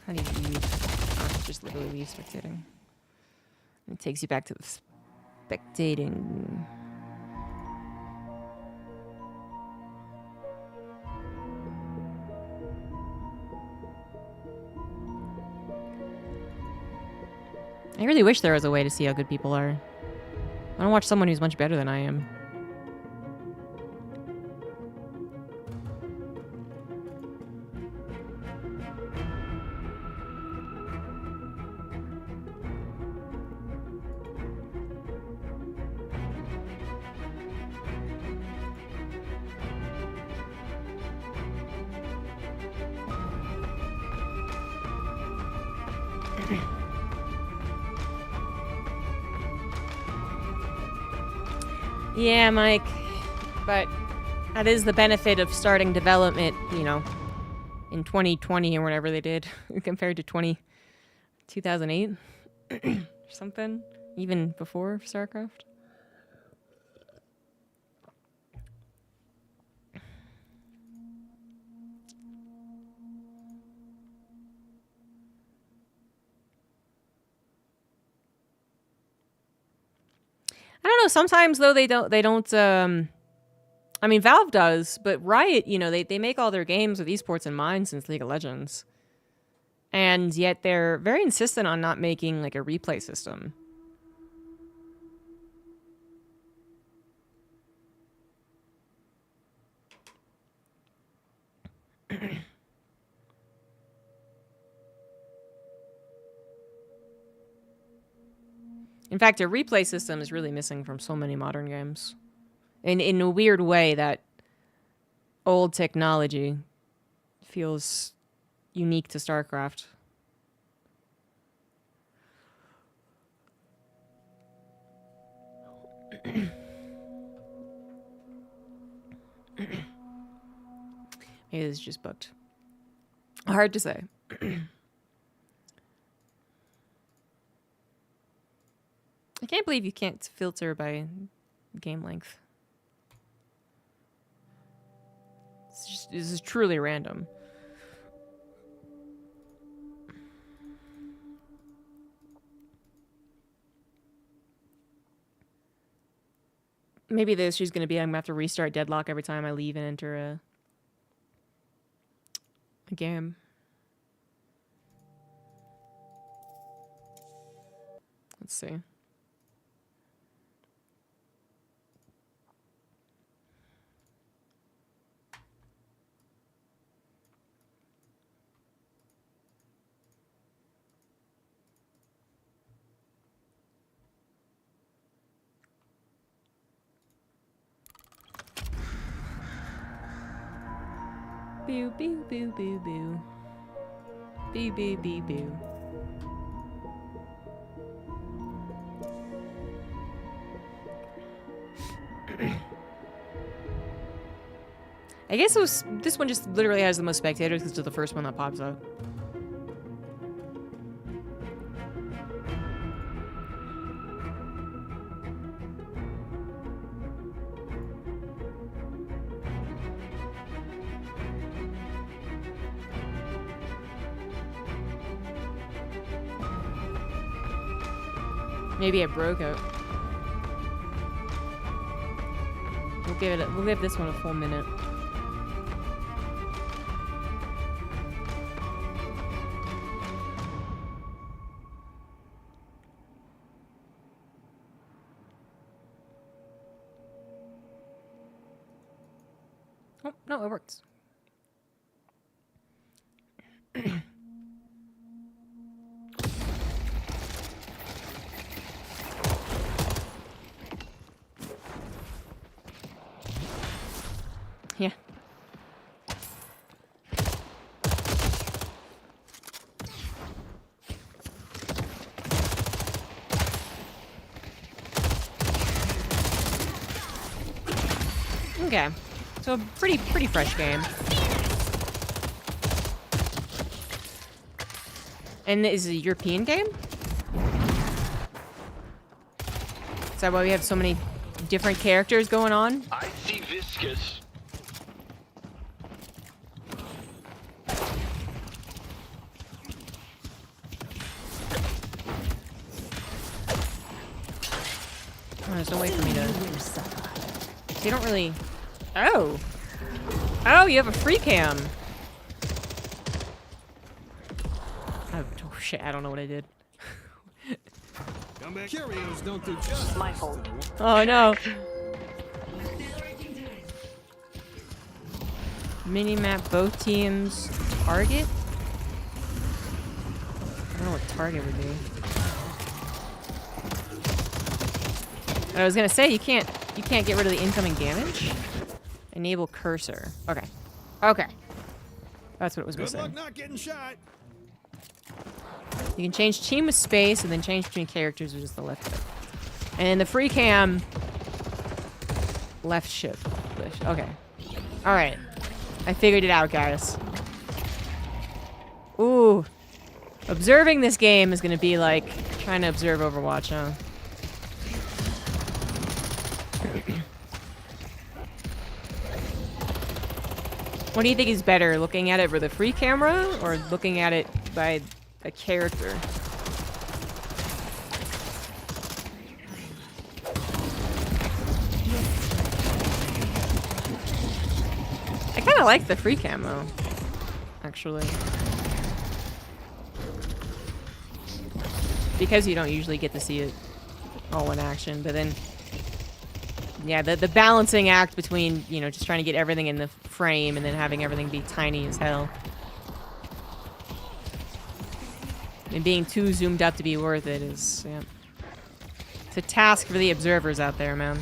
How do you leave? Oh, just literally leave spectating. It takes you back to the spectating. I really wish there was a way to see how good people are. I want to watch someone who's much better than I am. Yeah, Mike. But that is the benefit of starting development, you know, in 2020 or whatever they did compared to 2008 or something, even before StarCraft. I don't know. Sometimes though they don't. I mean, Valve does, but Riot, you know, they make all their games with esports in mind since League of Legends, and yet they're very insistent on not making like a replay system. In fact, a replay system is really missing from so many modern games. In a weird way, that old technology feels unique to StarCraft. Maybe this is just bugged. Hard to say. I can't believe you can't filter by game length. This is truly random. Maybe the issue's going to be I'm going to have to restart Deadlock every time I leave and enter a game. Let's see. Boo, boo, boo, boo, boo. Boo, boo, boo, boo. I guess this one just literally has the most spectators because it's the first one that pops up. Maybe it broke out. We'll give this one a full minute. Oh, no, it works. Yeah. Okay. So pretty fresh game. And this is a European game? Is that why we have so many different characters going on? I see viscous. Oh, there's no way for me to... They don't really... Oh! Oh, you have a free cam! Oh, shit, I don't know what I did. Come back. Curios don't do justice. My fault. Oh, no. Minimap both teams. Target? I don't know what target would be. I was gonna say you can't get rid of the incoming damage. Enable cursor. Okay. Okay. That's what it was Good missing. luck not getting shot. You can change team with space and then change between characters with just the left click. And in the free cam, left shift. Okay. Alright. I figured it out, guys. Ooh. Observing this game is gonna be like trying to observe Overwatch, huh? What do you think is better, looking at it with a free camera or looking at it by a character? I kind of like the free camo, actually. Because you don't usually get to see it all in action, but then... Yeah, the balancing act between, you know, just trying to get everything in the frame and then having everything be tiny as hell. And being too zoomed up to be worth it is, yeah. It's a task for the observers out there, man.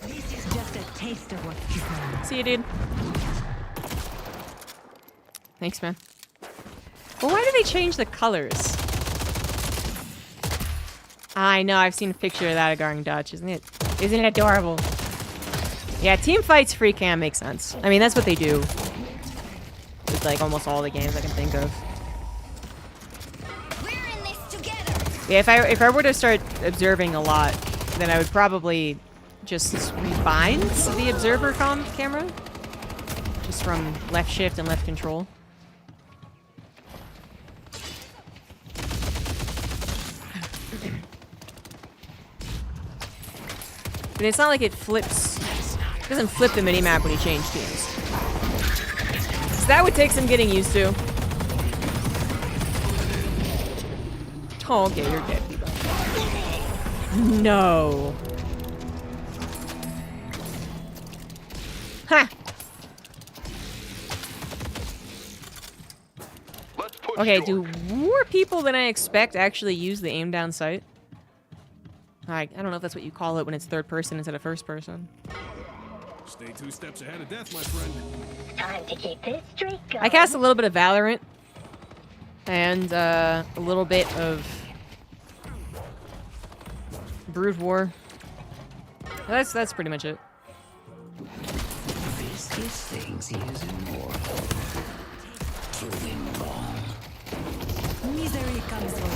This is just a taste of what you can. See you, dude. Thanks, man. Well, why did they change the colors? I know, I've seen a picture of that of Going Dutch, isn't it? Isn't it adorable? Yeah, team fights free cam makes sense. I mean, that's what they do with like almost all the games I can think of. We're in this together. Yeah, if I were to start observing a lot, then I would probably just rebind the observer camera, just from left shift and left control. But it's not like it flips. It doesn't flip the minimap when you change teams. So that would take some getting used to. Oh, okay, you're dead. No. Ha! Okay, do more people than I expect actually use the aim down sight? I don't know if that's what you call it when it's third person instead of first person. Stay 2 steps ahead of death, my friend. Time to keep this streak going. I cast a little bit of Valorant and a little bit of Brood War. That's pretty much it. This thing's using more. Proving wrong. Misery comes for you.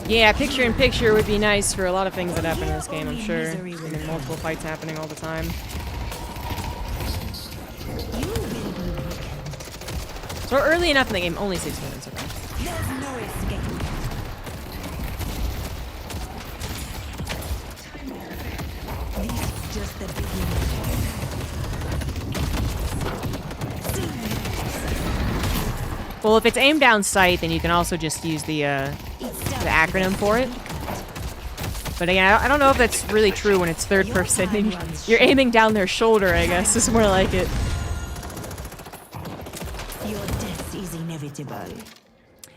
Yeah, picture-in-picture would be nice for a lot of things that happen in this game, I'm sure. And then multiple fights happening all the time. So early enough in the game, only 6 minutes, okay. There's no escape. This is just the beginning. Well, if it's aim down sight, then you can also just use the acronym for it. But again, I don't know if that's really true when it's third person. You're aiming down their shoulder, I guess, is more like it. Your death is inevitable.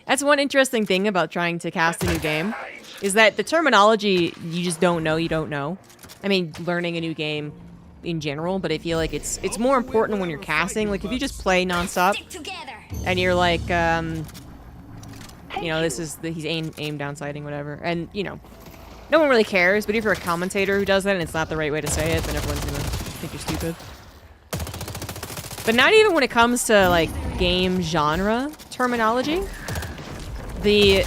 That's one interesting thing about trying to cast a new game, is that the terminology you just don't know, you don't know. I mean, learning a new game in general, but I feel like it's more important when you're casting. Like, if you just play nonstop, and you're like, you know, he's aim down sighting, whatever, and, you know, no one really cares, but if you're a commentator who does that and it's not the right way to say it, then everyone's gonna think you're stupid. But not even when it comes to, like, game genre terminology. The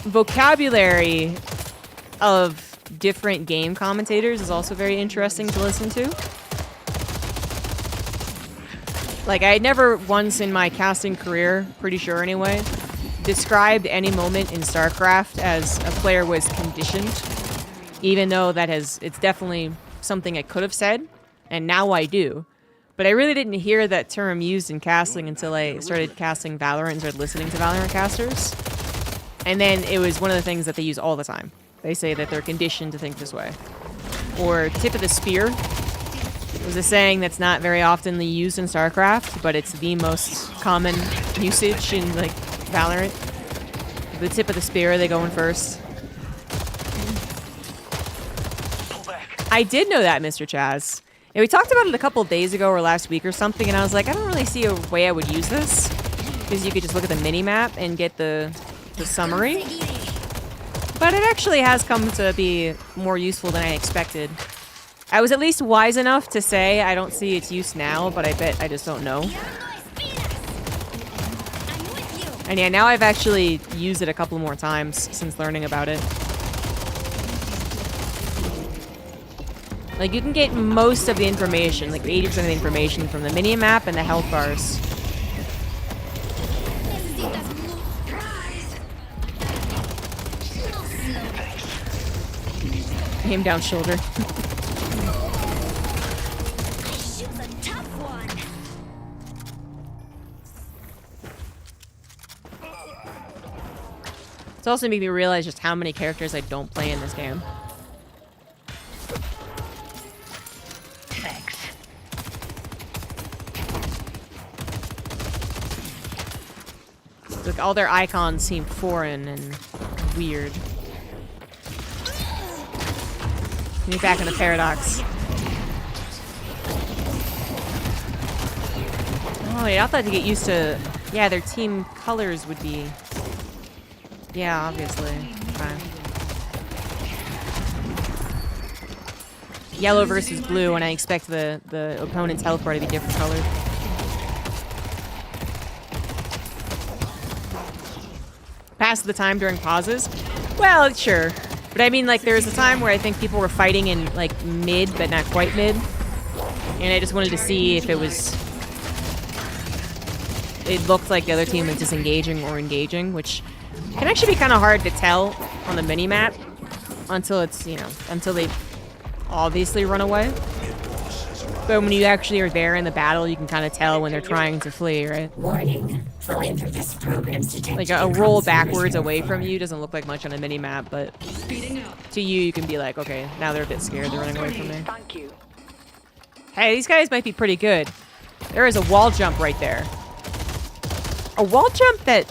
vocabulary of different game commentators is also very interesting to listen to. Like, I had never once in my casting career, pretty sure anyway, described any moment in StarCraft as a player was conditioned, even though it's definitely something I could have said, and now I do. But I really didn't hear that term used in casting until I started casting Valorant and started listening to Valorant casters. And then it was one of the things that they use all the time. They say that they're conditioned to think this way. Or tip of the spear was a saying that's not very often used in StarCraft, but it's the most common usage in, like, Valorant. The tip of the spear, they go in first. I did know that, Mr. Chaz. Yeah, we talked about it a couple days ago or last week or something, and I was like, I don't really see a way I would use this. Because you could just look at the mini-map and get the summary. But it actually has come to be more useful than I expected. I was at least wise enough to say I don't see its use now, but I bet I just don't know. And yeah, now I've actually used it a couple more times since learning about it. Like, you can get most of the information, like 80% of the information from the mini-map and the health bars. Aim down shoulder. It's also made me realize just how many characters I don't play in this game. Thanks. Like, all their icons seem foreign and weird. Get back in the paradox. Oh, yeah, I thought to get used to... Yeah, their team colors would be... Yeah, obviously. Okay. Yellow versus blue, and I expect the opponent's health bar to be different colored. Pass the time during pauses? Well, sure. But I mean, like, there was a time where I think people were fighting in, like, mid, but not quite mid. And I just wanted to see if it was... It looked like the other team was disengaging or engaging, which can actually be kind of hard to tell on the mini-map until it's, you know, until they obviously run away. But when you actually are there in the battle, you can kind of tell when they're trying to flee, right? Warning. Philanthropist programs detect Like a roll backwards away from you doesn't look like much on a mini-map, but to you, you can be like, okay, now they're a bit scared, they're running away from me. Thank you. Hey, these guys might be pretty good. There is a wall jump right there. A wall jump that...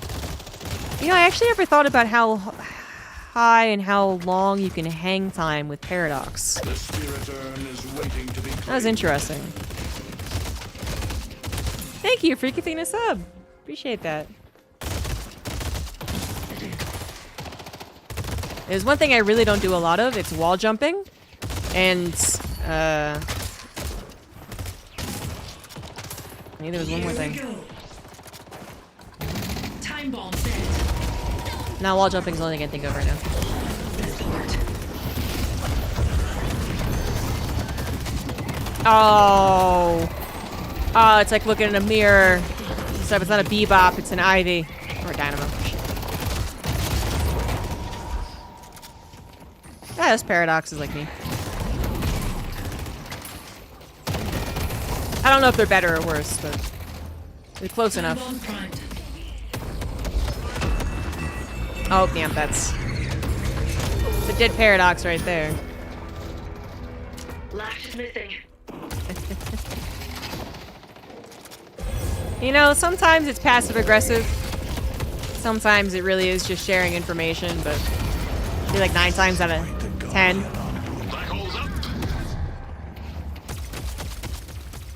You know, I actually never thought about how high and how long you can hang time with Paradox. The spirit urn is waiting to be That was interesting. Thank you for giving a sub. Appreciate that. There's one thing I really don't do a lot of. It's wall jumping. And, I think there was one more thing. Time bomb set. No, wall jumping is the only thing I can think of right now. Oh. Oh, it's like looking in a mirror. Except it's not a Bebop, it's an Ivy. Or a Dynamo. Yeah, this Paradox is like me. I don't know if they're better or worse, but they're close enough. Oh, damn, that's the dead Paradox right there. Lash missing. You know, sometimes it's passive-aggressive. Sometimes it really is just sharing information, but I feel like 9 times out of 10.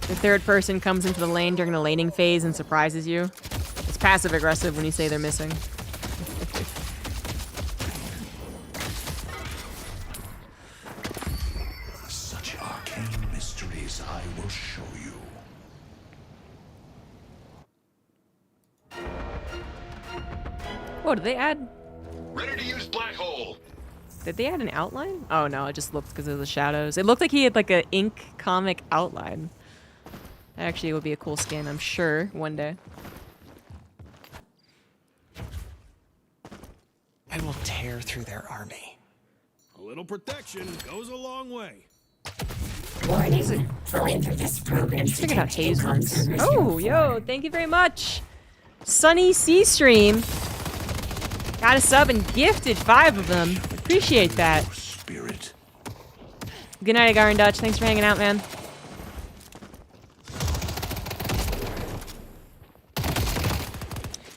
The third person comes into the lane during the laning phase and surprises you. It's passive-aggressive when you say they're missing. Such arcane mysteries I will show you. Whoa, did they add... Ready to use black hole. Did they add an outline? Oh no, it just looked because of the shadows. It looked like he had like an ink comic outline. Actually, it would be a cool skin, I'm sure, one day. I will tear through their army. A little protection goes a long way. Warning. Philanthropist programs Check it out, detect Haze income works. service Oh, yo, thank you very much. Sunny C Stream. Got a sub and gifted 5 of them. Appreciate that. Spirit. Good night, Agar and Dutch. Thanks for hanging out, man.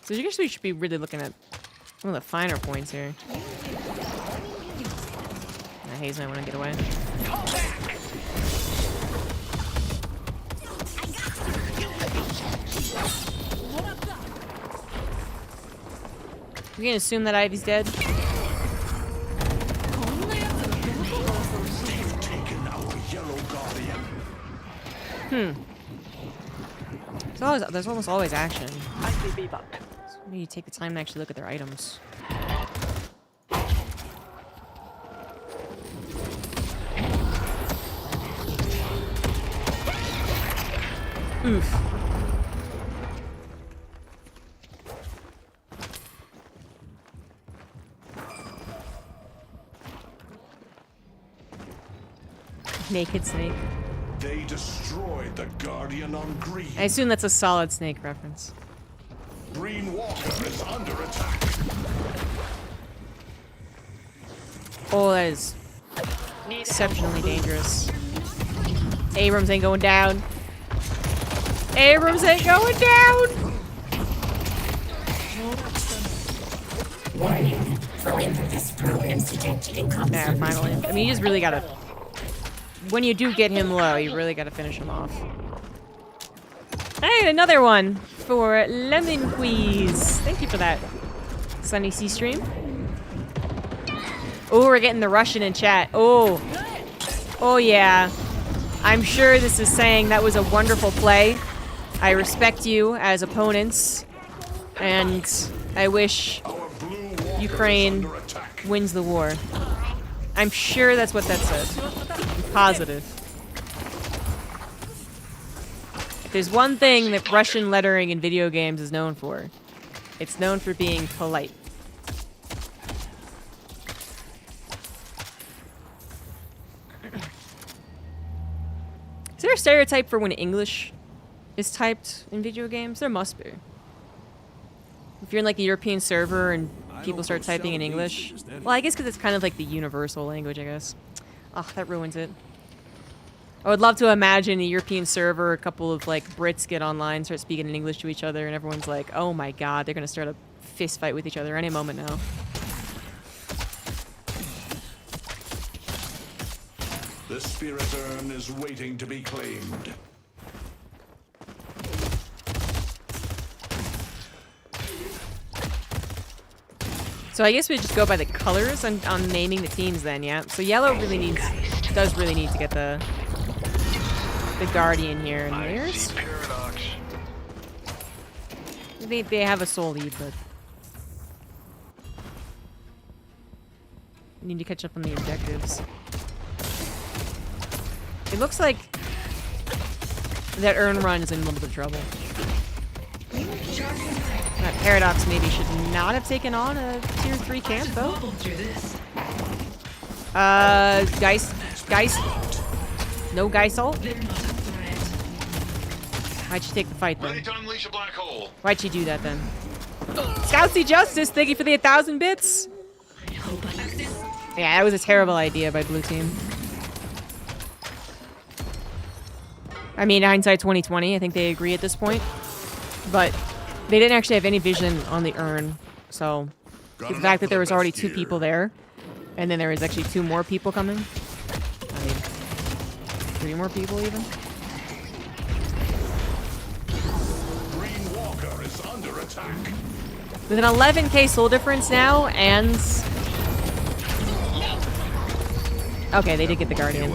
So I guess we should be really looking at some of the finer points here. Haze might want to get away. We can assume that Ivy's dead. There's almost always action. So maybe you take the time to actually look at their items. Oof. Naked snake. They destroyed the Guardian on Green. I assume that's a Solid Snake reference. Green Walker is under attack. Oh, that is exceptionally dangerous. Abrams ain't going down. Abrams ain't going down! Warning. Philanthropist programs detected in combat. There, finally. I mean, you just really gotta... When you do get him low, you really gotta finish him off. Hey, another one for Lemon Quiz. Thank you for that, Sunny C stream. Oh, we're getting the Russian in chat. Oh. Oh, yeah. I'm sure this is saying that was a wonderful play. I respect you as opponents. And I wish Ukraine wins the war. I'm sure that's what that said. I'm positive. If there's one thing that Russian lettering in video games is known for, it's known for being polite. Is there a stereotype for when English is typed in video games? There must be. If you're in like the European server and people start typing in English. Well, I guess because it's kind of like the universal language, I guess. Oh, that ruins it. I would love to imagine a European server, a couple of like Brits get online, start speaking in English to each other, and everyone's like, oh my god, they're gonna start a fist fight with each other any moment now. The spirit urn is waiting to be claimed. So I guess we just go by the colors on naming the teams then, yeah? So yellow does really need to get the Guardian here, and theirs? They have a soul lead, but need to catch up on the objectives. It looks like that urn run is in a little bit of trouble. That Paradox maybe should not have taken on a tier 3 camp though. Geist. No Geist ult? Why'd she take the fight then? Why'd she do that then? Scoutsy Justice, thank you for the 1,000 bits! Yeah, that was a terrible idea by blue team. I mean, hindsight 2020, I think they agree at this point. But they didn't actually have any vision on the urn, so the fact that there was already 2 people there, and then there was actually 2 more people coming. I mean, 3 more people even. Green Walker is under attack. With an 11k soul difference now, and okay, they did get the Guardian.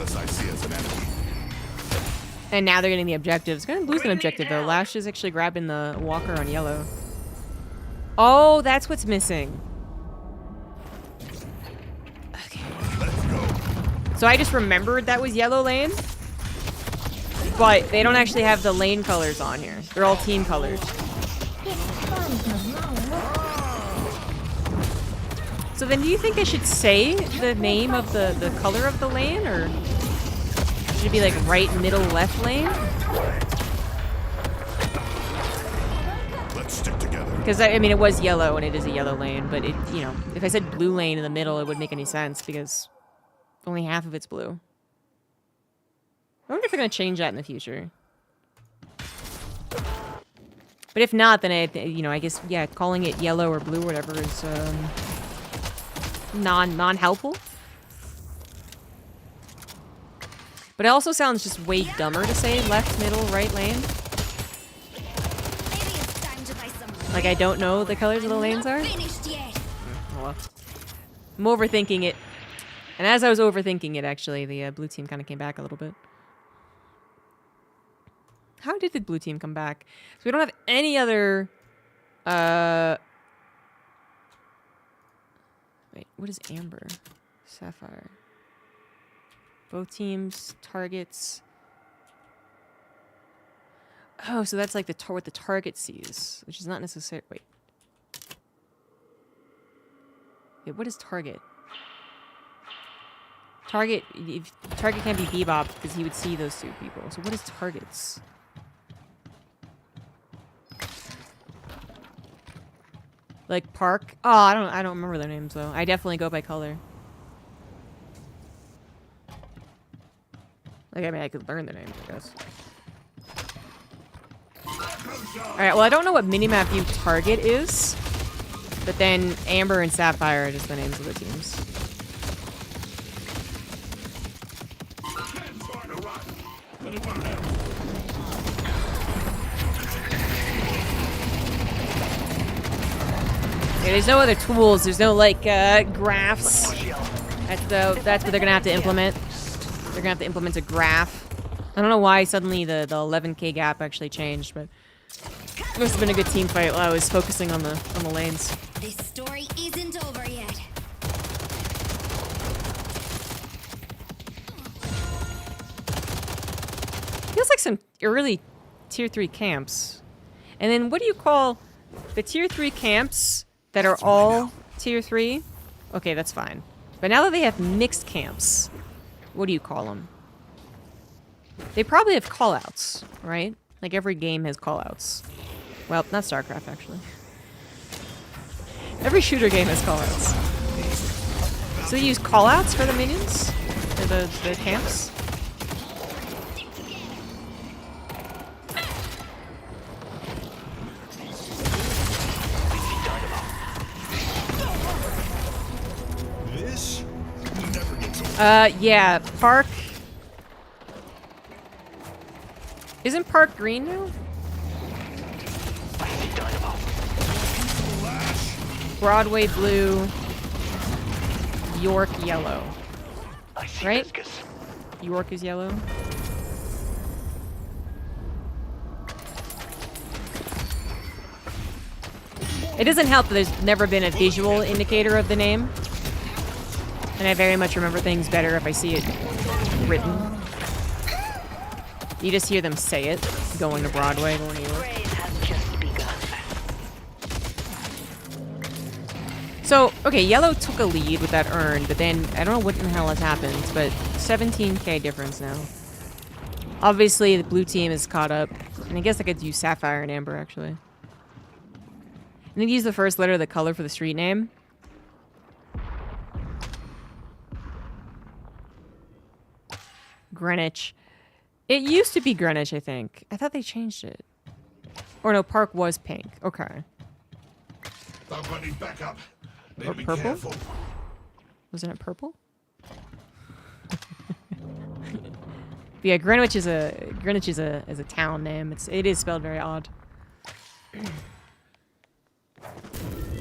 And now they're getting the objectives. Gonna lose an objective though. Lash is actually grabbing the Walker on yellow. Oh, that's what's missing. Okay. So I just remembered that was yellow lane. But they don't actually have the lane colors on here. They're all team colors. So then do you think I should say the name of the color of the lane, or should it be like right, middle, left lane? Let's stick together. Because I mean, it was yellow and it is a yellow lane, but it, you know, if I said blue lane in the middle, it wouldn't make any sense because only half of it's blue. I wonder if they're gonna change that in the future. But if not, then I guess yeah, calling it yellow or blue or whatever is non-helpful. But it also sounds just way dumber to say left, middle, right lane. Like I don't know the colors of the lanes are. Oh well. I'm overthinking it. And as I was overthinking it, actually, the blue team kind of came back a little bit. How did the blue team come back? So we don't have any other... Wait, what is Amber? Sapphire. Both teams, targets... Oh, so that's like what the target sees, which is not necessary. Wait. Wait, what is target? Target can't be Bebop because he would see those two people. So what is targets? Like Park? Oh, I don't remember their names though. I definitely go by color. Like, I mean, I could learn their names, I guess. Alright, well, I don't know what minimap view target is, but then Amber and Sapphire are just the names of the teams. Yeah, there's no other tools. There's no, like, graphs. That's what they're gonna have to implement. They're gonna have to implement a graph. I don't know why suddenly the 11k gap actually changed, but it must have been a good team fight while I was focusing on the lanes. This story isn't over yet. Feels like some early tier 3 camps. And then what do you call the tier 3 camps that are all tier 3? Okay, that's fine. But now that they have mixed camps, what do you call them? They probably have callouts, right? Like every game has callouts. Well, not StarCraft, actually. Every shooter game has callouts. So they use callouts for the minions? For the camps? This yeah, Park. Isn't Park green now? Broadway blue. York yellow. Right? York is yellow. It doesn't help that there's never been a visual indicator of the name. And I very much remember things better if I see it written. You just hear them say it, going to Broadway, going to York. So, okay, yellow took a lead with that urn, but then I don't know what in the hell has happened, but 17k difference now. Obviously, the blue team is caught up. And I guess I could use Sapphire and Amber, actually. I need to use the first letter of the color for the street name. Greenwich. It used to be Greenwich, I think. I thought they changed it. Or no, Park was pink. Okay. Need backup. Or purple? Wasn't it purple? Yeah, Greenwich is a town name. It is spelled very odd.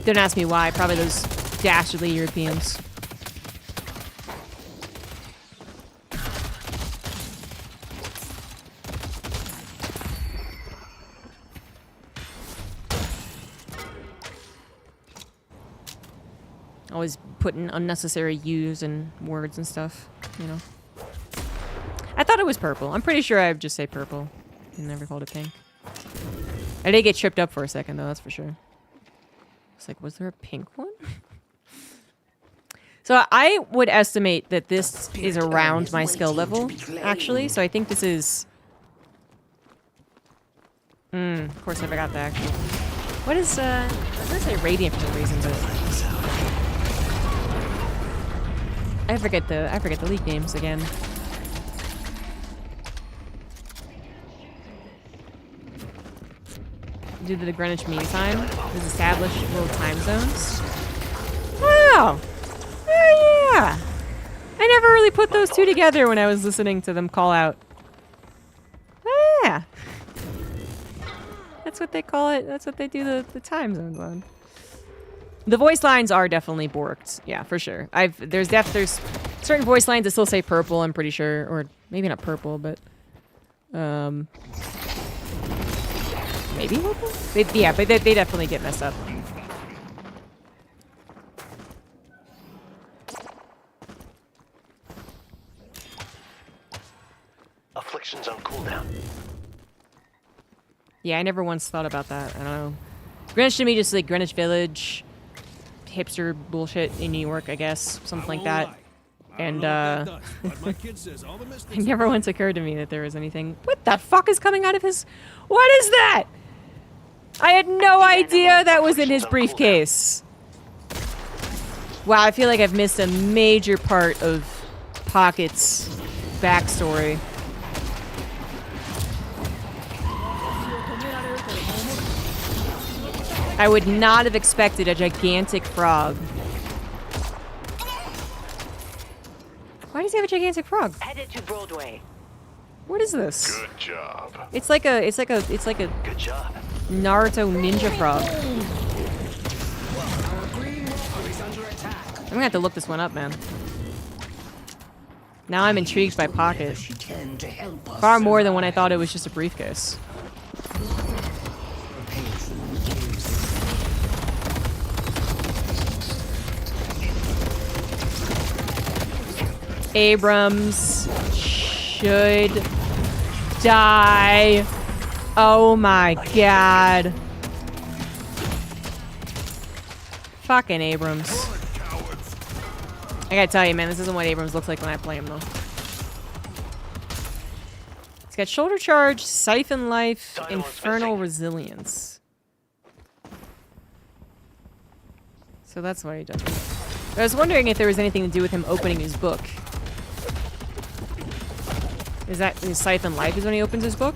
Don't ask me why. Probably those dastardly Europeans. Always putting unnecessary U's and words and stuff, you know. I thought it was purple. I'm pretty sure I would just say purple. I never called it pink. I did get tripped up for a second, though, that's for sure. It's like, was there a pink one? So I would estimate that this is around my skill level, actually. So I think this is... of course I forgot that, actually. What is, I was gonna say Radiant for some reason, but... I forget the league names again. Due to the Greenwich Mean Time, is established little time zones. Wow! Oh yeah! I never really put those two together when I was listening to them call out. Oh yeah! That's what they call it. That's what they do the time zones on. The voice lines are definitely borked. Yeah, for sure. There's certain voice lines that still say purple, I'm pretty sure. Or maybe not purple, but maybe purple? Yeah, but they definitely get messed up. Affliction's on cooldown. Yeah, I never once thought about that. I don't know. Greenwich to me just like Greenwich Village, hipster bullshit in New York, I guess. Something like that. And, it never once occurred to me that there was anything. What the fuck is coming out of his... What is that? I had no idea that was in his briefcase. Wow, I feel like I've missed a major part of Pocket's backstory. I would not have expected a gigantic frog. Why does he have a gigantic frog? Headed to Broadway. What is this? Good job. It's like a Good job. Naruto ninja frog. I'm gonna have to look this one up, man. Now I'm intrigued by Pocket. Far more than when I thought it was just a briefcase. Abrams should die. Oh my god. Fucking Abrams. I gotta tell you, man, this isn't what Abrams looks like when I play him, though. It's got shoulder charge, siphon life, infernal resilience. So that's what he does. I was wondering if there was anything to do with him opening his book. Is that his siphon life is when he opens his book?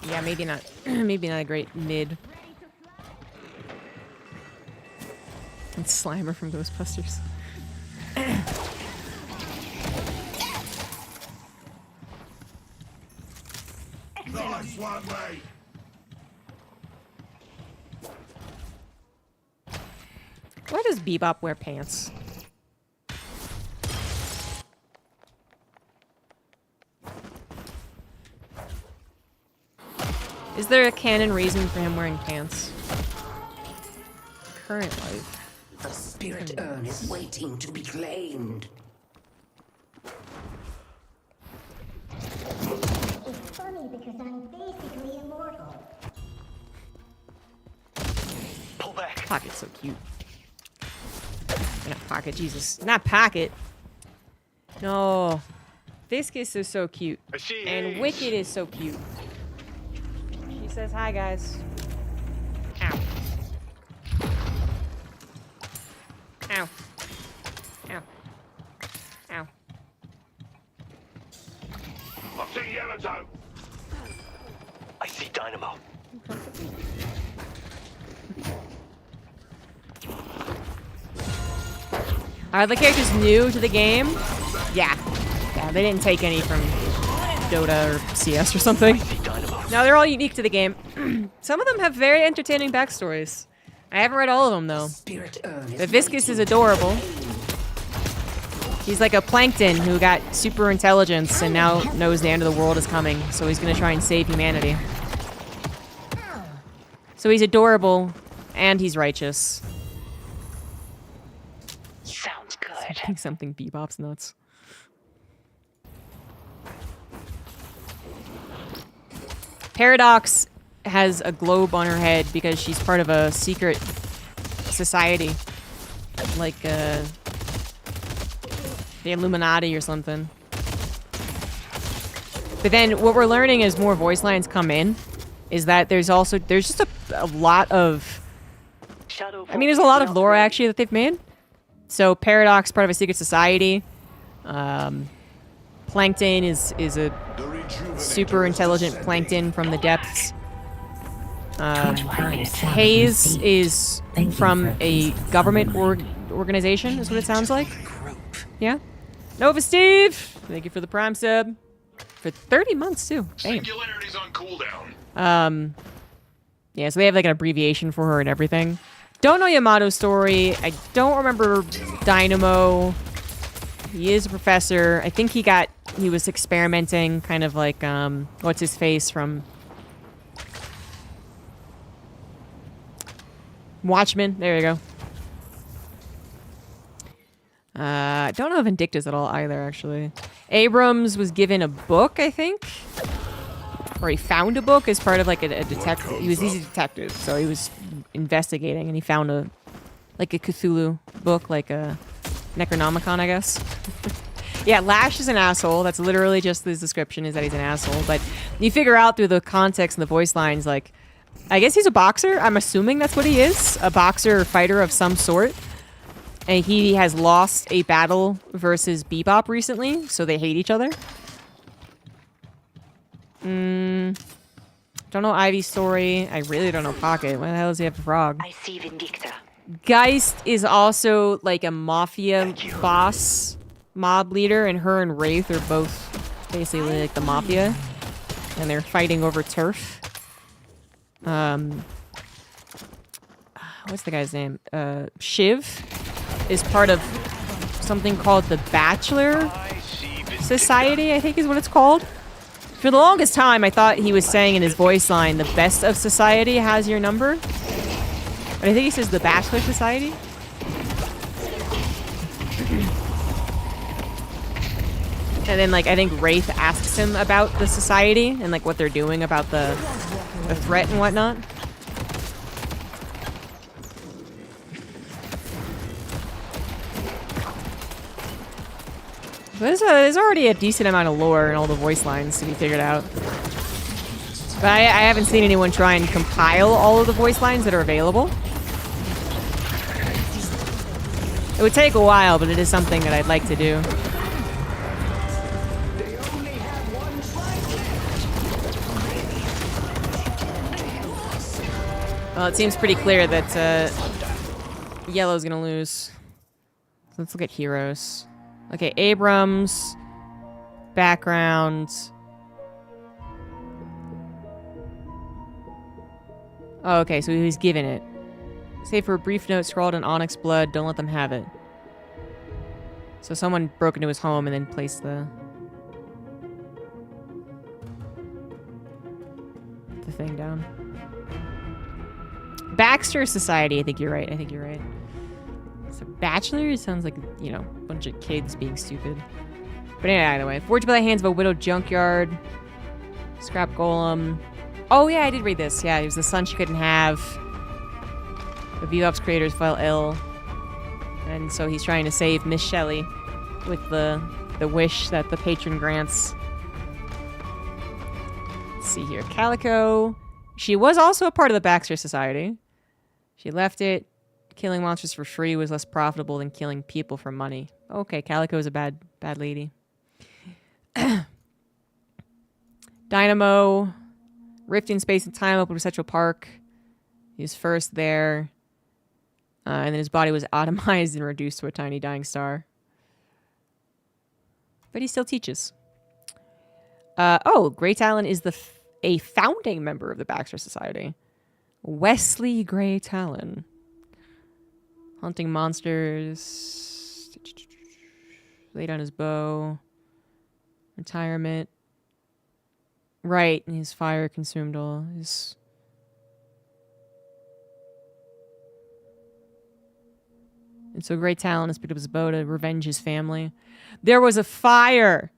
Yeah, maybe not. Maybe not a great mid. It's Slimer from Ghostbusters. Nice one, mate. Why does Bebop wear pants? Is there a canon reason for him wearing pants? Current life. The spirit urn is waiting to be claimed. It's funny because I'm basically immortal. Pull back. Pocket's so cute. Not Pocket, Jesus. Not Pocket. No. Viscous is so cute. And Wicked is so cute. She says hi, guys. Ow. Ow. Ow. Ow. I see Yellowstone. I see Dynamo. Are the characters new to the game? Yeah. Yeah, they didn't take any from Dota or CS or something. No, they're all unique to the game. Some of them have very entertaining backstories. I haven't read all of them, though. The Viscous is adorable. He's like a plankton who got super intelligence and now knows the end of the world is coming, so he's gonna try and save humanity. So he's adorable, and he's righteous. Sounds good. Something Bebop's nuts. Paradox has a globe on her head because she's part of a secret society. Like, the Illuminati or something. But then what we're learning as more voice lines come in is that there's just a lot of... I mean, there's a lot of lore, actually, that they've made. So Paradox, part of a secret society. Plankton is a super intelligent plankton from the depths. Haze is from a government organization, is what it sounds like. Yeah? Nova Steve, thank you for the Prime sub. For 30 months, too. Damn. Singularity's on cooldown. Yeah, so they have like an abbreviation for her and everything. Don't know Yamato's story. I don't remember Dynamo. He is a professor. I think he was experimenting, kind of like, what's his face from Watchmen. There you go. Don't know Vindictus at all either, actually. Abrams was given a book, I think. Or he found a book as part of like a detective. He's a detective, so he was investigating and he found a Cthulhu book, like a Necronomicon, I guess. Yeah, Lash is an asshole. That's literally just his description, is that he's an asshole. But you figure out through the context and the voice lines, like, I guess he's a boxer. I'm assuming that's what he is. A boxer or fighter of some sort. And he has lost a battle versus Bebop recently, so they hate each other. Don't know Ivy's story. I really don't know Pocket. Why the hell does he have a frog? I see Vindicta. Geist is also like a mafia boss, mob leader, and her and Wraith are both basically like the mafia. And they're fighting over turf. What's the guy's name? Shiv is part of something called the Bachelor Society, I think is what it's called. For the longest time, I thought he was saying in his voice line, the best of society has your number. But I think he says the Bachelor Society. And then, like, I think Wraith asks him about the society and, like, what they're doing about the threat and whatnot. There's already a decent amount of lore in all the voice lines to be figured out. But I haven't seen anyone try and compile all of the voice lines that are available. It would take a while, but it is something that I'd like to do. Well, it seems pretty clear that Yellow's gonna lose. So let's look at heroes. Okay, Abrams. Background. Oh, okay, so he was given it. Save for a brief note scrawled in onyx blood. Don't let them have it. So someone broke into his home and then placed the thing down. Baxter Society. I think you're right. So Bachelor sounds like, you know, a bunch of kids being stupid. But anyway, either way. Forged by the hands of a widowed junkyard. Scrap Golem. Oh, yeah, I did read this. Yeah, he was the son she couldn't have. The Bebop's creators fell ill. And so he's trying to save Miss Shelley with the wish that the patron grants. Let's see here. Calico. She was also a part of the Baxter Society. She left it. Killing monsters for free was less profitable than killing people for money. Okay, Calico is a bad lady. Dynamo. Rift in space and time opened with Central Park. He was first there. And then his body was atomized and reduced to a tiny dying star. But he still teaches. Grey Talon is a founding member of the Baxter Society. Wesley Grey Talon. Hunting monsters. Laid on his bow. Retirement. Right, and his fire consumed all his... And so Grey Talon has picked up his bow to revenge his family. There was a fire!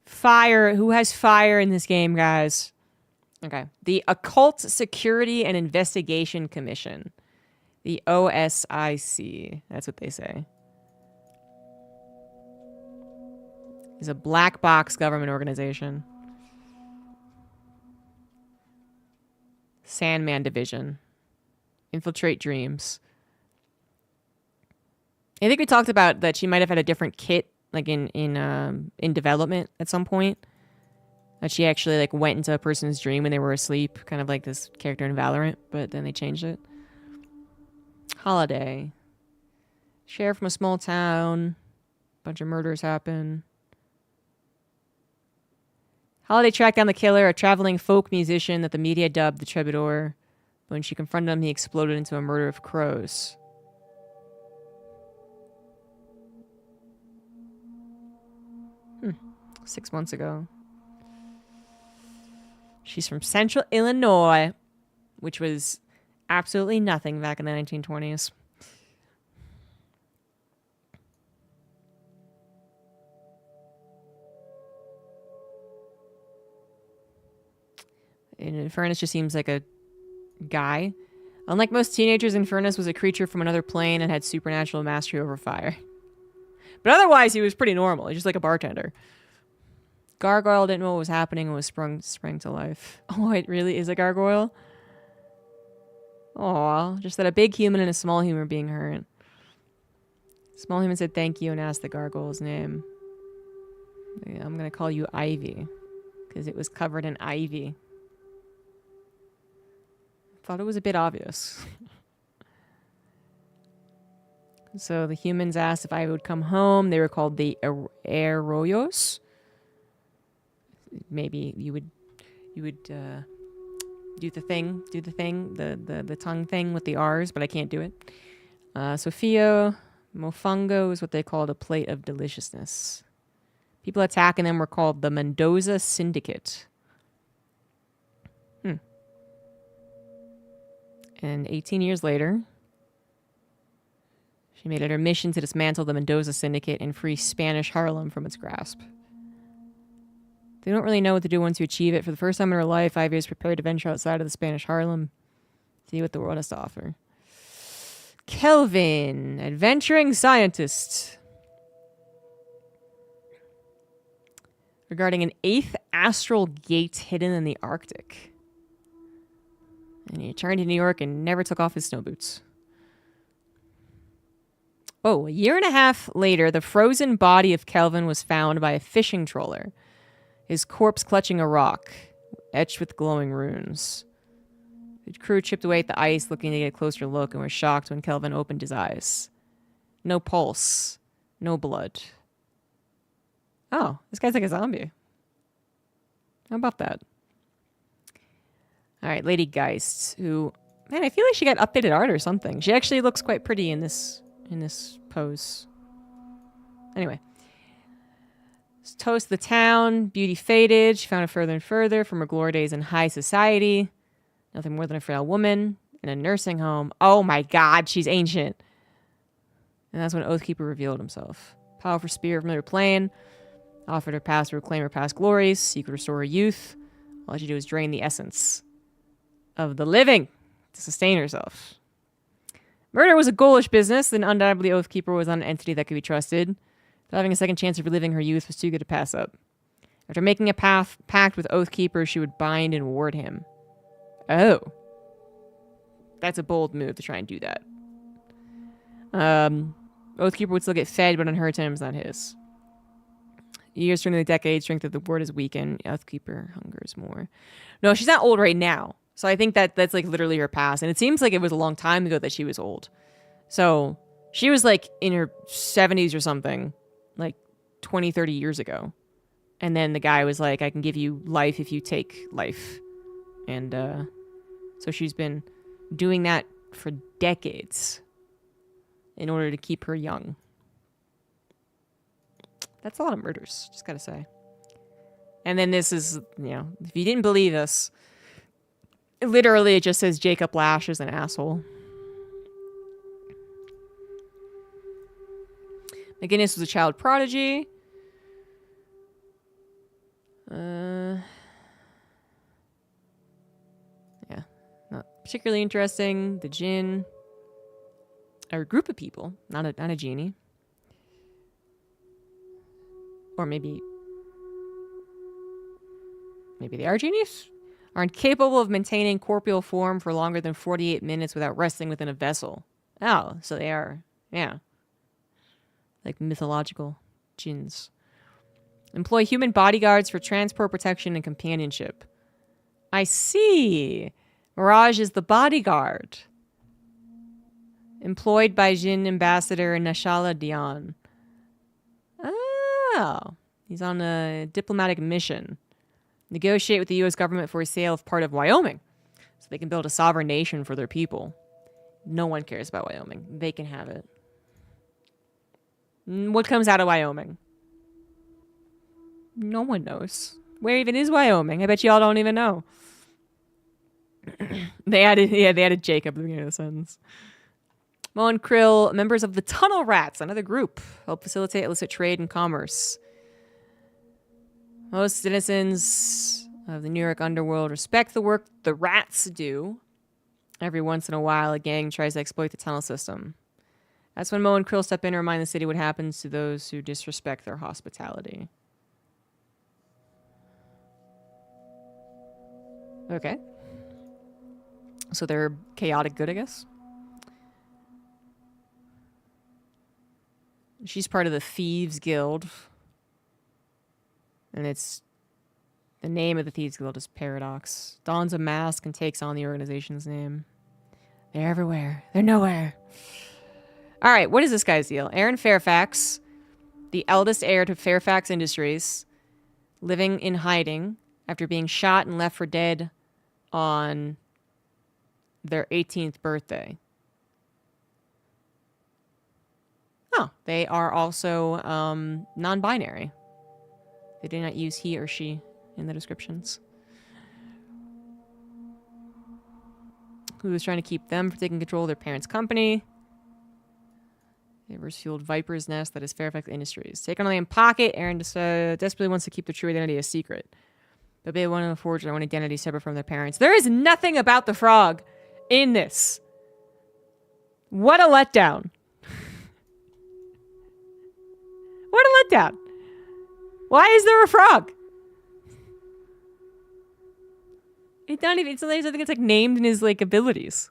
Fire. Who has fire in this game, guys? Okay. The Occult Security and Investigation Commission. The OSIC. That's what they say. It's a black box government organization. Sandman Division. Infiltrate dreams. I think we talked about that she might have had a different kit, like in development at some point. That she actually like went into a person's dream when they were asleep, kind of like this character in Valorant, but then they changed it. Holiday. Sheriff from a small town. bunch of murders happen. Holiday tracked down the killer, a traveling folk musician that the media dubbed the Troubadour. When she confronted him, he exploded into a murder of crows. 6 months ago. She's from Central Illinois, which was absolutely nothing back in the 1920s. And Infernus just seems like a guy. Unlike most teenagers, Infernus was a creature from another plane and had supernatural mastery over fire. But otherwise, he was pretty normal. He's just like a bartender. Gargoyle didn't know what was happening and was sprung to life. Oh, it really is a gargoyle? Aw, just that a big human and a small human are being hurt. Small human said thank you and asked the gargoyle's name. Yeah, I'm going to call you Ivy, because it was covered in ivy. Thought it was a bit obvious. So the humans asked if Ivy would come home. They were called the Arroyos. Maybe you would do the tongue thing with the R's, but I can't do it. Sofia Mofongo is what they called a plate of deliciousness. People attacking them were called the Mendoza Syndicate. And 18 years later, she made it her mission to dismantle the Mendoza Syndicate and free Spanish Harlem from its grasp. They don't really know what to do once you achieve it. For the first time in her life, Ivy is prepared to venture outside of the Spanish Harlem, see what the world has to offer. Kelvin, adventuring scientist. Regarding an 8th astral gate hidden in the Arctic. And he returned to New York and never took off his snow boots. Oh, a year and a half later, the frozen body of Kelvin was found by a fishing trawler. His corpse clutching a rock, etched with glowing runes. The crew chipped away at the ice, looking to get a closer look, and were shocked when Kelvin opened his eyes. No pulse. No blood. Oh, this guy's like a zombie. How about that? All right, Lady Geist, who... Man, I feel like she got updated art or something. She actually looks quite pretty in this pose. Anyway. Toast the town. Beauty faded. She found it further and further from her glory days in high society. Nothing more than a frail woman in a nursing home. Oh my god, she's ancient. And that's when Oathkeeper revealed himself. Powerful spirit from another plane. Offered her past to reclaim her past glories. He could restore her youth. All she do is drain the essence of the living to sustain herself. Murder was a ghoulish business, then undoubtedly Oathkeeper was not an entity that could be trusted. But having a second chance of reliving her youth was too good to pass up. After making a pact with Oathkeeper, she would bind and ward him. Oh. That's a bold move to try and do that. Oathkeeper would still get fed, but on her terms, not his. Years during the decade, strength of the ward is weakened. Oathkeeper hungers more. No, she's not old right now. So I think that's like literally her past. And it seems like it was a long time ago that she was old. So she was like in her 70s or something, like 20, 30 years ago. And then the guy was like, I can give you life if you take life. And so she's been doing that for decades in order to keep her young. That's a lot of murders, just gotta say. And then this is, you know, if you didn't believe us, literally it just says Jacob Lash is an asshole. McGinnis was a child prodigy. Yeah, not particularly interesting. The Jinn are a group of people, not a genie. Or maybe they are genies? Are incapable of maintaining corporeal form for longer than 48 minutes without resting within a vessel. Oh, so they are, yeah. Like mythological jinns. Employ human bodyguards for transport, protection, and companionship. I see. Mirage is the bodyguard. Employed by Jinn Ambassador Nashala Dion. Oh, he's on a diplomatic mission. Negotiate with the U.S. government for a sale of part of Wyoming so they can build a sovereign nation for their people. No one cares about Wyoming. They can have it. What comes out of Wyoming? No one knows. Where even is Wyoming? I bet y'all don't even know. They added Jacob at the beginning of the sentence. Mo and Krill, members of the Tunnel Rats, another group, help facilitate illicit trade and commerce. Most citizens of the New York underworld respect the work the rats do. Every once in a while, a gang tries to exploit the tunnel system. That's when Mo and Krill step in and remind the city what happens to those who disrespect their hospitality. Okay. So they're chaotic good, I guess. She's part of the Thieves Guild. And it's... the name of the Thieves Guild is Paradox. Dons a mask and takes on the organization's name. They're everywhere. They're nowhere. Alright, what is this guy's deal? Aaron Fairfax, the eldest heir to Fairfax Industries, living in hiding after being shot and left for dead on their 18th birthday. Oh, they are also non-binary. They do not use he or she in the descriptions. Who was trying to keep them from taking control of their parents' company. Favors fueled Viper's Nest, that is Fairfax Industries. Taken only in pocket, Aaron desperately wants to keep their true identity a secret. But they want to forge their own identity separate from their parents. There is nothing about the frog in this. What a letdown. What a letdown. Why is there a frog? It's not even, I think it's like named in his like abilities.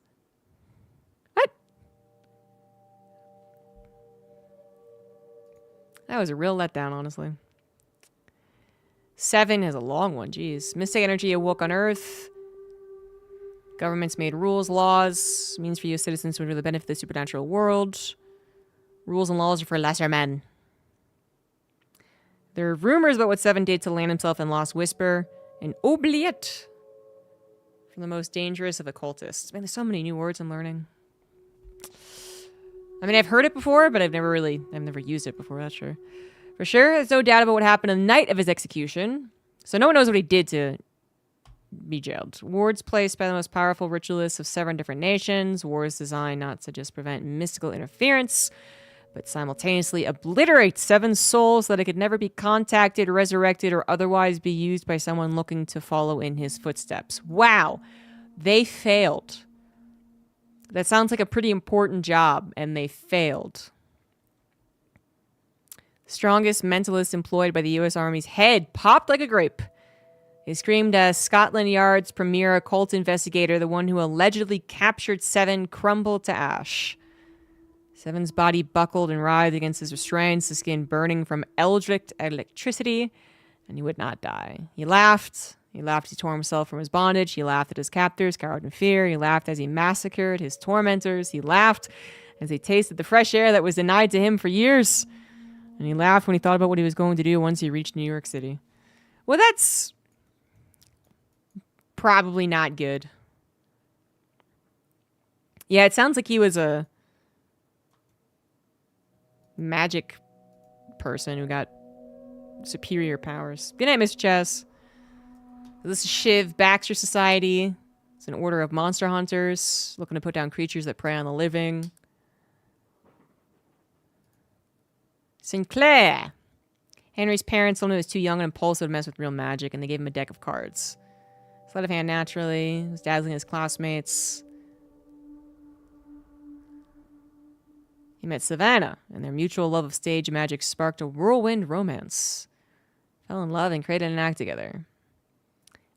What? That was a real letdown, honestly. 7 has a long one, jeez. Mystic energy awoke on Earth. Governments made rules, laws, means for you citizens to enjoy the benefit of the supernatural world. Rules and laws are for lesser men. There are rumors about what 7 did to land himself in Lost Whisper and Oubliette from the most dangerous of occultists. Man, there's so many new words I'm learning. I mean, I've heard it before, but I've never used it before, that's sure. For sure, there's no doubt about what happened on the night of his execution. So no one knows what he did to be jailed. Wards placed by the most powerful ritualists of 7 different nations. Wars designed not to just prevent mystical interference, but simultaneously obliterate 7 souls so that it could never be contacted, resurrected, or otherwise be used by someone looking to follow in his footsteps. Wow. They failed. That sounds like a pretty important job, and they failed. Strongest mentalist employed by the U.S. Army's head popped like a grape. He screamed as Scotland Yard's premier occult investigator, the one who allegedly captured 7, crumbled to ash. 7's body buckled and writhed against his restraints, his skin burning from eldritch electricity, and he would not die. He laughed. He laughed as he tore himself from his bondage. He laughed at his captors, cowered in fear. He laughed as he massacred his tormentors. He laughed as he tasted the fresh air that was denied to him for years. And he laughed when he thought about what he was going to do once he reached New York City. Well, that's probably not good. Yeah, it sounds like he was a magic person who got superior powers. Good night, Mr. Chess. This is Shiv Baxter Society. It's an order of monster hunters looking to put down creatures that prey on the living. Sinclair. Henry's parents told him he was too young and impulsive to mess with real magic, and they gave him a deck of cards. Sleight of hand naturally. He was dazzling his classmates. He met Savannah, and their mutual love of stage magic sparked a whirlwind romance. Fell in love and created an act together.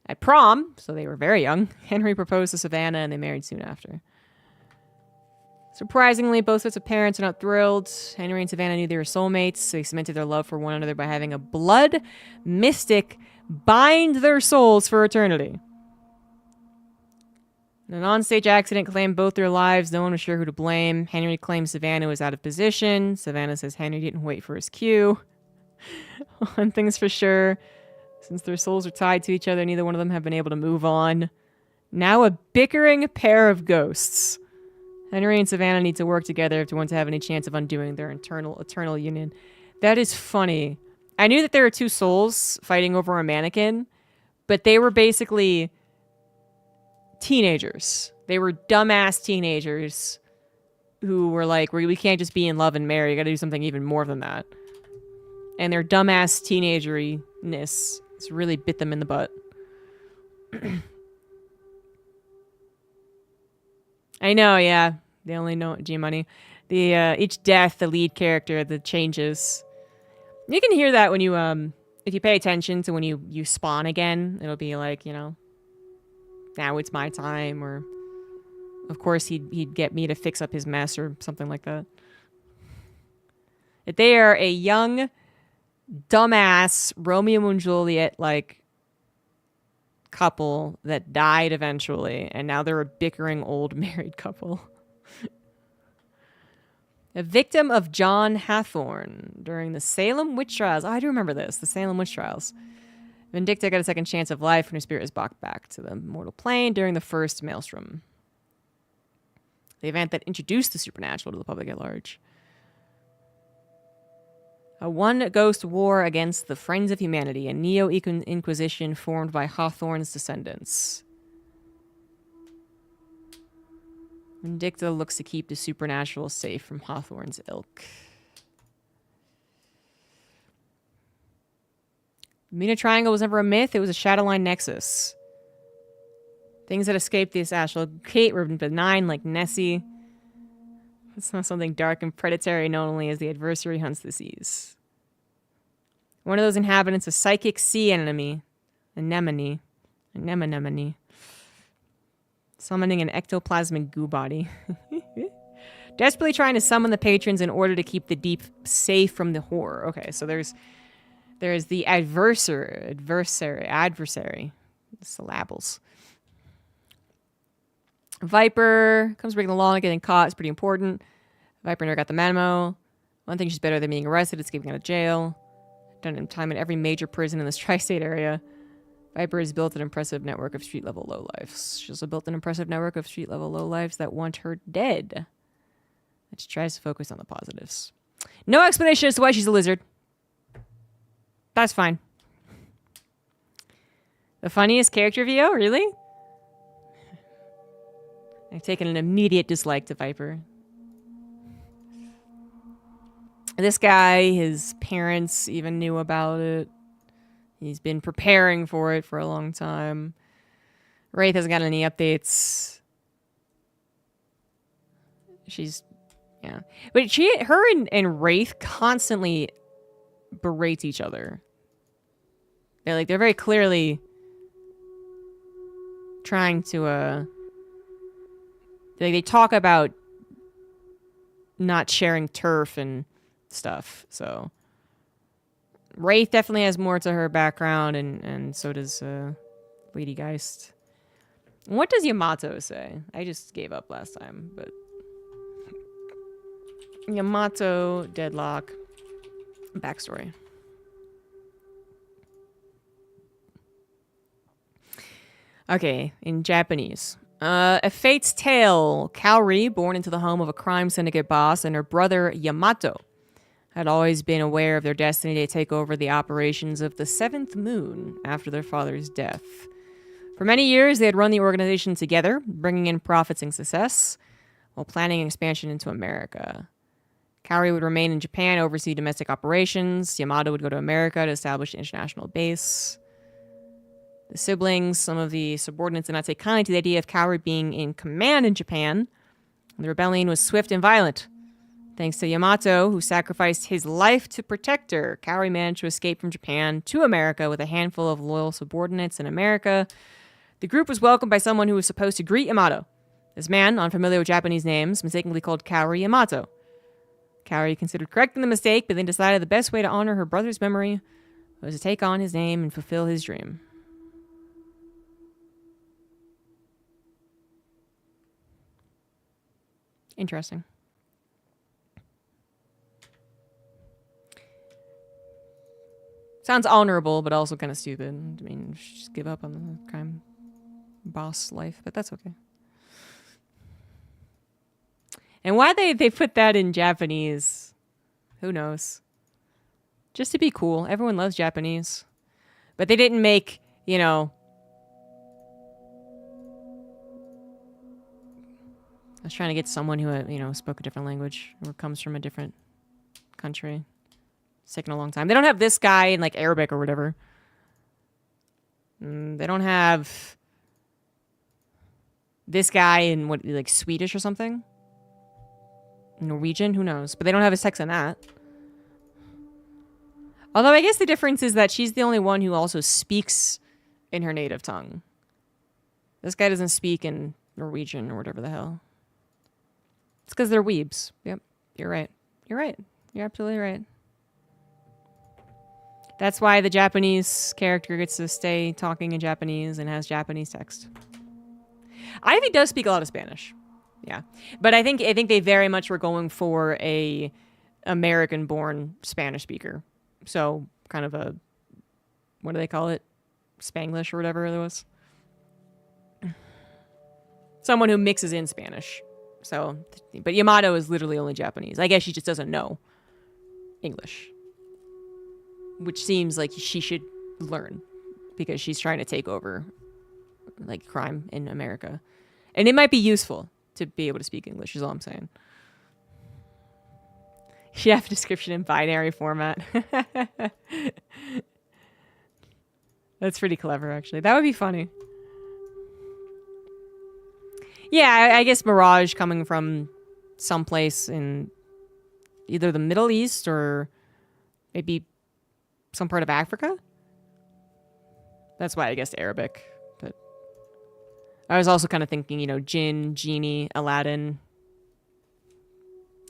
At prom, so they were very young, Henry proposed to Savannah and they married soon after. Surprisingly, both sets of parents are not thrilled. Henry and Savannah knew they were soulmates, so they cemented their love for one another by having a blood mystic bind their souls for eternity. In an onstage accident claimed both their lives. No one was sure who to blame. Henry claims Savannah was out of position. Savannah says Henry didn't wait for his cue. One thing's for sure. Since their souls are tied to each other, neither one of them have been able to move on. Now a bickering pair of ghosts. Henry and Savannah need to work together if they want to have any chance of undoing their eternal union. That is funny. I knew that there were two souls fighting over a mannequin, but they were basically teenagers. They were dumbass teenagers who were like, we can't just be in love and marry. You gotta do something even more than that. And their dumbass teenageriness has really bit them in the butt. I know, yeah. They only know G-Money. The each death, the lead character, the changes. You can hear that when you if you pay attention to when you spawn again. It'll be like, you know, now it's my time, or of course he'd get me to fix up his mess or something like that. If they are a young, dumbass Romeo and Juliet like couple that died eventually, and now they're a bickering old married couple. A victim of John Hathorne during the Salem witch trials. Oh, I do remember this. The Salem witch trials. Vindicta got a second chance of life when her spirit was brought back to the mortal plane during the first Maelstrom, the event that introduced the supernatural to the public at large. A one-ghost war against the Friends of Humanity, a neo-inquisition formed by Hawthorne's descendants. Vindicta looks to keep the supernatural safe from Hawthorne's ilk. The Bermuda Triangle was never a myth. It was a Shadowline nexus. Things that escaped this astral gate were benign, like Nessie. It's not something dark and predatory, known only as the adversary hunts the seas. One of those inhabitants, a psychic sea anemone, summoning an ectoplasmic goo body. Desperately trying to summon the patrons in order to keep the deep safe from the horror. Okay, so there's the adversary, syllables. Viper comes breaking the law and getting caught. It's pretty important. Viper never got the memo. One thing she's better than being arrested is escaping out of jail. Done in time in every major prison in this tri-state area. Viper has built an impressive network of street-level lowlifes. She also built an impressive network of street-level lowlifes that want her dead. And she tries to focus on the positives. No explanation as to why she's a lizard. That's fine. The funniest character VO? Really? I've taken an immediate dislike to Viper. This guy, his parents even knew about it. He's been preparing for it for a long time. Wraith hasn't gotten any updates. She's, yeah. But her and Wraith constantly berate each other. They're very clearly trying to, they talk about not sharing turf and stuff, so Wraith definitely has more to her background, and so does Lady Geist. What does Yamato say? I just gave up last time, but Yamato, Deadlock, backstory. Okay, in Japanese. A Fate's Tale. Kaori, born into the home of a crime syndicate boss, and her brother Yamato had always been aware of their destiny to take over the operations of the Seventh Moon after their father's death. For many years, they had run the organization together, bringing in profits and success, while planning expansion into America. Kaori would remain in Japan, oversee domestic operations. Yamato would go to America to establish an international base. The siblings, some of the subordinates, did not take kindly to the idea of Kaori being in command in Japan. The rebellion was swift and violent. Thanks to Yamato, who sacrificed his life to protect her, Kaori managed to escape from Japan to America with a handful of loyal subordinates in America. The group was welcomed by someone who was supposed to greet Yamato. This man, unfamiliar with Japanese names, mistakenly called Kaori Yamato. Kaori considered correcting the mistake, but then decided the best way to honor her brother's memory was to take on his name and fulfill his dream. Interesting. Sounds honorable, but also kind of stupid. I mean, just give up on the crime boss life, but that's okay. And why they put that in Japanese, who knows? Just to be cool. Everyone loves Japanese. But they didn't make, you know... I was trying to get someone who, you know, spoke a different language or comes from a different country. It's taken a long time. They don't have this guy in, like, Arabic or whatever. They don't have this guy in, what, like, Swedish or something? Norwegian? Who knows? But they don't have his text in that. Although I guess the difference is that she's the only one who also speaks in her native tongue. This guy doesn't speak in Norwegian or whatever the hell. It's because they're weebs. Yep, you're right. You're right. You're absolutely right. That's why the Japanese character gets to stay talking in Japanese and has Japanese text. Ivy does speak a lot of Spanish. Yeah. But I think they very much were going for a American-born Spanish speaker. So, kind of a, what do they call it? Spanglish or whatever it was. Someone who mixes in Spanish. So, but Yamato is literally only Japanese. I guess she just doesn't know English. Which seems like she should learn. Because she's trying to take over, like, crime in America. And it might be useful to be able to speak English, is all I'm saying. Chef description in binary format. That's pretty clever, actually. That would be funny. Yeah, I guess Mirage coming from someplace in either the Middle East or maybe some part of Africa. That's why I guessed Arabic. But I was also kind of thinking, you know, Jinn, Genie, Aladdin.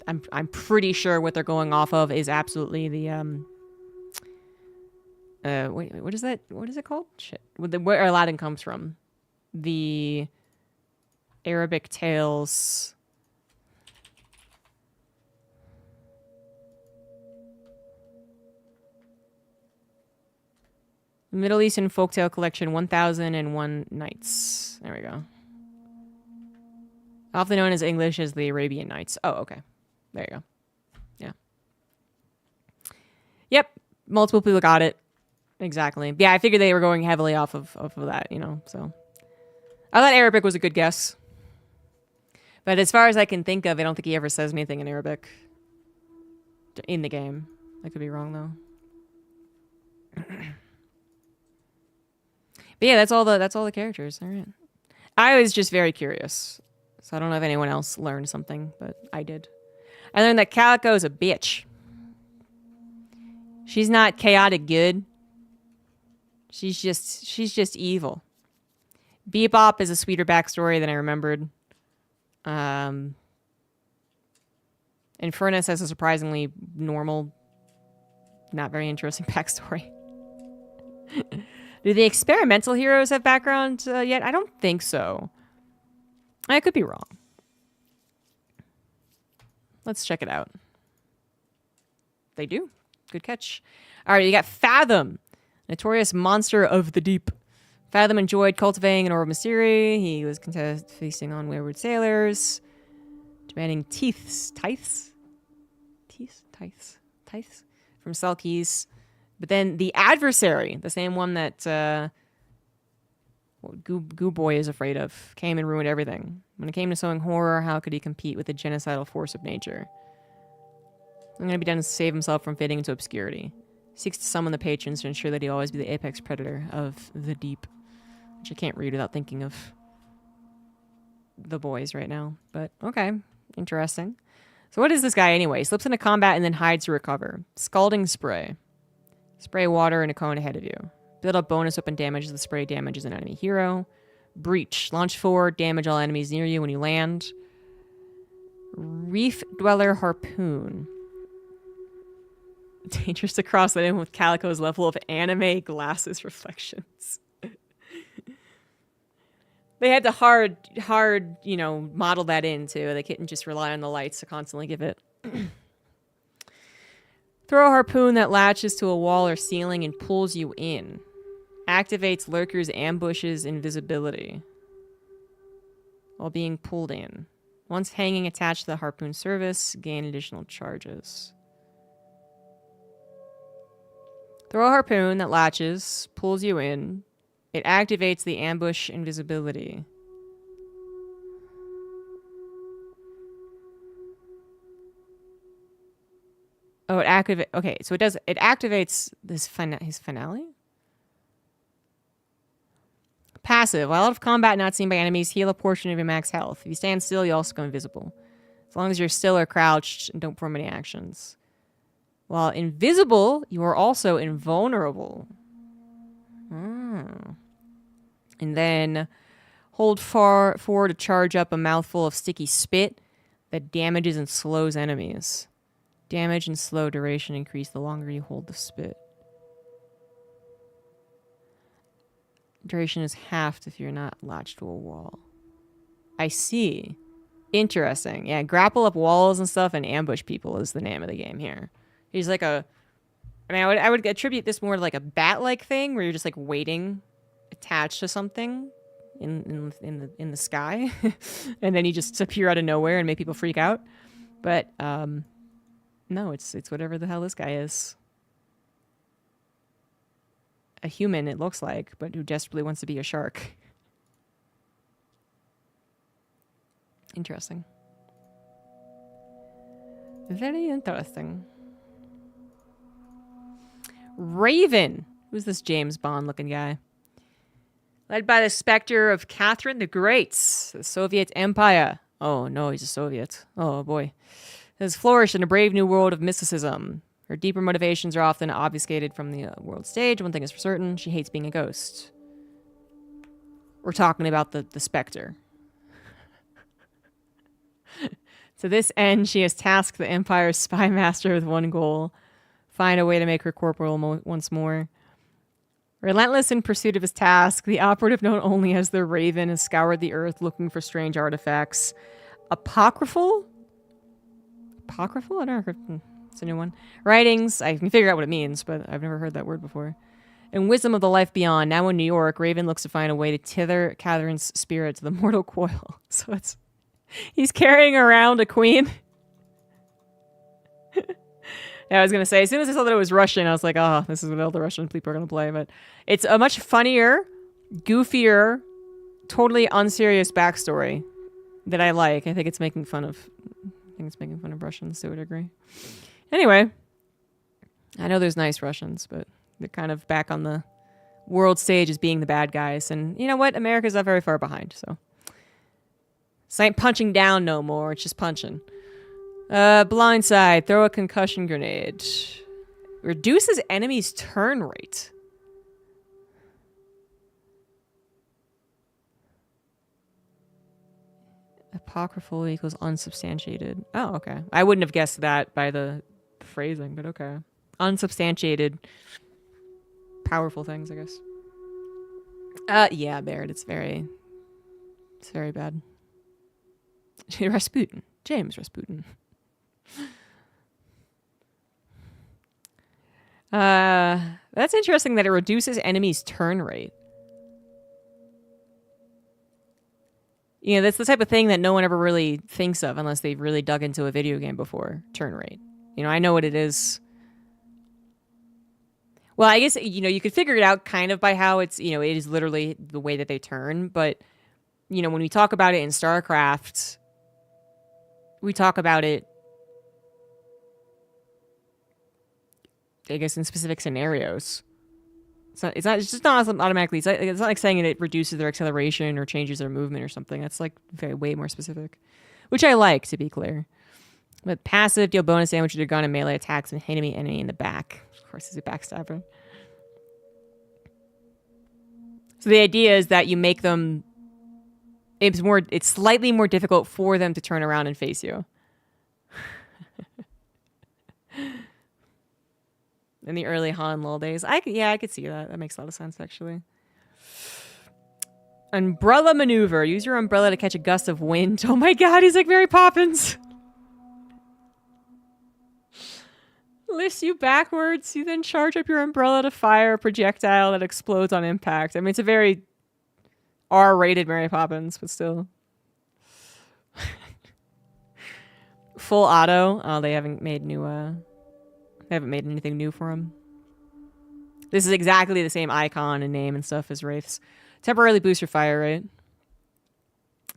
I'm pretty sure what they're going off of is absolutely the wait, what is that? What is it called? Shit. Where Aladdin comes from. The Arabic tales. Middle Eastern Folktale Collection 1001 Nights. There we go. Often known as English as the Arabian Nights. Oh, okay. There you go. Yeah. Yep. Multiple people got it. Exactly. Yeah, I figured they were going heavily off of that, you know, so. I thought Arabic was a good guess. But as far as I can think of, I don't think he ever says anything in Arabic. In the game. I could be wrong, though. But yeah, that's all the characters. All right. I was just very curious. So I don't know if anyone else learned something, but I did. I learned that Calico is a bitch. She's not chaotic good. She's just evil. Bebop is a sweeter backstory than I remembered. Infernus has a surprisingly normal, not very interesting backstory. Do the experimental heroes have background yet? I don't think so. I could be wrong. Let's check it out. They do. Good catch. All right, you got Fathom, notorious monster of the deep. Fathom enjoyed cultivating an orb of mystery. He was feasting on wayward sailors, demanding tithes from Selkies. But then the adversary, the same one that Goo Boy is afraid of, came and ruined everything. When it came to sowing horror, how could he compete with the genocidal force of nature? I'm going to be done to save himself from fading into obscurity. Seeks to summon the patrons to ensure that he always be the apex predator of the deep. Which I can't read without thinking of the boys right now. But, okay. Interesting. So what is this guy anyway? Slips into combat and then hides to recover. Scalding Spray. Spray water in a cone ahead of you. Build up bonus weapon damage as the spray damages an enemy hero. Breach. Launch forward, damage all enemies near you when you land. Reef Dweller Harpoon. Dangerous to cross that in with Calico's level of anime glasses reflections. They had to hard, you know, model that in too. They couldn't just rely on the lights to constantly give it. Throw a harpoon that latches to a wall or ceiling and pulls you in. Activates lurkers, ambushes, invisibility while being pulled in. Once hanging attached to the harpoon service, gain additional charges. Throw a harpoon that latches, pulls you in. It activates the ambush invisibility. Oh, it activates. Okay, so it activates his finale? Passive. While out of combat, not seen by enemies, heal a portion of your max health. If you stand still, you also go invisible. As long as you're still or crouched and don't perform any actions. While invisible, you are also invulnerable. And then hold forward to charge up a mouthful of sticky spit that damages and slows enemies. Damage and slow duration increase the longer you hold the spit. Duration is halved if you're not latched to a wall. I see. Interesting. Yeah, grapple up walls and stuff and ambush people is the name of the game here. He's like a... I mean, I would attribute this more to like a bat-like thing where you're just like waiting attached to something in the sky. And then you just appear out of nowhere and make people freak out. But, no, it's whatever the hell this guy is. A human, it looks like, but who desperately wants to be a shark. Interesting. Very interesting. Raven. Who's this James Bond looking guy? Led by the specter of Catherine the Great, the Soviet Empire. Oh no, he's a Soviet. Oh boy. Has flourished in a brave new world of mysticism. Her deeper motivations are often obfuscated from the world stage. One thing is for certain, she hates being a ghost. We're talking about the specter. To this end, she has tasked the Empire's spy master with one goal. Find a way to make her corporal once more. Relentless in pursuit of his task, the operative known only as the Raven has scoured the earth looking for strange artifacts. Apocryphal? Apocryphal? I don't know. It's a new one. Writings. I can figure out what it means, but I've never heard that word before. And wisdom of the life beyond. Now in New York, Raven looks to find a way to tether Catherine's spirit to the mortal coil. So it's... He's carrying around a queen. Yeah, I was going to say, as soon as I saw that it was Russian, I was like, oh, this is what all the Russian people are going to play. But it's a much funnier, goofier, totally unserious backstory that I like. I think it's making fun of... Russians to a degree. Anyway, I know there's nice Russians, but they're kind of back on the world stage as being the bad guys. And you know what? America's not very far behind, so. This ain't punching down no more. It's just punching. Blindside. Throw a concussion grenade. Reduces enemies' turn rate. Apocryphal equals unsubstantiated. Oh, okay. I wouldn't have guessed that by the phrasing, but okay. Unsubstantiated. Powerful things, I guess. Yeah, Baird, it's very bad. Rasputin. James Rasputin. That's interesting that it reduces enemies' turn rate. You know, that's the type of thing that no one ever really thinks of unless they've really dug into a video game before. Turn rate. You know, I know what it is. Well, I guess, you know, you could figure it out kind of by how it's, you know, it is literally the way that they turn. But, you know, when we talk about it in StarCraft, we talk about it, I guess, in specific scenarios. It's just not automatically. It's not like saying it reduces their acceleration or changes their movement or something. That's like way more specific, which I like, to be clear. But passive, deal bonus damage to your gun and melee attacks and enemy in the back. Of course, he's a backstabber. So the idea is that you make them. It's slightly more difficult for them to turn around and face you. In the early Han Lol days. I could see that. That makes a lot of sense, actually. Umbrella maneuver. Use your umbrella to catch a gust of wind. Oh my god, he's like Mary Poppins. lifts you backwards. You then charge up your umbrella to fire a projectile that explodes on impact. I mean, it's a very R-rated Mary Poppins, but still. Full auto. Oh, they haven't made new. They haven't made anything new for him. This is exactly the same icon and name and stuff as Wraith's. Temporarily boost your fire rate.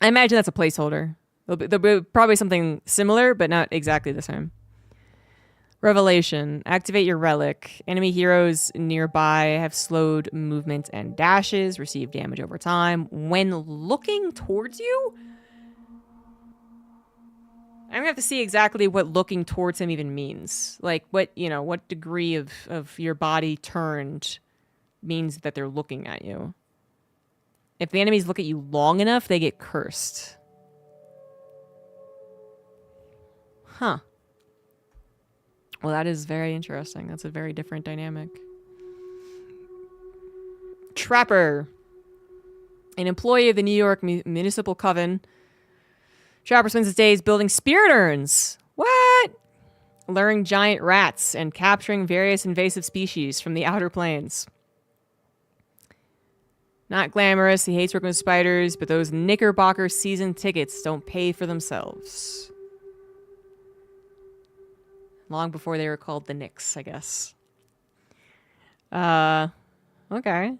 I imagine that's a placeholder. There'll be probably something similar, but not exactly the same. Revelation. Activate your relic. Enemy heroes nearby have slowed movement and dashes. Receive damage over time. When looking towards you? I'm gonna have to see exactly what looking towards him even means. Like what, what degree of your body turned means that they're looking at you. If the enemies look at you long enough, they get cursed. Huh. Well, that is very interesting. That's a very different dynamic. Trapper. An employee of the New York Municipal Coven. Trapper spends his days building spirit urns. What? Luring giant rats and capturing various invasive species from the outer planes. Not glamorous. He hates working with spiders, but those Knickerbocker season tickets don't pay for themselves. Long before they were called the Knicks, I guess. Okay.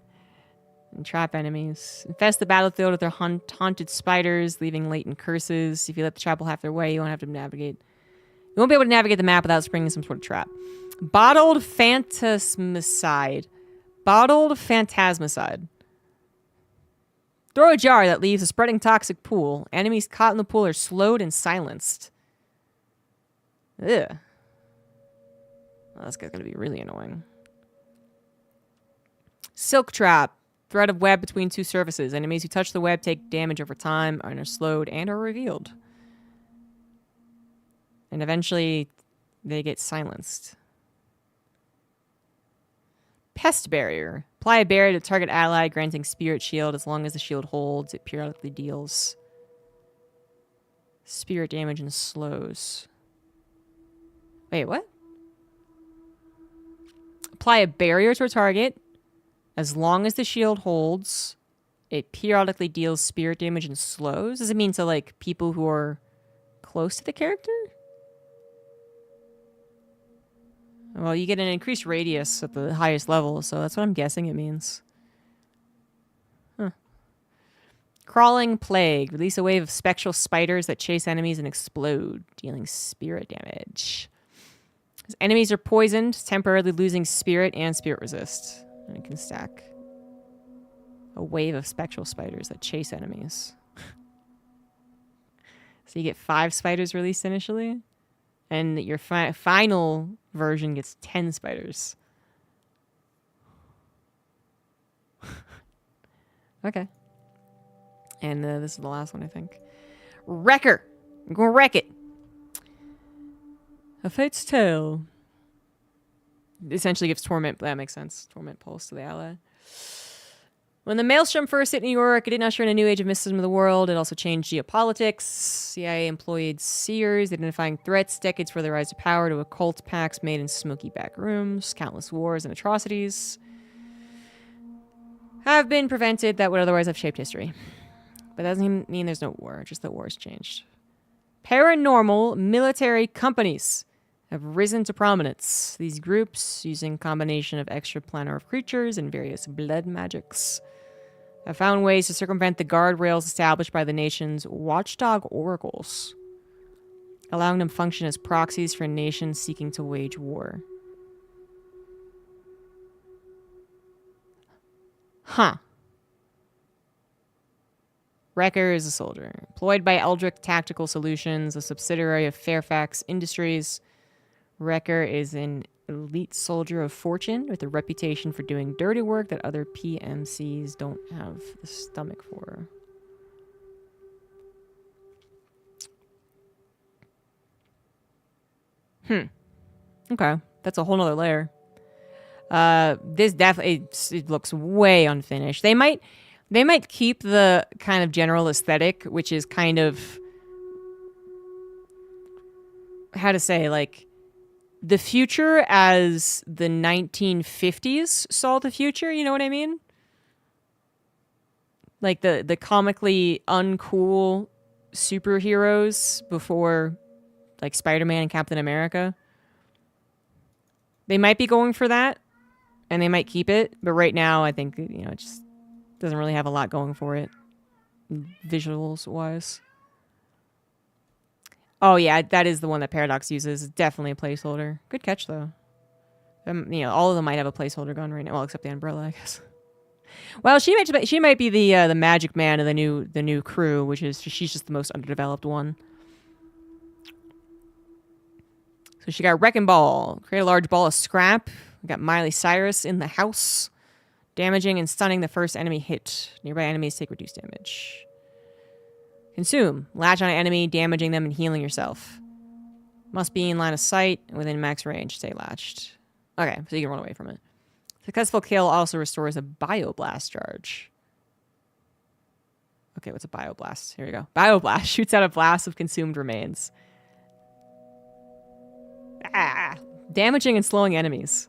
And trap enemies. Infest the battlefield with their haunted spiders, leaving latent curses. If you let the trap have their way, you won't have to navigate. You won't be able to navigate the map without springing some sort of trap. Bottled Phantasmicide. Bottled Phantasmicide. Throw a jar that leaves a spreading toxic pool. Enemies caught in the pool are slowed and silenced. Ugh. Oh, this guy's gonna be really annoying. Silk Trap. Thread of web between two surfaces. Enemies who touch the web take damage over time and are slowed and are revealed. And eventually, they get silenced. Pest Barrier. Apply a barrier to target ally, granting Spirit Shield. As long as the shield holds, it periodically deals spirit damage and slows. Wait, what? Apply a barrier to a target. As long as the shield holds, it periodically deals spirit damage and slows. Does it mean to, like, people who are close to the character? Well, you get an increased radius at the highest level, so that's what I'm guessing it means. Huh. Crawling Plague. Release a wave of spectral spiders that chase enemies and explode, dealing spirit damage. As enemies are poisoned, temporarily losing spirit and spirit resist. And it can stack a wave of spectral spiders that chase enemies. So you get 5 spiders released initially, and your final version gets 10 spiders. Okay. And this is the last one, I think. Wrecker. I'm going to wreck it. A Fate's Tale. Essentially gives Torment. That makes sense. Torment Pulse to the ally. When the Maelstrom first hit New York, it didn't usher in a new age of mysticism of the world. It also changed geopolitics. CIA employed seers, identifying threats, decades for the rise of power to occult pacts made in smoky back rooms. Countless wars and atrocities have been prevented that would otherwise have shaped history. But that doesn't mean there's no war, just that war has changed. Paranormal military companies have risen to prominence. These groups, using a combination of extraplanar creatures and various blood magics, have found ways to circumvent the guardrails established by the nation's watchdog oracles, allowing them to function as proxies for nations seeking to wage war. Huh. Wrecker is a soldier. Employed by Eldrick Tactical Solutions, a subsidiary of Fairfax Industries, Wrecker is an elite soldier of fortune with a reputation for doing dirty work that other PMCs don't have the stomach for. Okay. That's a whole nother layer. This definitely, it looks way unfinished. They might keep the kind of general aesthetic, which is kind of, how to say, like, the future as the 1950s saw the future. You know what I mean? Like the comically uncool superheroes before, like, Spider-Man and Captain America. They might be going for that, and they might keep it. But right now, I think, you know, it just doesn't really have a lot going for it, visuals-wise. Oh, yeah, that is the one that Paradox uses. It's definitely a placeholder. Good catch, though. You know, all of them might have a placeholder gun right now. Well, except the Umbrella, I guess. Well, she might be the magic man of the new crew, which is she's just the most underdeveloped one. So she got Wrecking Ball. Create a large ball of scrap. We got Miley Cyrus in the house. Damaging and stunning the first enemy hit. Nearby enemies take reduced damage. Consume. Latch on an enemy, damaging them and healing yourself. Must be in line of sight and within max range. Stay latched. Okay, so you can run away from it. Successful kill also restores a Bioblast charge. Okay, what's a Bioblast? Here we go. Bioblast shoots out a blast of consumed remains. Ah! Damaging and slowing enemies.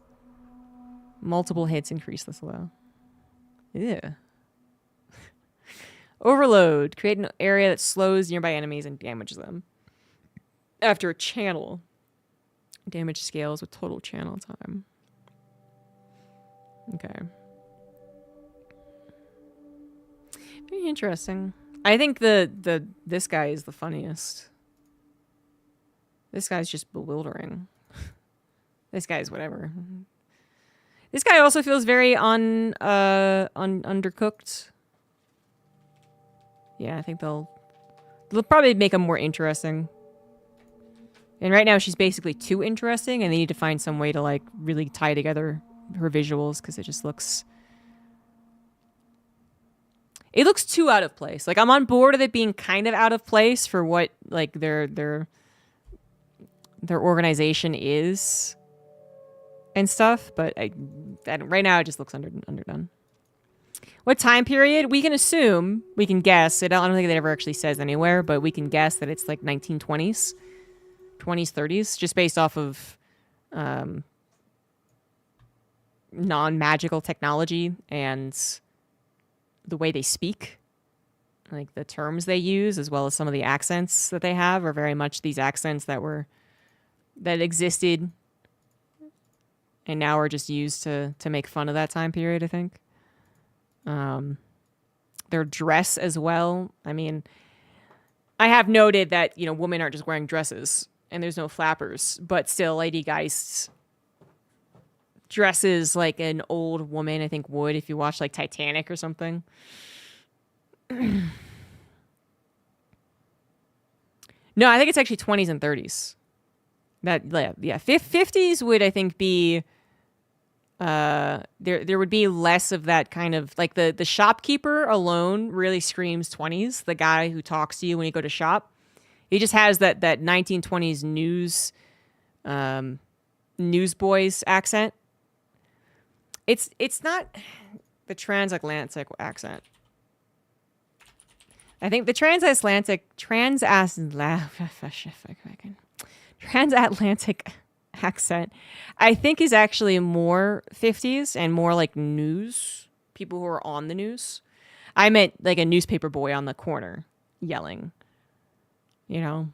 Multiple hits increase the slow. Ew. Overload. Create an area that slows nearby enemies and damages them. After a channel. Damage scales with total channel time. Okay. Very interesting. I think this guy is the funniest. This guy's just bewildering. This guy's whatever. This guy also feels very undercooked. Yeah, I think they'll probably make him more interesting. And right now she's basically too interesting, and they need to find some way to, like, really tie together her visuals, because it just looks... It looks too out of place. Like, I'm on board with it being kind of out of place for what, like, their organization is and stuff, but right now it just looks underdone. What time period? We can assume, we can guess. I don't think it ever actually says anywhere, but we can guess that it's like 1920s, 20s, 30s, just based off of non-magical technology and the way they speak. Like the terms they use, as well as some of the accents that they have, are very much these accents that existed and now are just used to make fun of that time period, I think. Their dress as well. I mean, I have noted that, you know, women aren't just wearing dresses and there's no flappers, but still Lady Geist dresses like an old woman, I think, would if you watch like Titanic or something. No, I think it's actually 20s and 30s. Yeah, 50s would, I think, be there would be less of that kind of, like, the shopkeeper alone really screams 20s. The guy who talks to you when you go to shop, he just has that 1920s newsboys accent. It's not the transatlantic accent. I think the transatlantic accent, I think, is actually more 50s and more like news, people who are on the news. I meant like a newspaper boy on the corner yelling, you know.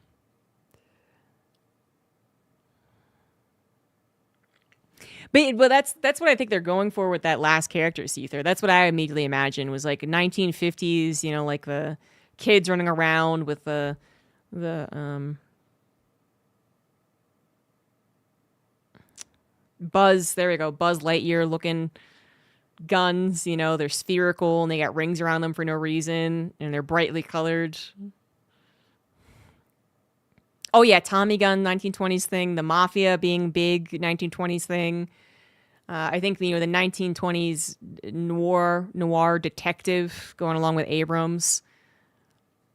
But that's what I think they're going for with that last character, Seether. That's what I immediately imagined, was like 1950s, you know, like the kids running around with the Buzz, there we go, Buzz Lightyear looking guns, you know, they're spherical and they got rings around them for no reason and they're brightly colored. Oh yeah, Tommy gun, 1920s thing, the mafia being big, 1920s thing. I think, you know, the 1920s noir detective going along with Abrams.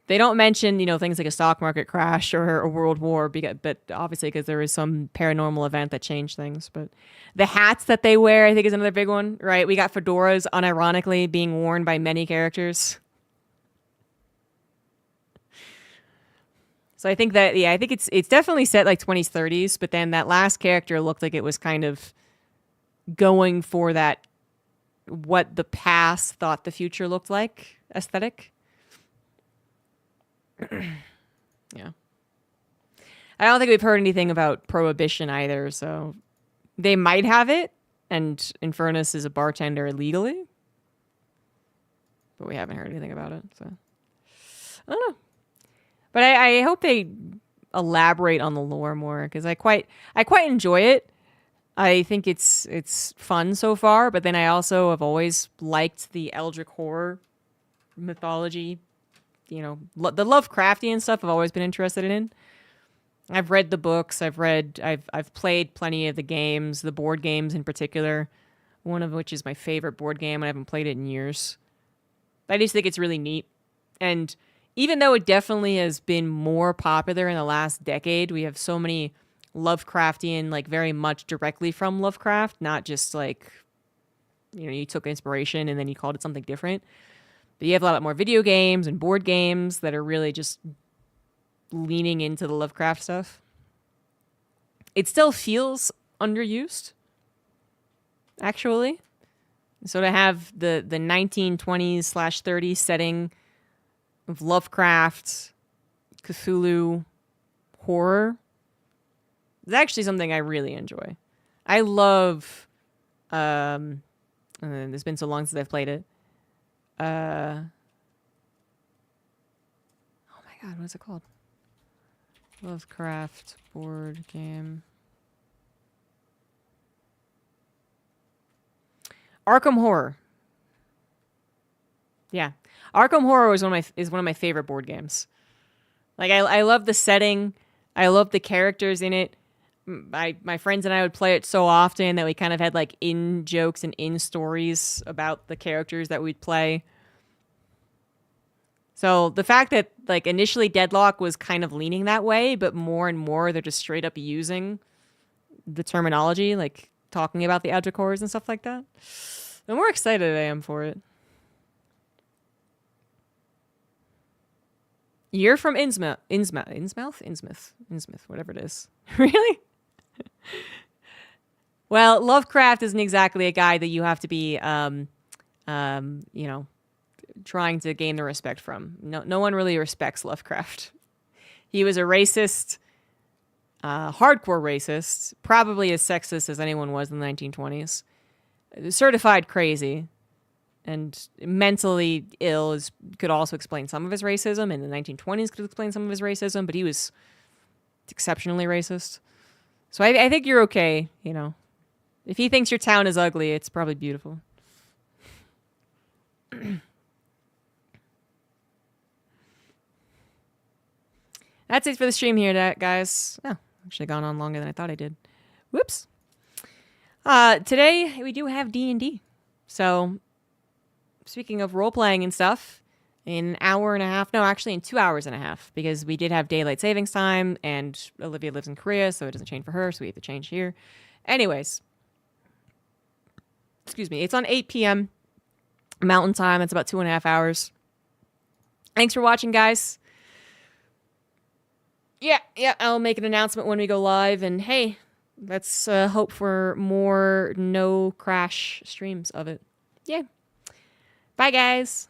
They don't mention, you know, things like a stock market crash or a world war, but obviously because there is some paranormal event that changed things. But the hats that they wear, I think, is another big one, right? We got fedoras unironically being worn by many characters. So I think that, yeah, I think it's definitely set like 20s, 30s, but then that last character looked like it was kind of going for that, what the past thought the future looked like aesthetic. Yeah. I don't think we've heard anything about Prohibition either, so they might have it, and Infernus is a bartender legally, but we haven't heard anything about it, so I don't know. But I hope they elaborate on the lore more, because I quite enjoy it. I think it's fun so far, but then I also have always liked the Eldritch horror mythology. You know, the Lovecraftian stuff I've always been interested in. I've read the books. I've played plenty of the games, the board games in particular. One of which is my favorite board game. I haven't played it in years. I just think it's really neat. And even though it definitely has been more popular in the last decade, we have so many Lovecraftian, like very much directly from Lovecraft, not just like, you know, you took inspiration and then you called it something different. But you have a lot more video games and board games that are really just leaning into the Lovecraft stuff. It still feels underused, actually. So to have the 1920s/30s setting of Lovecraft, Cthulhu, horror is actually something I really enjoy. I love, and it's been so long since I've played it. Oh my god, what is it called? Lovecraft board game. Arkham Horror. Yeah, Arkham Horror is one of my favorite board games. Like I love the setting. I love the characters in it. My friends and I would play it so often that we kind of had like in jokes and in stories about the characters that we'd play. So the fact that like initially Deadlock was kind of leaning that way, but more and more they're just straight up using the terminology, like talking about the Eldritch horrors and stuff like that. The more excited I am for it. You're from Innsmouth, whatever it is. Really? Well, Lovecraft isn't exactly a guy that you have to be, you know, trying to gain the respect from. No one really respects Lovecraft. He was a racist, hardcore racist, probably as sexist as anyone was in the 1920s. Certified crazy. And mentally ill could also explain some of his racism. In the 1920s could explain some of his racism, but he was exceptionally racist. So I think you're okay, you know. If he thinks your town is ugly, it's probably beautiful. That's it for the stream here, guys. Oh, actually gone on longer than I thought I did. Whoops. Today we do have D&D. So speaking of role-playing and stuff, in an hour and a half, no, actually in 2 hours and a half, because we did have daylight savings time, and Olivia lives in Korea, so it doesn't change for her, so we have to change here. Anyways, excuse me, it's on 8 p.m. Mountain Time. That's about 2.5 hours. Thanks for watching, guys. Yeah, I'll make an announcement when we go live, and hey, let's hope for more no crash streams of it. Yeah. Bye, guys.